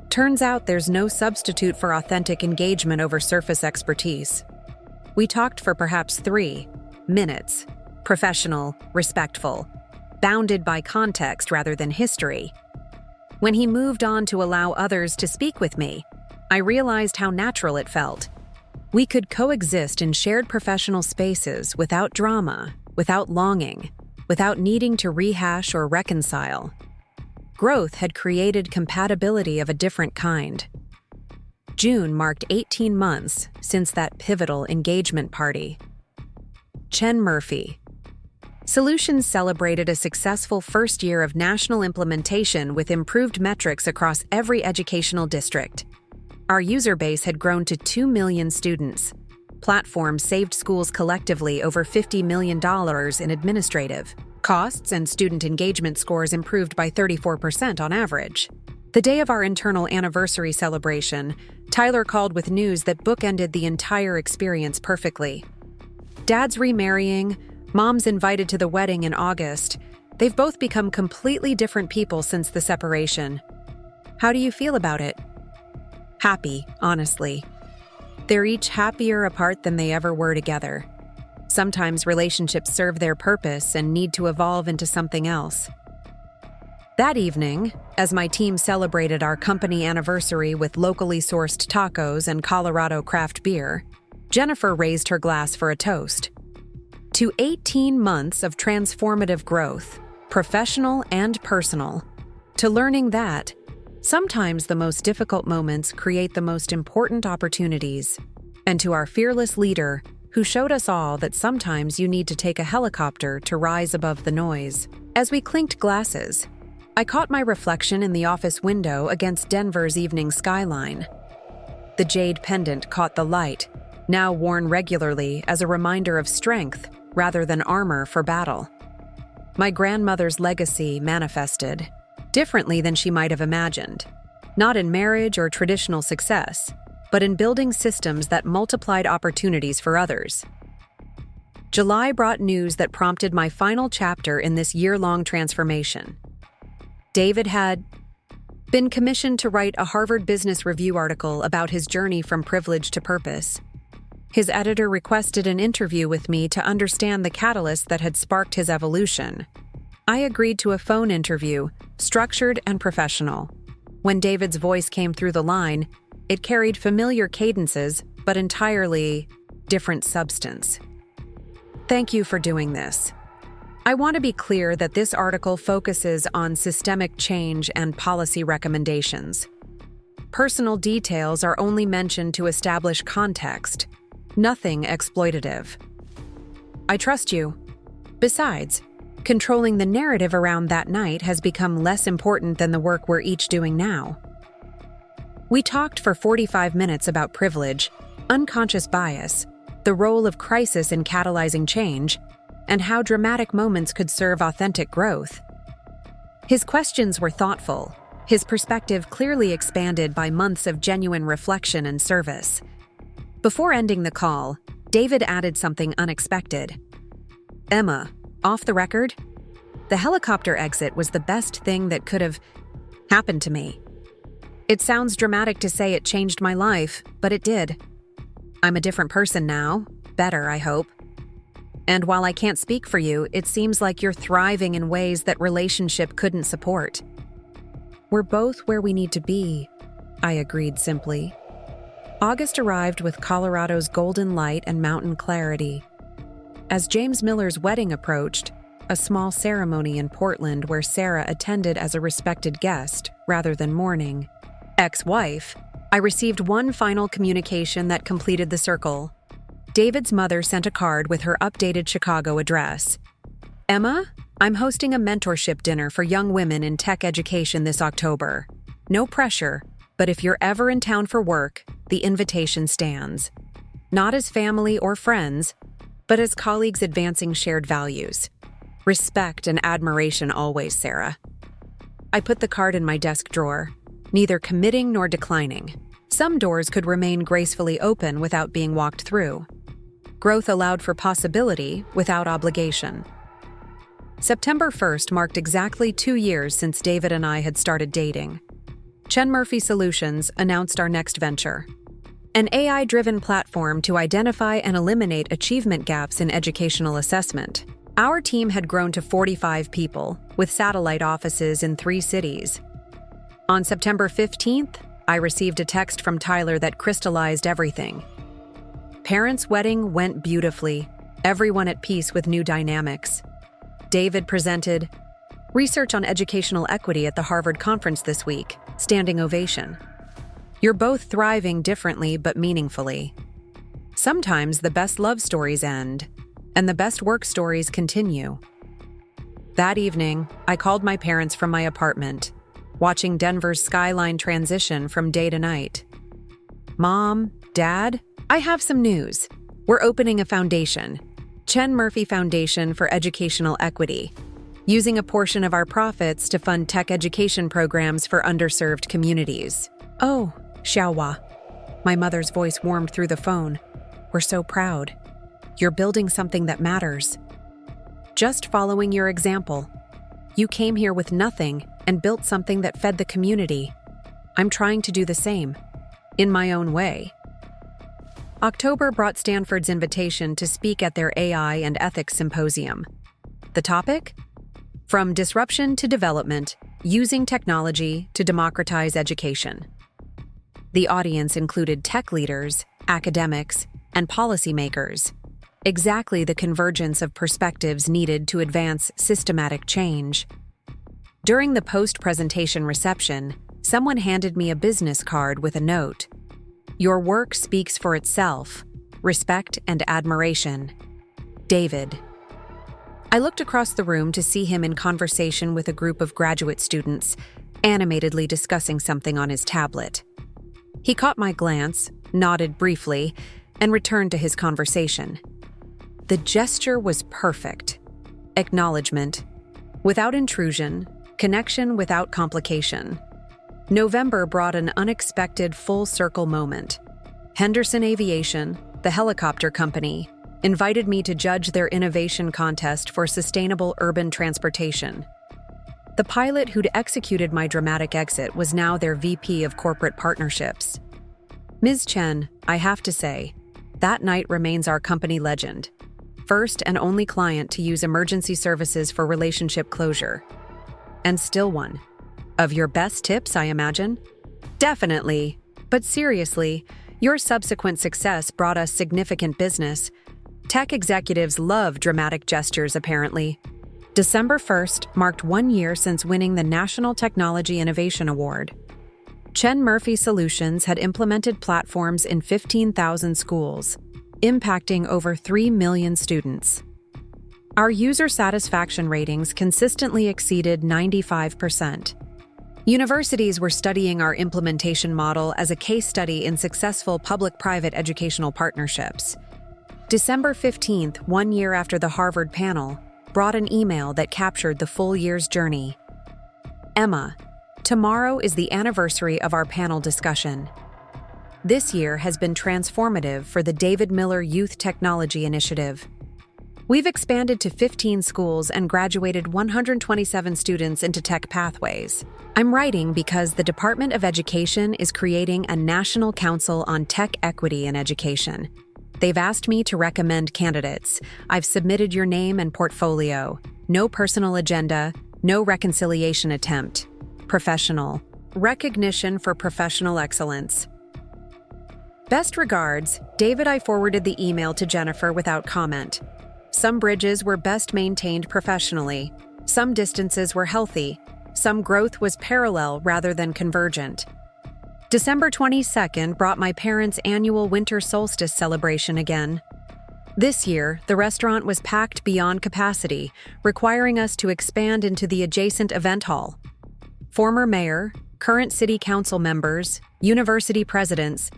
"Turns out there's no substitute for authentic engagement over surface expertise." We talked for perhaps 3 minutes, professional, respectful, bounded by context rather than history. When he moved on to allow others to speak with me, I realized how natural it felt. We could coexist in shared professional spaces without drama, without longing, without needing to rehash or reconcile. Growth had created compatibility of a different kind. June marked 18 months since that pivotal engagement party. Chen Murphy. Solutions celebrated a successful first year of national implementation with improved metrics across every educational district. Our user base had grown to 2 million students. Platform saved schools collectively over $50 million in administrative costs, and student engagement scores improved by 34% on average. The day of our internal anniversary celebration, Tyler called with news that bookended the entire experience perfectly. Dad's remarrying, Mom's invited to the wedding in August. They've both become completely different people since the separation. How do you feel about it? Happy, honestly. They're each happier apart than they ever were together. Sometimes relationships serve their purpose and need to evolve into something else. That evening, as my team celebrated our company anniversary with locally sourced tacos and Colorado craft beer, Jennifer raised her glass for a toast. To 18 months of transformative growth, professional and personal. To learning that, sometimes the most difficult moments create the most important opportunities. And to our fearless leader, who showed us all that sometimes you need to take a helicopter to rise above the noise. As we clinked glasses, I caught my reflection in the office window against Denver's evening skyline. The jade pendant caught the light, now worn regularly as a reminder of strength rather than armor for battle. My grandmother's legacy manifested, differently than she might have imagined, not in marriage or traditional success, but in building systems that multiplied opportunities for others. July brought news that prompted my final chapter in this year-long transformation. David had been commissioned to write a Harvard Business Review article about his journey from privilege to purpose. His editor requested an interview with me to understand the catalyst that had sparked his evolution. I agreed to a phone interview, structured and professional. When David's voice came through the line, it carried familiar cadences, but entirely different substance. Thank you for doing this. I want to be clear that this article focuses on systemic change and policy recommendations. Personal details are only mentioned to establish context, nothing exploitative. I trust you. Besides, controlling the narrative around that night has become less important than the work we're each doing now. We talked for 45 minutes about privilege, unconscious bias, the role of crisis in catalyzing change, and how dramatic moments could serve authentic growth. His questions were thoughtful, his perspective clearly expanded by months of genuine reflection and service. Before ending the call, David added something unexpected. Emma, off the record, the helicopter exit was the best thing that could have happened to me. It sounds dramatic to say it changed my life, but it did. I'm a different person now, better, I hope. And while I can't speak for you, it seems like you're thriving in ways that relationship couldn't support. We're both where we need to be, I agreed simply. August arrived with Colorado's golden light and mountain clarity. As James Miller's wedding approached, a small ceremony in Portland where Sarah attended as a respected guest rather than mourning, ex-wife, I received one final communication that completed the circle. David's mother sent a card with her updated Chicago address. Emma, I'm hosting a mentorship dinner for young women in tech education this October. No pressure, but if you're ever in town for work, the invitation stands. Not as family or friends, but as colleagues advancing shared values. Respect and admiration always, Sarah. I put the card in my desk drawer, neither committing nor declining. Some doors could remain gracefully open without being walked through. Growth allowed for possibility without obligation. September 1st marked exactly 2 years since David and I had started dating. Chen Murphy Solutions announced our next venture, an AI-driven platform to identify and eliminate achievement gaps in educational assessment. Our team had grown to 45 people, with satellite offices in 3 cities. On September 15th, I received a text from Tyler that crystallized everything. Parents' wedding went beautifully, everyone at peace with new dynamics. David presented research on educational equity at the Harvard conference this week, standing ovation. You're both thriving differently but meaningfully. Sometimes the best love stories end, and the best work stories continue. That evening, I called my parents from my apartment, watching Denver's skyline transition from day to night. Mom, Dad, I have some news. We're opening a foundation, Chen Murphy Foundation for Educational Equity, using a portion of our profits to fund tech education programs for underserved communities. Oh, Xiaohua. My mother's voice warmed through the phone. We're so proud. You're building something that matters. Just following your example. You came here with nothing and built something that fed the community. I'm trying to do the same, in my own way. October brought Stanford's invitation to speak at their AI and Ethics Symposium. The topic? From disruption to development, Using Technology to Democratize Education. The audience included tech leaders, academics, and policymakers, exactly the convergence of perspectives needed to advance systematic change. During the post-presentation reception, someone handed me a business card with a note. "Your work speaks for itself. Respect and admiration. David." I looked across the room to see him in conversation with a group of graduate students, animatedly discussing something on his tablet. He caught my glance, nodded briefly, and returned to his conversation. The gesture was perfect. Acknowledgement, without intrusion, connection without complication. November brought an unexpected full-circle moment. Henderson Aviation, the helicopter company, invited me to judge their innovation contest for sustainable urban transportation. The pilot who'd executed my dramatic exit was now their VP of Corporate Partnerships. Ms. Chen, I have to say, that night remains our company legend. First and only client to use emergency services for relationship closure. And still one. Of your best tips, I imagine? Definitely. But seriously, your subsequent success brought us significant business. Tech executives love dramatic gestures, apparently. December 1st marked 1 year since winning the National Technology Innovation Award. Chen Murphy Solutions had implemented platforms in 15,000 schools, impacting over 3 million students. Our user satisfaction ratings consistently exceeded 95%. Universities were studying our implementation model as a case study in successful public-private educational partnerships. December 15th, 1 year after the Harvard panel, brought an email that captured the full year's journey. Emma, tomorrow is the anniversary of our panel discussion. This year has been transformative for the David Miller Youth Technology Initiative. We've expanded to 15 schools and graduated 127 students into tech pathways. I'm writing because the Department of Education is creating a National Council on Tech Equity in Education. They've asked me to recommend candidates. I've submitted your name and portfolio. No personal agenda, no reconciliation attempt. Professional. Recognition for professional excellence. Best regards, David. I forwarded the email to Jennifer without comment. Some bridges were best maintained professionally. Some distances were healthy. Some growth was parallel rather than convergent. December 22nd brought my parents' annual winter solstice celebration again. This year, the restaurant was packed beyond capacity, requiring us to expand into the adjacent event hall. Former mayor, current city council members, university presidents,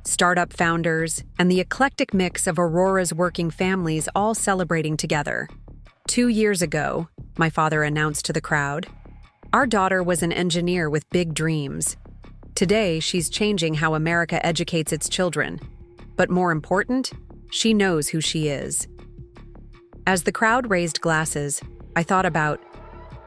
startup founders, and the eclectic mix of Aurora's working families all celebrating together. 2 years ago, my father announced to the crowd, our daughter was an engineer with big dreams. Today, she's changing how America educates its children. But more important, she knows who she is. As the crowd raised glasses, I thought about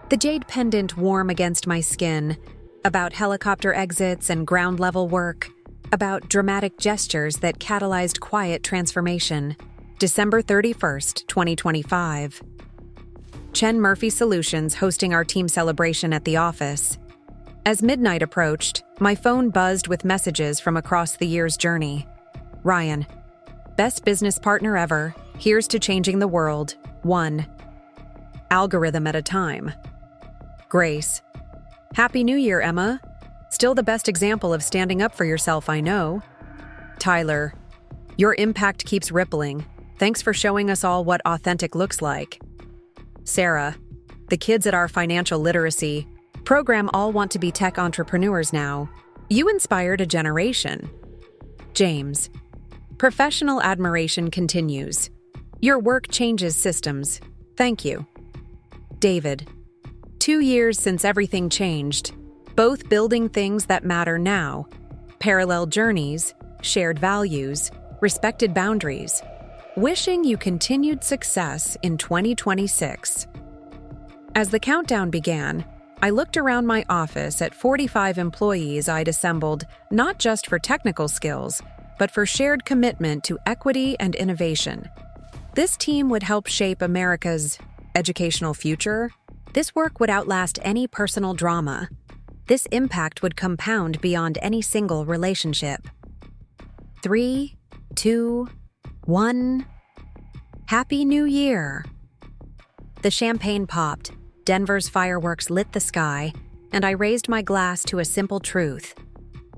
the jade pendant warm against my skin, about helicopter exits and ground-level work, about dramatic gestures that catalyzed quiet transformation. December 31st, 2025. Chen Murphy Solutions hosting our team celebration at the office. As midnight approached, my phone buzzed with messages from across the year's journey. Ryan, best business partner ever. Here's to changing the world, one algorithm at a time. Grace, Happy New Year, Emma. Still the best example of standing up for yourself, I know. Tyler, your impact keeps rippling. Thanks for showing us all what authentic looks like. Sarah, the kids at our financial literacy program all want to be tech entrepreneurs now. You inspired a generation. James, professional admiration continues. Your work changes systems. Thank you. David, 2 years since everything changed. Both building things that matter now. Parallel journeys, shared values, respected boundaries. Wishing you continued success in 2026. As the countdown began, I looked around my office at 45 employees I'd assembled not just for technical skills, but for shared commitment to equity and innovation. This team would help shape America's educational future. This work would outlast any personal drama. This impact would compound beyond any single relationship. 3, 2, 1. Happy New Year! The champagne popped, Denver's fireworks lit the sky, and I raised my glass to a simple truth.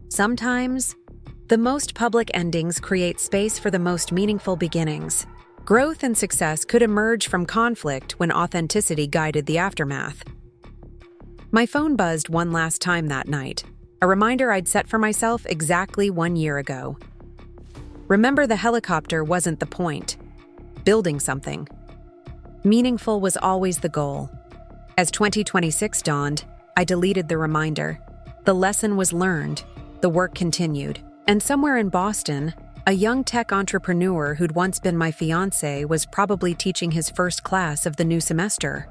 Sometimes, the most public endings create space for the most meaningful beginnings. Growth and success could emerge from conflict when authenticity guided the aftermath. My phone buzzed one last time that night, a reminder I'd set for myself exactly 1 year ago. Remember, the helicopter wasn't the point. Building something meaningful was always the goal. As 2026 dawned, I deleted the reminder. The lesson was learned, the work continued, and somewhere in Boston, a young tech entrepreneur who'd once been my fiancé was probably teaching his first class of the new semester.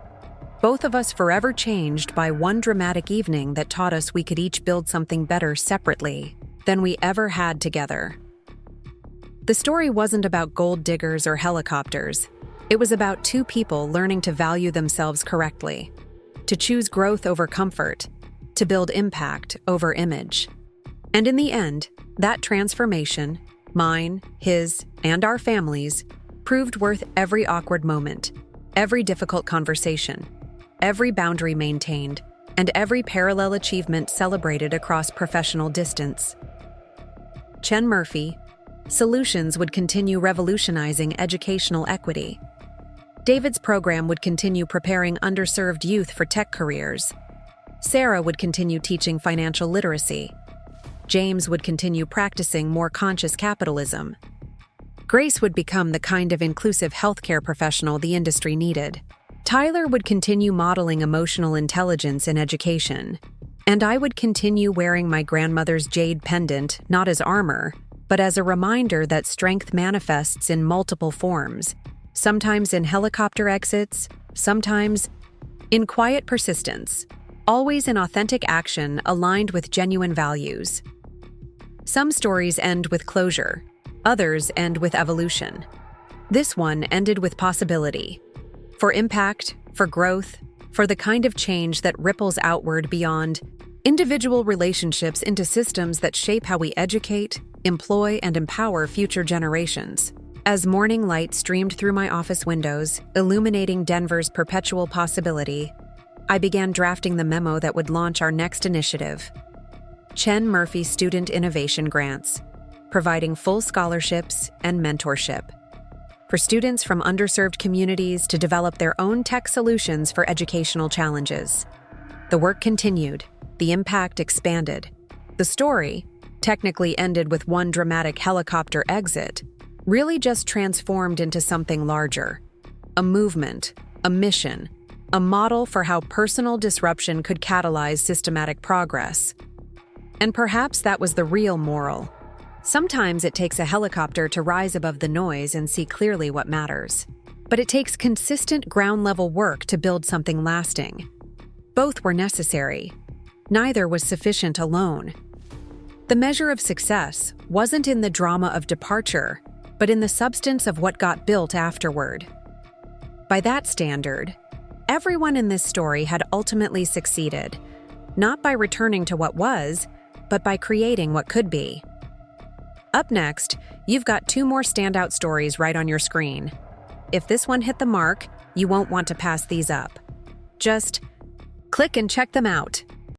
Both of us forever changed by one dramatic evening that taught us we could each build something better separately than we ever had together. The story wasn't about gold diggers or helicopters. It was about two people learning to value themselves correctly, to choose growth over comfort, to build impact over image. And in the end, that transformation, mine, his, and our families, proved worth every awkward moment, every difficult conversation, every boundary maintained, and every parallel achievement celebrated across professional distance. Chen Murphy, Solutions would continue revolutionizing educational equity. David's program would continue preparing underserved youth for tech careers. Sarah would continue teaching financial literacy. James would continue practicing more conscious capitalism. Grace would become the kind of inclusive healthcare professional the industry needed. Tyler would continue modeling emotional intelligence in education. And I would continue wearing my grandmother's jade pendant not as armor, but as a reminder that strength manifests in multiple forms, sometimes in helicopter exits, sometimes in quiet persistence, always in authentic action aligned with genuine values. Some stories end with closure, others end with evolution. This one ended with possibility. For impact, for growth, for the kind of change that ripples outward beyond individual relationships into systems that shape how we educate, employ, and empower future generations. As morning light streamed through my office windows, illuminating Denver's perpetual possibility, I began drafting the memo that would launch our next initiative. Chen Murphy Student Innovation Grants, providing full scholarships and mentorship for students from underserved communities to develop their own tech solutions for educational challenges. The work continued, the impact expanded. The story, technically ended with one dramatic helicopter exit, really just transformed into something larger. A movement, a mission, a model for how personal disruption could catalyze systematic progress. And perhaps that was the real moral. Sometimes it takes a helicopter to rise above the noise and see clearly what matters. But it takes consistent ground-level work to build something lasting. Both were necessary. Neither was sufficient alone. The measure of success wasn't in the drama of departure, but in the substance of what got built afterward. By that standard, everyone in this story had ultimately succeeded, not by returning to what was, but by creating what could be. Up next, you've got two more standout stories right on your screen. If this one hit the mark, you won't want to pass these up. Just click and check them out.